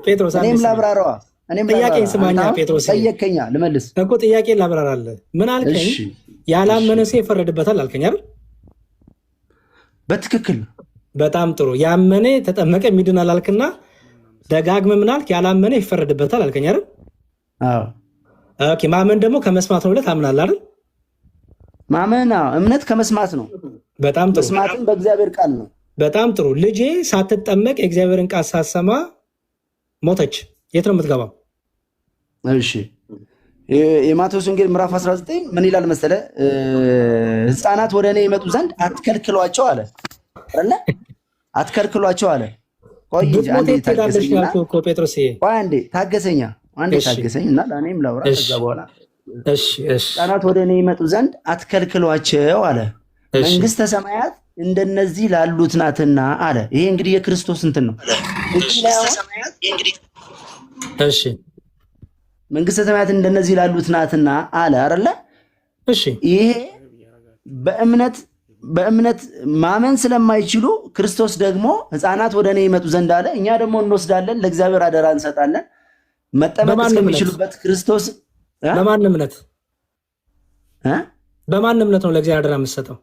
ጴጥሮስ እኔም ላብራራዋ። ጥያቄ ስማኛ ጴጥሮስ። ጠየቀኛ ልመልስ እኮ ጥያቄ ላብራራለህ። ምን አልከኝ? ያላመነ ሰው ይፈረድበታል አልከኝ አይደል? በትክክል በጣም ጥሩ። ያመነ ተጠመቀ ይድናል አልክና ደጋግመህ ምን አልክ? ያላመነ ይፈረድበታል አልከኝ አይደል? አዎ ኦኬ። ማመን ደግሞ ከመስማት ነው ብለህ ታምናለህ አይደል? ማመን እምነት ከመስማት ነው። በጣም ጥሩ። መስማትም በእግዚአብሔር ቃል ነው። በጣም ጥሩ። ልጄ ሳትጠመቅ የእግዚአብሔርን ቃል ሳትሰማ ሞተች። የት ነው የምትገባው? እሺ የማቴዎስ ወንጌል ምዕራፍ 19 ምን ይላል መሰለ? ህፃናት ወደ እኔ ይመጡ ዘንድ አትከልክሏቸው አለ አይደለ? አትከልክሏቸው አለ። ቆይ አንዴ ታገሰኝና ጴጥሮስ አንዴ ታገሰኛ አንዴ ታገሰኝ እና ለእኔም ላውራ ከዛ በኋላ ህፃናት ወደ እኔ ይመጡ ዘንድ አትከልክሏቸው አለ። መንግስተ ሰማያት እንደነዚህ ላሉት ናትና አለ። ይሄ እንግዲህ የክርስቶስ እንትን ነው። እሺ መንግስተ ሰማያት እንደነዚህ ላሉት ናትና አለ አይደለ? እሺ ይሄ በእምነት ማመን ስለማይችሉ ክርስቶስ ደግሞ ህፃናት ወደ እኔ ይመጡ ዘንድ አለ። እኛ ደግሞ እንወስዳለን፣ ለእግዚአብሔር አደራ እንሰጣለን። መጠመቅ እስከሚችሉበት ክርስቶስ በማን እምነት ነው ለእግዚአብሔር አደራ የምትሰጠው?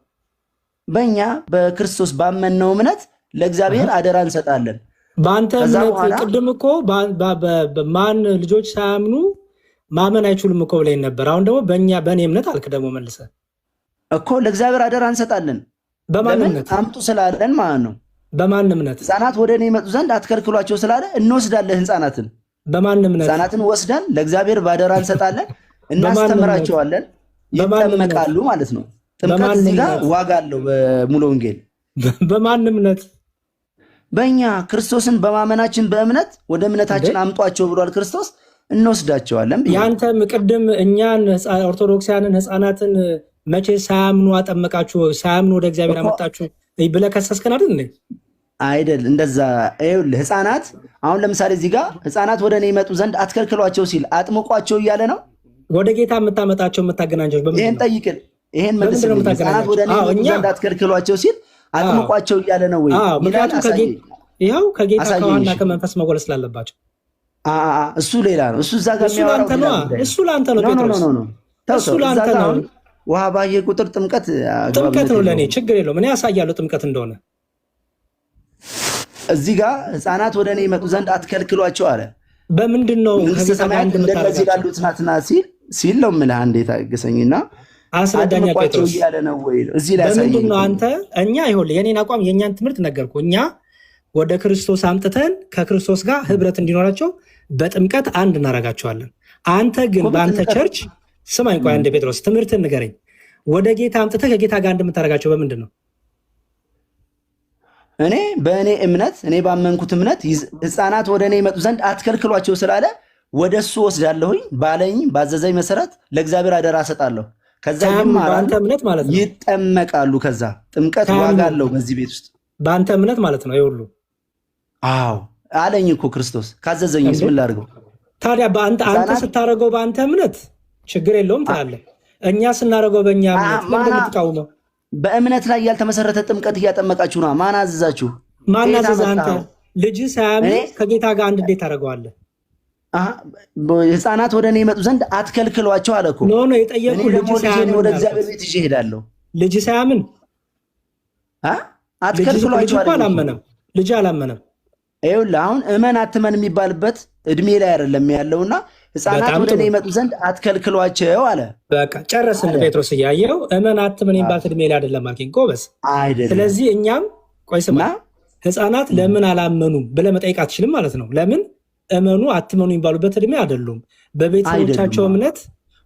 በእኛ በክርስቶስ ባመንነው እምነት ለእግዚአብሔር አደራ እንሰጣለን። በአንተ እምነት ቅድም እኮ ማን ልጆች ሳያምኑ ማመን አይችሉም እኮ ብለኝ ነበር። አሁን ደግሞ በእኔ እምነት አልክ ደግሞ መልሰ እኮ ለእግዚአብሔር አደራ እንሰጣለን። በማን እምነት? አምጡ ስላለን ማለት ነው። በማን እምነት? ህፃናት ወደ እኔ ይመጡ ዘንድ አትከልክሏቸው ስላለ እንወስዳለን። ህፃናትን በማን እምነት? ህፃናትን ወስደን ለእግዚአብሔር ባደራ እንሰጣለን፣ እናስተምራቸዋለን፣ ይጠመቃሉ ማለት ነው። ጥምቀት እዚህ ጋር ዋጋ አለው በሙሉ ወንጌል። በማን እምነት? በእኛ ክርስቶስን በማመናችን በእምነት ወደ እምነታችን አምጧቸው ብሏል ክርስቶስ። እንወስዳቸዋለን። ያንተ ቅድም እኛን ኦርቶዶክሳውያንን ህፃናትን መቼ ሳያምኑ አጠመቃችሁ፣ ሳያምኑ ወደ እግዚአብሔር አመጣችሁ ብለህ ከሰስከን አይደል እንዴ? አይደል? እንደዛ ይኸውልህ፣ ህፃናት አሁን ለምሳሌ እዚህ ጋር ህፃናት ወደ እኔ ይመጡ ዘንድ አትከልክሏቸው ሲል አጥምቋቸው እያለ ነው። ወደ ጌታ የምታመጣቸው የምታገናኘው ይሄን ጠይቅን፣ ይሄን መልስልኝ። ህፃናት ወደ እኔ ይመጡ ዘንድ አትከልክሏቸው ሲል አጥምቋቸው እያለ ነው ወይ? ምክንያቱም ይኸው ከጌታ ከውሃና ከመንፈስ መጎል ስላለባቸው እሱ ሌላ ነው። እሱ እዛ ጋር የሚያወራው እሱ ለአንተ ነው ጴጥሮስ፣ እሱ ለአንተ ነው። ውሃ ባየ ቁጥር ጥምቀት ነው ለእኔ ችግር የለውም። እኔ ያሳያለሁ ጥምቀት እንደሆነ። እዚህ ጋር ህፃናት ወደ እኔ ይመጡ ዘንድ አትከልክሏቸው አለ። በምንድን ነው መንግስተ ሰማያት እንደነዚህ ላሉት ናትና ሲል ነው የምልህ። አንዴ ታገሰኝና አስረዳኛ ጴጥሮስ እያለ ነው ወይ እዚህ ላይ በምንድን ነው አንተ እኛ ይኸውልህ የኔን አቋም የእኛን ትምህርት ነገርኩህ። እኛ ወደ ክርስቶስ አምጥተን ከክርስቶስ ጋር ህብረት እንዲኖራቸው በጥምቀት አንድ እናረጋቸዋለን። አንተ ግን በአንተ ቸርች ስማኝ፣ ቆይ አንዴ ጴጥሮስ ትምህርትን ንገረኝ። ወደ ጌታ አምጥተህ ከጌታ ጋር እንደምታረጋቸው በምንድን ነው? እኔ በእኔ እምነት እኔ ባመንኩት እምነት ህፃናት ወደ እኔ ይመጡ ዘንድ አትከልክሏቸው ስላለ ወደ እሱ ወስዳለሁኝ ባለኝ ባዘዘኝ መሰረት ለእግዚአብሔር አደራ እሰጣለሁ። ከዛ በአንተ እምነት ማለት ነው ይጠመቃሉ። ከዛ ጥምቀት ዋጋ አለው በዚህ ቤት ውስጥ በአንተ እምነት ማለት ነው። ይሁሉ አዎ አለኝ እኮ ክርስቶስ ካዘዘኝ ምን ላድርገው ታዲያ? አንተ ስታደርገው በአንተ እምነት ችግር የለውም ትላለህ። እኛ ስናደርገው በእኛ እምነት ለምን የምትቃወመው? በእምነት ላይ ያልተመሰረተ ጥምቀት እያጠመቃችሁ ነው። ማን አዘዛችሁ? ማን አዘዘህ? አንተ ልጅ ሳያምን ከጌታ ጋር አንድ እንዴት ታደርገዋለህ? ህፃናት ወደ እኔ ይመጡ ዘንድ አትከልክሏቸው አለ እኮ። ኖ የጠየቁ ልጅ ሳያምን ወደ እግዚአብሔር ቤት ይዤ እሄዳለሁ። ልጅ ሳያምን አትከልክሏቸው አላመነም። ልጅ አላመነም። ይኸውልህ አሁን እመን አትመን የሚባልበት እድሜ ላይ አይደለም ያለውና ህፃናት ወደ እኔ ይመጡ ዘንድ አትከልክሏቸው አለ። በቃ ጨረስን። ጴጥሮስ እያየው እመን አትመን የሚባል እድሜ ላይ አይደለም አልከኝ። ጎበዝ አይደለም። ስለዚህ እኛም ቆይ ስማ፣ ህፃናት ለምን አላመኑም ብለህ መጠየቅ አትችልም ማለት ነው። ለምን እመኑ አትመኑ የሚባሉበት እድሜ አይደሉም። በቤተሰቦቻቸው እምነት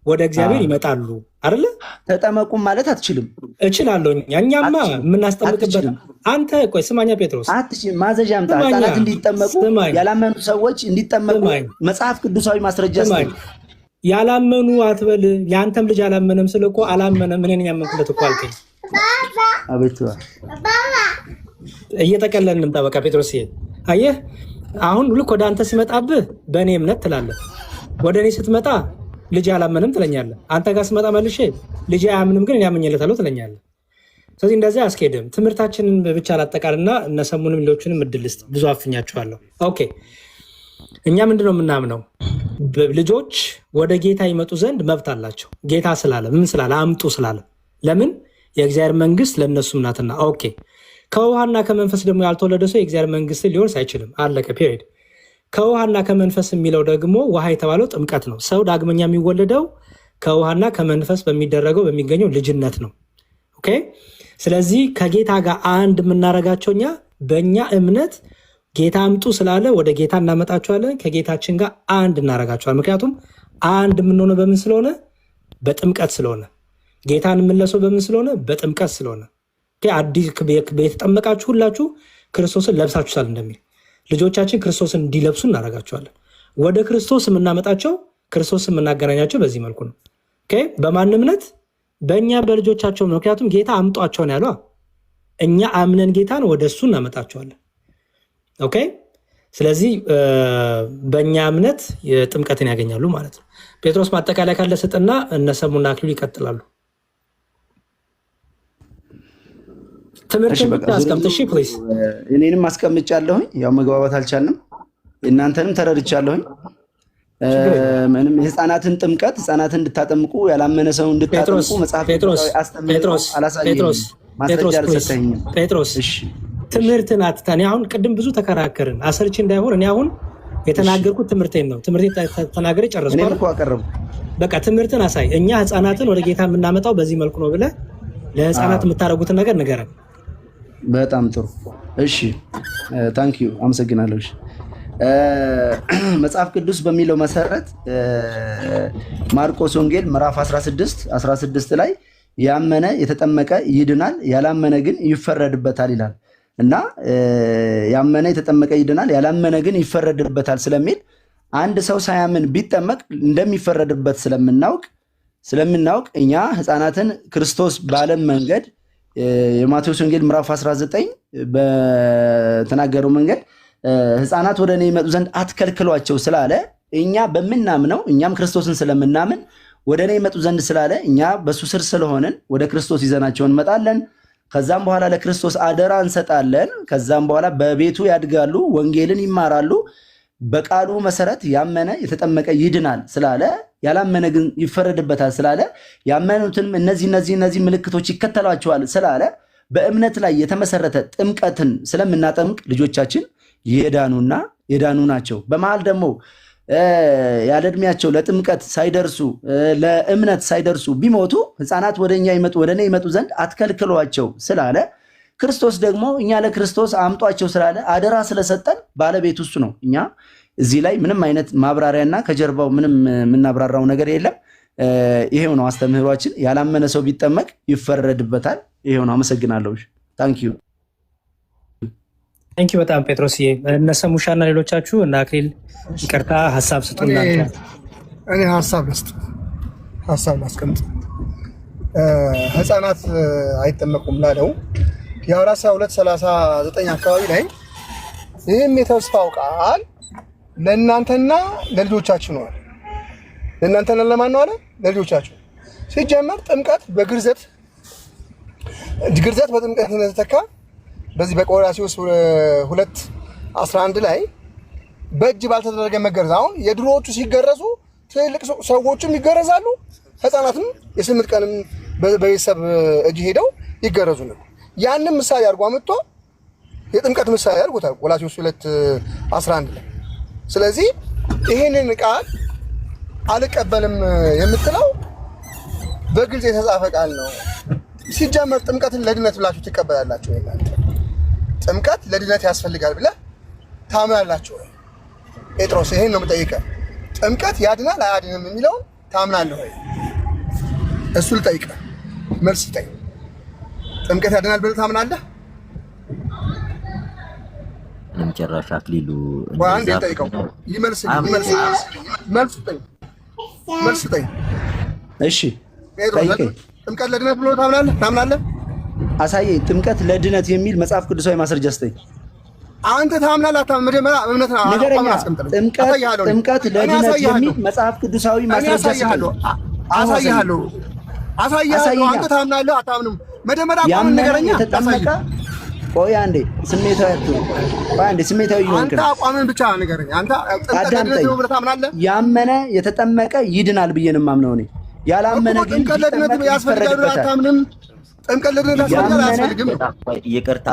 ወደ እግዚአብሔር ይመጣሉ አይደለ? ተጠመቁም ማለት አትችልም። እችላለሁ። እኛማ የምናስጠምቅበት አንተ ቆይ ስማኛ ጴጥሮስ፣ ማዘዣ አምጣ። ህፃናት እንዲጠመቁ ያላመኑ ሰዎች እንዲጠመቁ መጽሐፍ ቅዱሳዊ ማስረጃ ያላመኑ አትበል። የአንተም ልጅ አላመነም ስል እኮ አላመነም እኔ ያመንኩለት እኮ አልከኝ። አቤት እየጠቀለልን እንምጣ። በቃ ጴጥሮስ አየህ፣ አሁን ልክ ወደ አንተ ሲመጣብህ በእኔ እምነት ትላለህ፣ ወደ እኔ ስትመጣ ልጅ አላመንም ትለኛለህ። አንተ ጋር ስመጣ መልሼ ልጅ አያምንም ግን እኔ አምኜለታለሁ ትለኛለህ። ስለዚህ እንደዚህ አስኬድም። ትምህርታችንን ብቻ ላጠቃልና እነሰሙንም ሌሎችንም እድል ስጥ። ብዙ አፍኛቸዋለሁ። ኦኬ፣ እኛ ምንድነው የምናምነው? ልጆች ወደ ጌታ ይመጡ ዘንድ መብት አላቸው። ጌታ ስላለ ምን ስላለ አምጡ ስላለ። ለምን? የእግዚአብሔር መንግስት ለእነሱም ናትና። ኦኬ፣ ከውሃና ከመንፈስ ደግሞ ያልተወለደ ሰው የእግዚአብሔር መንግስት ሊወርስ አይችልም። አለቀ፣ ፔሪድ። ከውሃና ከመንፈስ የሚለው ደግሞ ውሃ የተባለው ጥምቀት ነው። ሰው ዳግመኛ የሚወለደው ከውሃና ከመንፈስ በሚደረገው በሚገኘው ልጅነት ነው። ኦኬ፣ ስለዚህ ከጌታ ጋር አንድ የምናረጋቸው እኛ በእኛ እምነት ጌታ አምጡ ስላለ ወደ ጌታ እናመጣቸዋለን። ከጌታችን ጋር አንድ እናረጋቸዋለን። ምክንያቱም አንድ የምንሆነው በምን ስለሆነ? በጥምቀት ስለሆነ። ጌታን የምንለሰው በምን ስለሆነ? በጥምቀት ስለሆነ። አዲስ የተጠመቃችሁ ሁላችሁ ክርስቶስን ለብሳችኋል እንደሚል ልጆቻችን ክርስቶስን እንዲለብሱ እናደርጋቸዋለን። ወደ ክርስቶስ የምናመጣቸው ክርስቶስን የምናገናኛቸው በዚህ መልኩ ነው። በማን እምነት? በእኛ በልጆቻቸው። ምክንያቱም ጌታ አምጧቸው ነው ያለው። እኛ አምነን ጌታን ወደ እሱ እናመጣቸዋለን። ኦኬ፣ ስለዚህ በእኛ እምነት የጥምቀትን ያገኛሉ ማለት ነው። ጴጥሮስ ማጠቃለያ ካለ ስጥና እነሰሙና አክሊሉ ይቀጥላሉ። ትምህርትን ብቻ አስቀምጥ። እሺ ፕሊዝ። እኔንም አስቀምጫለሁኝ። ያው መግባባት አልቻልንም። እናንተንም ተረድቻለሁኝ። ምንም የህፃናትን ጥምቀት ህፃናትን እንድታጠምቁ ያላመነ ሰው እንድታጠምቁ መጽሐፍ ጴጥሮስ ትምህርትን አትታኔ። አሁን ቅድም ብዙ ተከራከርን። አሰልቺ እንዳይሆን እኔ አሁን የተናገርኩት ትምህርቴን ነው። ትምህርቴን ተናግሬ ጨረስኩ። እኔም እኮ አቀረብኩ። በቃ ትምህርትን አሳይ። እኛ ህፃናትን ወደ ጌታ የምናመጣው በዚህ መልኩ ነው ብለህ ለህፃናት የምታደርጉትን ነገር ንገረን። በጣም ጥሩ። እሺ ታንኪዩ፣ አመሰግናለሁ። እሺ መጽሐፍ ቅዱስ በሚለው መሰረት ማርቆስ ወንጌል ምዕራፍ 16 ላይ ያመነ የተጠመቀ ይድናል፣ ያላመነ ግን ይፈረድበታል ይላል እና ያመነ የተጠመቀ ይድናል፣ ያላመነ ግን ይፈረድበታል ስለሚል አንድ ሰው ሳያምን ቢጠመቅ እንደሚፈረድበት ስለምናውቅ እኛ ህፃናትን ክርስቶስ ባለም መንገድ የማቴዎስ ወንጌል ምዕራፍ 19 በተናገረው መንገድ ህፃናት ወደ እኔ ይመጡ ዘንድ አትከልክሏቸው ስላለ እኛ በምናምነው እኛም ክርስቶስን ስለምናምን ወደ እኔ ይመጡ ዘንድ ስላለ እኛ በሱ ስር ስለሆንን ወደ ክርስቶስ ይዘናቸው እንመጣለን። ከዛም በኋላ ለክርስቶስ አደራ እንሰጣለን። ከዛም በኋላ በቤቱ ያድጋሉ፣ ወንጌልን ይማራሉ። በቃሉ መሰረት ያመነ የተጠመቀ ይድናል ስላለ ያላመነ ግን ይፈረድበታል ስላለ ያመኑትንም እነዚህ ምልክቶች ይከተሏቸዋል ስላለ በእምነት ላይ የተመሰረተ ጥምቀትን ስለምናጠምቅ ልጆቻችን የዳኑ ናቸው። በመሃል ደግሞ ያለ ዕድሜያቸው ለጥምቀት ሳይደርሱ ለእምነት ሳይደርሱ ቢሞቱ ህፃናት ወደ እኔ ይመጡ ዘንድ አትከልክሏቸው ስላለ ክርስቶስ ደግሞ እኛ ለክርስቶስ አምጧቸው ስላለ አደራ ስለሰጠን ባለቤቱ እሱ ነው። እኛ እዚህ ላይ ምንም አይነት ማብራሪያና ከጀርባው ምንም የምናብራራው ነገር የለም። ይሄው ነው አስተምህሯችን። ያላመነ ሰው ቢጠመቅ ይፈረድበታል። ይሄው ነው። አመሰግናለሁ። ታንኪዩ በጣም ጴጥሮስዬ። እነ ሰሙሻና ሌሎቻችሁ እና አክሊል ይቅርታ ሀሳብ ስጡና እኔ ሀሳብ ላስቀምጥ። ህፃናት አይጠመቁም ላለው የሐዋርያት 2:39 አካባቢ ላይ ይህም የተስፋው ቃል ለእናንተና ለልጆቻችሁ ነው። ለእናንተና ለማን ነው አለ? ለልጆቻችሁ። ሲጀመር ጥምቀት ግርዘት በጥምቀት እንደተተካ በዚህ በቆላስይስ 2:11 ላይ በእጅ ባልተደረገ መገረዝ። አሁን የድሮዎቹ ሲገረዙ ትልቅ ሰዎችም ይገረዛሉ፣ ህፃናትም የ8 ቀንም በቤተሰብ እጅ ሄደው ይገረዙ ነው። ያንን ምሳሌ አድርጎ አመጥቶ የጥምቀት ምሳሌ አድርጎታል ቆላስይስ 2:11 ላይ። ስለዚህ ይሄንን ቃል አልቀበልም የምትለው በግልጽ የተጻፈ ቃል ነው። ሲጀመር ጥምቀትን ለድነት ብላችሁ ትቀበላላችሁ ወይ? ጥምቀት ለድነት ያስፈልጋል ብለህ ታምናላችሁ ወይ? ጴጥሮስ ይሄን ነው የምጠይቀህ። ጥምቀት ያድናል አያድንም የሚለውን ታምናለህ ወይ? እሱ ልጠይቀህ፣ መልስ ስጠኝ። ጥምቀት ያድናል ብለህ ታምናለህ? ምንም ጭራሽ አክሊሉ አንዴ ጠይቀው ይመልስልኝ። መልስ ስጠኝ። እሺ ጴጥሮስ ጥምቀት ለድነት ብሎ ታምናለህ? አሳየኝ። ጥምቀት ለድነት የሚል መጽሐፍ ቅዱሳዊ ማስረጃ ስጠኝ። አንተ ታምናለህ አታምንም? መጀመሪያ እምነት ነው። ንገረኛ። ጥምቀት ለድነት የሚል መጽሐፍ ቅዱሳዊ ማስረጃ ስጠኝ። አሳይሃለሁ። አንተ ታምናለህ አታምንም? መጀመሪያ አቋም ንገረኛ። ተጠመቀ። ቆይ አንዴ ስሜታዊ አንተ አቋምን ብቻ ንገረኝ። አንተ ጥምቀት ለድነት ነው ብለህ ታምናለህ? ያመነ የተጠመቀ ይድናል ብዬ ነው የማምነው እኔ። ያላመነ ግን ጥምቀት ለድነት ያስፈልጋል አታምንም? ጥምቀት ለድነት ያስፈልጋል አያስፈልግም? ይቅርታ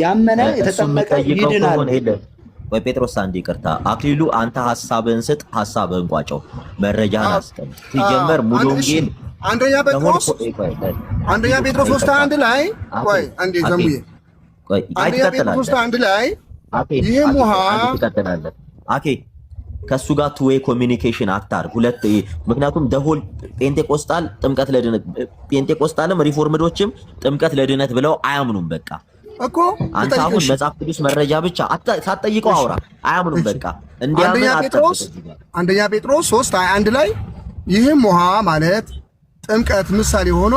ያመነ የተጠመቀ ይድናል። ወይ ጴጥሮስ አንዴ ይቅርታ። አክሊሉ አንተ ሐሳብህን ስጥ፣ ሐሳብህን ቋጨው፣ መረጃህን አስቀምጥ። ሲጀመር ሙሉ ወንጌል አንደኛ ጴጥሮስ 3:1 ላይ ቆይ አንዴ ዘሙዬ አንደኛ ጴጥሮስ 3:1 ላይ ይህም ውሃ ትቀጥላለህ። አኬ ከሱ ጋር ቱ ዌይ ኮሚኒኬሽን አታርግ። ሁለት ምክንያቱም ደሆል ጴንጤቆስጣል ጥምቀት ለድነት ጴንጤቆስጣልም ሪፎርምዶችም ጥምቀት ለድነት ብለው አያምኑም። በቃ እኮ አንተ አሁን መጽሐፍ ቅዱስ መረጃ ብቻ ሳትጠይቀው አውራ። አያምኑም። በቃ እንዲያምን አንደኛ ጴጥሮስ 3:1 ላይ ይህም ውሃ ማለት ጥምቀት ምሳሌ ሆኖ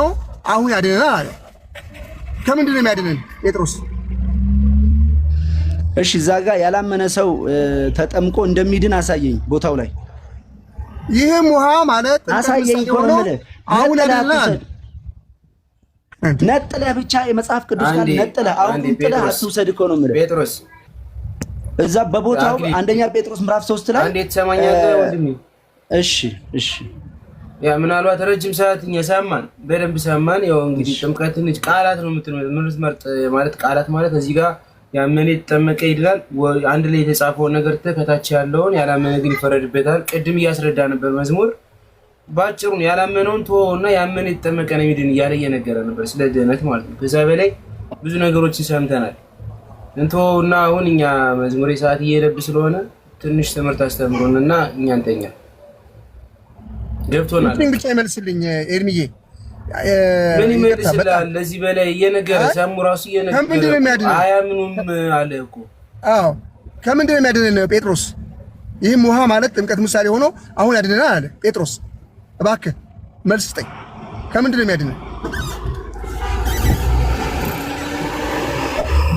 አሁን ያድነናል አለ። ከምንድን ነው የሚያድነን ጴጥሮስ? እሺ እዛ ጋር ያላመነ ሰው ተጠምቆ እንደሚድን አሳየኝ ቦታው ላይ። ይህም ውሃ ማለት አሳየኝ እኮ ነው የምልህ። አሁን ያድነናል። ነጥለህ ብቻ የመጽሐፍ ቅዱስ ቃል ነጥለህ አሁን ጥለህ አትውሰድ እኮ ነው የምልህ ጴጥሮስ። እዛ በቦታው አንደኛ ጴጥሮስ ምዕራፍ 3 ላይ እንዴት ትሰማኛለህ ወንድሜ? እሺ ያ ምናልባት ረጅም ሰዓት እኛ ሰማን፣ በደንብ ሰማን። ያው እንግዲህ ጥምቀትን ቃላት ነው የምትመርጥ ማለት ቃላት ማለት እዚህ ጋር ያመነ የተጠመቀ ይድናል። አንድ ላይ የተጻፈውን ነገር ከታች ያለውን ያላመነ ግን ይፈረድበታል። ቅድም እያስረዳ ነበር መዝሙር ባጭሩ ያላመነውን ተወውና ያመነ የተጠመቀ ነው የሚድን እያለ እየነገረ ነበር ስለ ድህነት ማለት ነው። ከዛ በላይ ብዙ ነገሮችን ሰምተናል። እንተውና አሁን እኛ መዝሙር ሰዓት እየሄደብን ስለሆነ ትንሽ ትምህርት አስተምሮንና እኛ እንተኛ። ገብቶናል። እሺ ብቻ ይመልስልኝ ኤርሚዬ። ምን ይመልስልሃል? ለዚህ በላይ እየነገረ ሰሙ ራሱ እየነገረ አያምኑም አለ እኮ። አዎ ከምንድን ነው የሚያድነን ጴጥሮስ? ይህም ውሃ ማለት ጥምቀት ምሳሌ ሆኖ አሁን ያድነናል አለ ጴጥሮስ። እባክህ መልስ ስጠኝ። ከምንድን ነው የሚያድነን?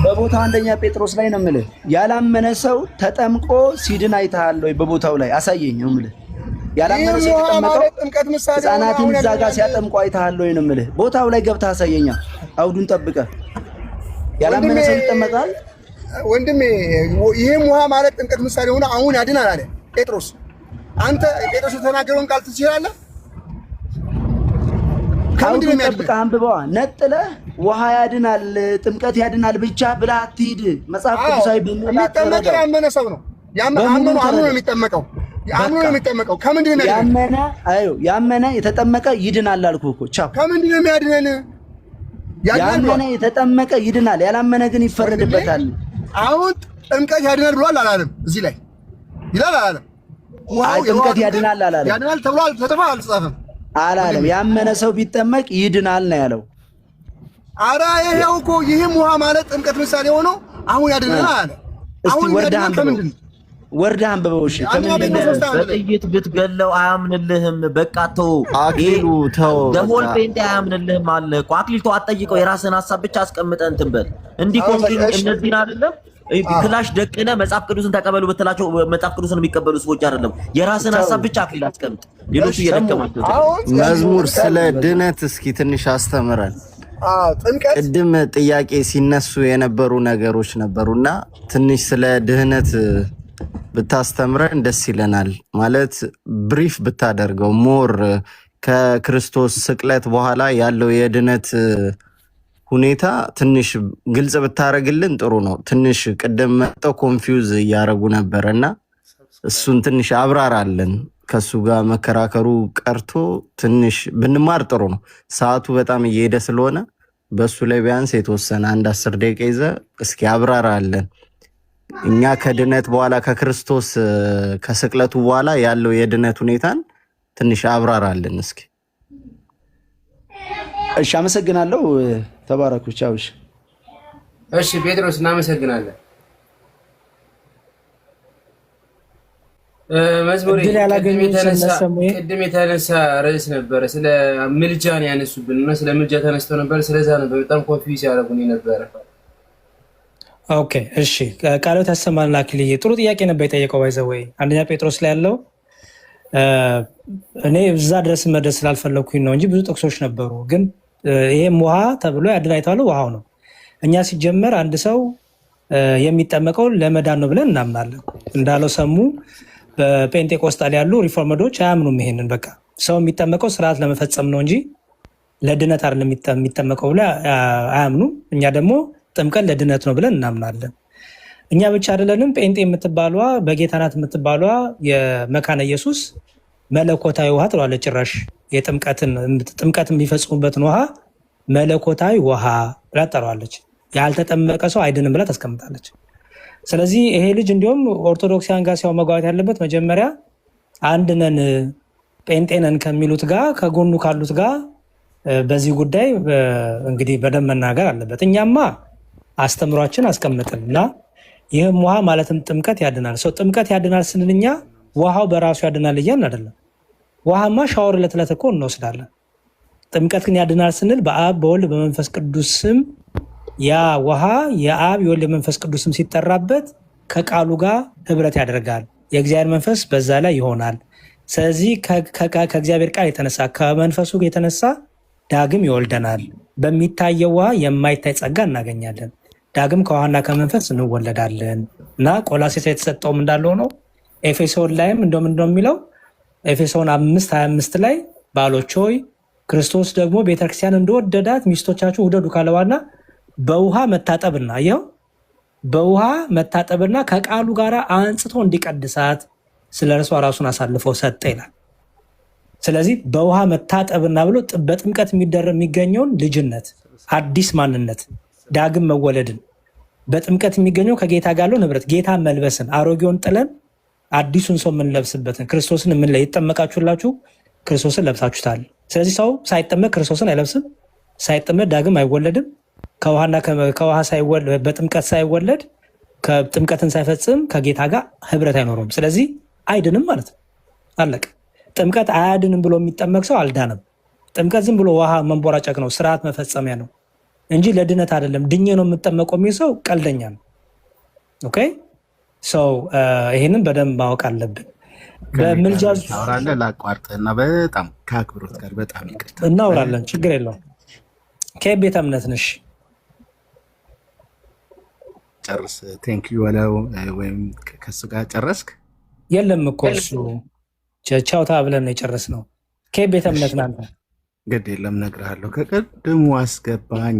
በቦታው አንደኛ ጴጥሮስ ላይ ነው የምልህ። ያላመነ ሰው ተጠምቆ ሲድን አይተሃል ወይ? በቦታው ላይ አሳየኝ ነው የምልህ። ያላመነ ሰው ተጠምቀው ሕፃናትን እዛ ጋር ሲያጠምቁ አይተሃል ወይ ነው የምልህ። ቦታው ላይ ገብተህ አሳየኛ። አውዱን ጠብቀህ ያላመነ ሰው ይጠመቃል ወንድሜ። ይህም ውሃ ማለት ጥምቀት ምሳሌ ሆኖ አሁን ያድናል አለ ጴጥሮስ። አንተ ጴጥሮስ የተናገረውን ቃል ትችላለህ? አውዱን ጠብቀህ አንብበዋ። ነጥለህ ውሃ ያድናል ጥምቀት ያድናል ብቻ ብለህ አትሂድ። መጽሐፍ ቅዱሳዊ የሚጠመቀው ያመነ ሰው ነው። አምኖ ነው የሚጠመቀው። አምኖ ነው የሚጠመቀው። ከምንድን ነው ያመነ? አዩ ያመነ የተጠመቀ ይድናል አልኩህ እኮ። ቻው። ከምንድን ነው የሚያድነን? ያመነ የተጠመቀ ይድናል፣ ያላመነ ግን ይፈረድበታል። አሁን ጥምቀት ያድናል ብሏል አላለም? እዚህ ላይ ይላል አላለም? ጥምቀት ያድናል አላለም? ያድናል ተብሏል። ተጽፏል አልተጻፈም? አላለም። ያመነ ሰው ቢጠመቅ ይድናል ነው ያለው። አረ ይሄው እኮ ይህም ውሃ ማለት ጥምቀት ምሳሌ ሆኖ አሁን ያድናል አለ። እስቲ ወርደህ አንብበው። እሺ በጥይት ብትገለው አያምንልህም። በቃ ተው አክሊሉ ተው። ደሞል ፔንት አያምንልህም አለ እኮ። አክሊል ተው አትጠይቀው። የራስህን ሀሳብ ብቻ አስቀምጠህ እንትን በል። እንዲህ ኮንክሪት እነዚህን አይደለም ክላሽ ደቅነ መጽሐፍ ቅዱስን ተቀበሉ ብትላቸው መጽሐፍ ቅዱስን የሚቀበሉ ሰዎች አይደለም። የራስህን ሀሳብ ብቻ አክሊል አስቀምጥ። ሌሎቹ እየደከማቸው መዝሙር ስለ ድነት እስኪ ትንሽ አስተምረን። ቅድም ጥያቄ ሲነሱ የነበሩ ነገሮች ነበሩና ትንሽ ስለ ድህነት ብታስተምረን ደስ ይለናል። ማለት ብሪፍ ብታደርገው ሞር ከክርስቶስ ስቅለት በኋላ ያለው የድነት ሁኔታ ትንሽ ግልጽ ብታረግልን ጥሩ ነው። ትንሽ ቅድም መጥተው ኮንፊውዝ እያረጉ ነበረ እና እሱን ትንሽ አብራራለን። ከሱ ጋር መከራከሩ ቀርቶ ትንሽ ብንማር ጥሩ ነው። ሰዓቱ በጣም እየሄደ ስለሆነ በሱ ላይ ቢያንስ የተወሰነ 1-10 ደቂቃ ይዘ እስኪ አብራራለን። እኛ ከድነት በኋላ ከክርስቶስ ከስቅለቱ በኋላ ያለው የድነት ሁኔታን ትንሽ አብራራለን እስኪ። እሺ፣ አመሰግናለሁ። ተባረኩ። ቻው። እሺ ጴጥሮስ እናመሰግናለን። መዝሙር ቅድም የተነሳ ርዕስ ነበረ። ስለ ምልጃን ያነሱብን እና ስለ ምልጃ ተነስተው ነበር። ስለዛ ነበር በጣም ኮንፊውዝ ያደረጉን ነበረ። ኦኬ እሺ፣ ቃሎት ያሰማልና አክሊዬ ጥሩ ጥያቄ ነበር የጠየቀው። ባይዘወይ አንደኛ ጴጥሮስ ላይ ያለው እኔ እዛ ድረስ መድረስ ስላልፈለኩኝ ነው እንጂ ብዙ ጥቅሶች ነበሩ። ግን ይሄም ውሃ ተብሎ ያድናል የተባለው ውሃው ነው። እኛ ሲጀመር አንድ ሰው የሚጠመቀው ለመዳን ነው ብለን እናምናለን። እንዳለው ሰሙ በፔንቴኮስታል ያሉ ሪፎርመዶች አያምኑም ይሄንን። በቃ ሰው የሚጠመቀው ስርዓት ለመፈጸም ነው እንጂ ለድነት አይደለም የሚጠመቀው ብለ አያምኑም። እኛ ደግሞ ጥምቀት ለድነት ነው ብለን እናምናለን። እኛ ብቻ አይደለንም። ጴንጤ የምትባሏ በጌታ ናት የምትባሏ የመካነ ኢየሱስ መለኮታዊ ውሃ ትለዋለች። ጭራሽ ጥምቀት የሚፈጽሙበትን ውሃ መለኮታዊ ውሃ ብላ ትጠራዋለች። ያልተጠመቀ ሰው አይድንም ብላ ታስቀምጣለች። ስለዚህ ይሄ ልጅ እንዲሁም ኦርቶዶክሲያን ጋር ሲያው መግባባት ያለበት መጀመሪያ አንድ ነን ጴንጤ ነን ከሚሉት ጋር ከጎኑ ካሉት ጋር በዚህ ጉዳይ እንግዲህ በደንብ መናገር አለበት። እኛማ አስተምሯችን አስቀምጥን እና ይህም ውሃ ማለትም ጥምቀት ያድናል። ሰው ጥምቀት ያድናል ስንል እኛ ውሃው በራሱ ያድናል እያልን አይደለም። ውሃማ ሻወር ዕለት ዕለት እኮ እንወስዳለን። ጥምቀት ግን ያድናል ስንል በአብ በወልድ በመንፈስ ቅዱስ ስም ያ ውሃ የአብ የወልድ የመንፈስ ቅዱስ ስም ሲጠራበት ከቃሉ ጋር ህብረት ያደርጋል። የእግዚአብሔር መንፈስ በዛ ላይ ይሆናል። ስለዚህ ከእግዚአብሔር ቃል የተነሳ ከመንፈሱ የተነሳ ዳግም ይወልደናል። በሚታየው ውሃ የማይታይ ጸጋ እናገኛለን። ዳግም ከውሃና ከመንፈስ እንወለዳለን እና ቆላሴስ የተሰጠውም እንዳለው ነው። ኤፌሶን ላይም እንደሚለው ኤፌሶን 5:25 ላይ ባሎች ሆይ ክርስቶስ ደግሞ ቤተክርስቲያን እንደወደዳት ሚስቶቻችሁ ውደዱ ካለዋና በውሃ መታጠብና ይኸው በውሃ መታጠብና ከቃሉ ጋር አንጽቶ እንዲቀድሳት ስለ እርሷ ራሱን አሳልፎ ሰጠ ይላል። ስለዚህ በውሃ መታጠብና ብሎ በጥምቀት የሚገኘውን ልጅነት፣ አዲስ ማንነት፣ ዳግም መወለድን በጥምቀት የሚገኘው ከጌታ ጋር ያለው ንብረት ጌታ መልበስን አሮጌውን ጥለን አዲሱን ሰው የምንለብስበትን ክርስቶስን ይጠመቃችሁላችሁ ክርስቶስን ለብሳችሁታል። ስለዚህ ሰው ሳይጠመቅ ክርስቶስን አይለብስም፣ ሳይጠመቅ ዳግም አይወለድም። ከውሃ በጥምቀት ሳይወለድ ጥምቀትን ሳይፈጽም ከጌታ ጋር ህብረት አይኖረውም። ስለዚህ አይድንም ማለት ነው። አለቀ። ጥምቀት አያድንም ብሎ የሚጠመቅ ሰው አልዳንም። ጥምቀት ዝም ብሎ ውሃ መንቦራጨቅ ነው፣ ስርዓት መፈጸሚያ ነው እንጂ ለድነት አይደለም። ድኜ ነው የምጠመቀው የሚል ሰው ቀልደኛ ነው። ኦኬ ሰው ይህንን በደንብ ማወቅ አለብን። በምልጃ ታወራለህ፣ ላቋርጥህና በጣም ከአክብሮት ጋር በጣም ይቅርታ እናወራለን፣ ችግር የለውም። ከየት ቤተ እምነት ነሽ? ጨርስ። ቴንክ ዩ ወለው ወይም ከሱ ጋር ጨረስክ? የለም እኮ እሱ ቻውታ ብለን ነው የጨረስነው። ከየት ቤተ እምነት ናንተ? ግድ የለም እነግርሃለሁ። ከቅድሙ አስገባኝ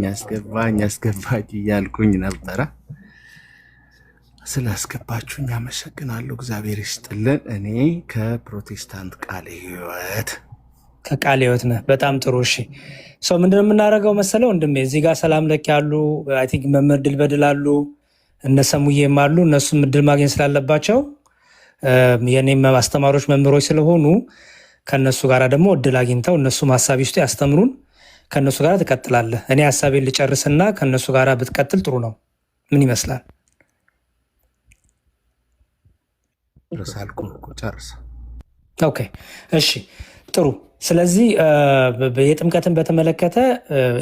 እያልኩኝ ነበረ። ስላስገባችሁኝ አመሰግናለሁ። እግዚአብሔር ይስጥልን። እኔ ከፕሮቴስታንት ቃለ ሕይወት ከቃለ ሕይወት ነህ። በጣም ጥሩ። እሺ ሰው ምንድነው የምናደርገው መሰለው ወንድሜ፣ እዚህ ጋር ሰላም ለክ ያሉ አይ ቲንክ መምህር ድል በድል አሉ፣ እነ ሰሙዬም አሉ። እነሱም እድል ማግኘት ስላለባቸው የኔም አስተማሪዎች መምህሮች ስለሆኑ ከነሱ ጋር ደግሞ እድል አግኝተው እነሱም ሀሳብ ውስጥ ያስተምሩን። ከነሱ ጋር ትቀጥላለህ። እኔ ሀሳቤን ልጨርስና ከነሱ ጋር ብትቀጥል ጥሩ ነው። ምን ይመስላል? ጨርስ። ኦኬ እሺ ጥሩ። ስለዚህ የጥምቀትን በተመለከተ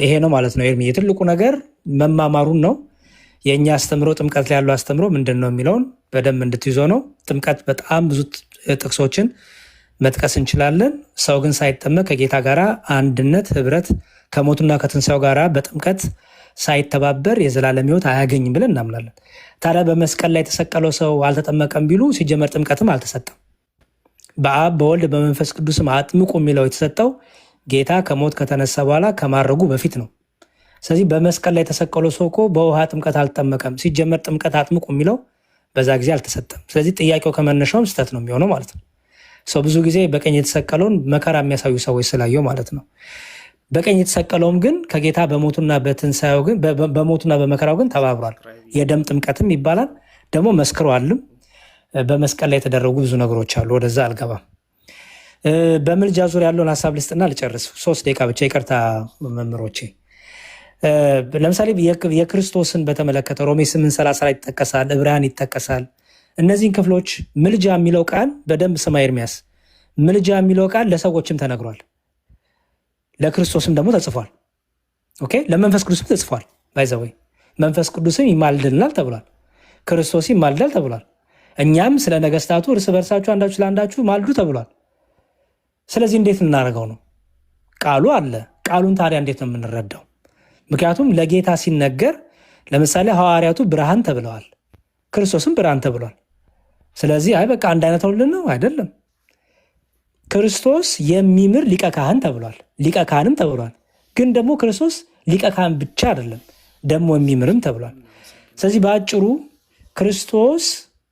ይሄ ነው ማለት ነው። ኤርሚ የትልቁ ነገር መማማሩን ነው። የእኛ አስተምሮ ጥምቀት ላይ ያለው አስተምሮ ምንድን ነው የሚለውን በደንብ እንድትይዞ ነው። ጥምቀት በጣም ብዙ ጥቅሶችን መጥቀስ እንችላለን። ሰው ግን ሳይጠመቅ ከጌታ ጋር አንድነት ህብረት ከሞቱና ከትንሣኤው ጋር በጥምቀት ሳይተባበር የዘላለም ሕይወት አያገኝም ብለን እናምናለን። ታዲያ በመስቀል ላይ የተሰቀለው ሰው አልተጠመቀም ቢሉ ሲጀመር ጥምቀትም አልተሰጠም። በአብ በወልድ በመንፈስ ቅዱስም አጥምቁ የሚለው የተሰጠው ጌታ ከሞት ከተነሳ በኋላ ከማረጉ በፊት ነው። ስለዚህ በመስቀል ላይ የተሰቀለው ሰው እኮ በውሃ ጥምቀት አልተጠመቀም። ሲጀመር ጥምቀት አጥምቁ የሚለው በዛ ጊዜ አልተሰጠም። ስለዚህ ጥያቄው ከመነሻውም ስህተት ነው የሚሆነው ማለት ነው። ሰው ብዙ ጊዜ በቀኝ የተሰቀለውን መከራ የሚያሳዩ ሰዎች ስላየው ማለት ነው። በቀኝ የተሰቀለውም ግን ከጌታ በሞቱና በትንሣኤው ግን በሞቱና በመከራው ግን ተባብሯል። የደም ጥምቀትም ይባላል። ደግሞ መስክሯልም። በመስቀል ላይ የተደረጉ ብዙ ነገሮች አሉ። ወደዛ አልገባም። በምልጃ ዙሪያ ያለውን ሀሳብ ልስጥና ልጨርስ። 3 ደቂቃ ብቻ ይቅርታ መምህሮቼ። ለምሳሌ የክርስቶስን በተመለከተ ሮሜ 8:30 ላይ ይጠቀሳል፣ ዕብራውያን ይጠቀሳል። እነዚህን ክፍሎች ምልጃ የሚለው ቃል በደንብ ስማ ኤርሚያስ። ምልጃ የሚለው ቃል ለሰዎችም ተነግሯል፣ ለክርስቶስም ደግሞ ተጽፏል። ኦኬ ለመንፈስ ቅዱስም ተጽፏል። ባይዘወይ መንፈስ ቅዱስም ይማልድልናል ተብሏል፣ ክርስቶስ ይማልዳል ተብሏል። እኛም ስለ ነገስታቱ እርስ በርሳችሁ አንዳችሁ ለአንዳችሁ ማልዱ ተብሏል። ስለዚህ እንዴት እናደርገው ነው? ቃሉ አለ። ቃሉን ታዲያ እንዴት ነው የምንረዳው? ምክንያቱም ለጌታ ሲነገር ለምሳሌ ሐዋርያቱ ብርሃን ተብለዋል፣ ክርስቶስም ብርሃን ተብሏል። ስለዚህ አይ በቃ አንድ አይነት ሁሉ ነው አይደለም። ክርስቶስ የሚምር ሊቀ ካህን ተብሏል፣ ሊቀ ካህንም ተብሏል። ግን ደግሞ ክርስቶስ ሊቀ ካህን ብቻ አይደለም፣ ደግሞ የሚምርም ተብሏል። ስለዚህ በአጭሩ ክርስቶስ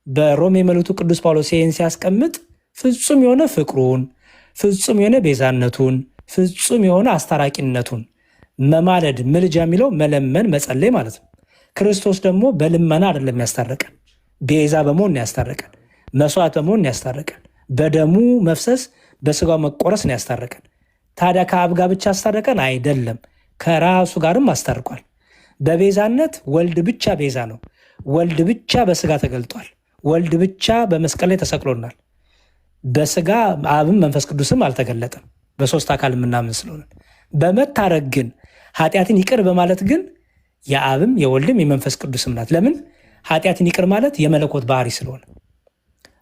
በሮሜ መልእክቱ ቅዱስ ጳውሎስ ይህን ሲያስቀምጥ ፍጹም የሆነ ፍቅሩን፣ ፍጹም የሆነ ቤዛነቱን፣ ፍጹም የሆነ አስታራቂነቱን መማለድ ምልጃ የሚለው መለመን መጸለይ ማለት ነው። ክርስቶስ ደግሞ በልመና አይደለም ያስታረቀን፣ ቤዛ በመሆን ያስታረቀን፣ መስዋዕት በመሆን ያስታረቀን፣ በደሙ መፍሰስ በስጋው መቆረስ ነው ያስታረቀን። ታዲያ ከአብ ጋር ብቻ አስታረቀን አይደለም፣ ከራሱ ጋርም አስታርቋል። በቤዛነት ወልድ ብቻ ቤዛ ነው። ወልድ ብቻ በስጋ ተገልጧል። ወልድ ብቻ በመስቀል ላይ ተሰቅሎናል። በስጋ አብም መንፈስ ቅዱስም አልተገለጠም፣ በሶስት አካል የምናምን ስለሆነ። በመታረቅ ግን ኃጢአትን ይቅር በማለት ግን የአብም የወልድም የመንፈስ ቅዱስም ናት። ለምን? ኃጢአትን ይቅር ማለት የመለኮት ባህሪ ስለሆነ።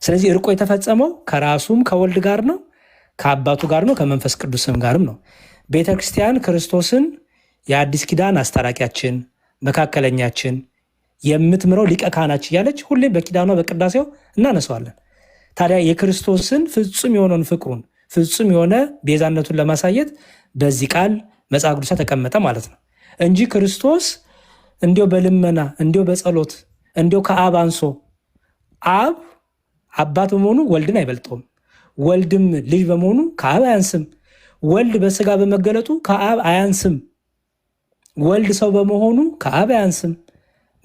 ስለዚህ እርቆ የተፈጸመው ከራሱም ከወልድ ጋር ነው፣ ከአባቱ ጋር ነው፣ ከመንፈስ ቅዱስም ጋርም ነው። ቤተ ክርስቲያን ክርስቶስን የአዲስ ኪዳን አስታራቂያችን፣ መካከለኛችን፣ የምትምረው ሊቀ ካህናችን እያለች ሁሌም በኪዳኗ በቅዳሴው እናነሳዋለን። ታዲያ የክርስቶስን ፍጹም የሆነውን ፍቅሩን ፍጹም የሆነ ቤዛነቱን ለማሳየት በዚህ ቃል መጽሐፍ ቅዱስ ተቀመጠ ማለት ነው እንጂ ክርስቶስ እንዲሁ በልመና እንዲሁ በጸሎት እንዲሁ ከአብ አንሶ አብ አባት በመሆኑ ወልድን አይበልጠውም። ወልድም ልጅ በመሆኑ ከአብ አያንስም። ወልድ በስጋ በመገለጡ ከአብ አያንስም። ወልድ ሰው በመሆኑ ከአብ አያንስም።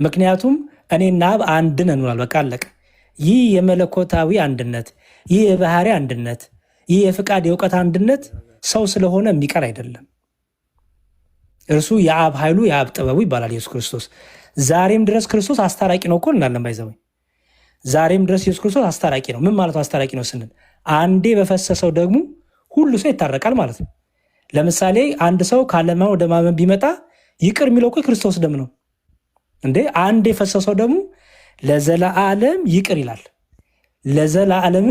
ምክንያቱም እኔና አብ አንድ ነን ብሏል። በቃ አለቀ። ይህ የመለኮታዊ አንድነት፣ ይህ የባህሪ አንድነት፣ ይህ የፍቃድ የእውቀት አንድነት ሰው ስለሆነ የሚቀር አይደለም። እርሱ የአብ ኃይሉ የአብ ጥበቡ ይባላል ኢየሱስ ክርስቶስ። ዛሬም ድረስ ክርስቶስ አስታራቂ ነው እኮ እናለን። ባይዘው ዛሬም ድረስ ኢየሱስ ክርስቶስ አስታራቂ ነው። ምን ማለት አስታራቂ ነው ስንል አንዴ በፈሰሰው ደግሞ ሁሉ ሰው ይታረቃል ማለት ነው። ለምሳሌ አንድ ሰው ካለማመን ወደ ማመን ቢመጣ ይቅር የሚለው እኮ የክርስቶስ ደም ነው እንዴ። አንድ የፈሰሰው ደግሞ ለዘላለም ይቅር ይላል። ለዘላለም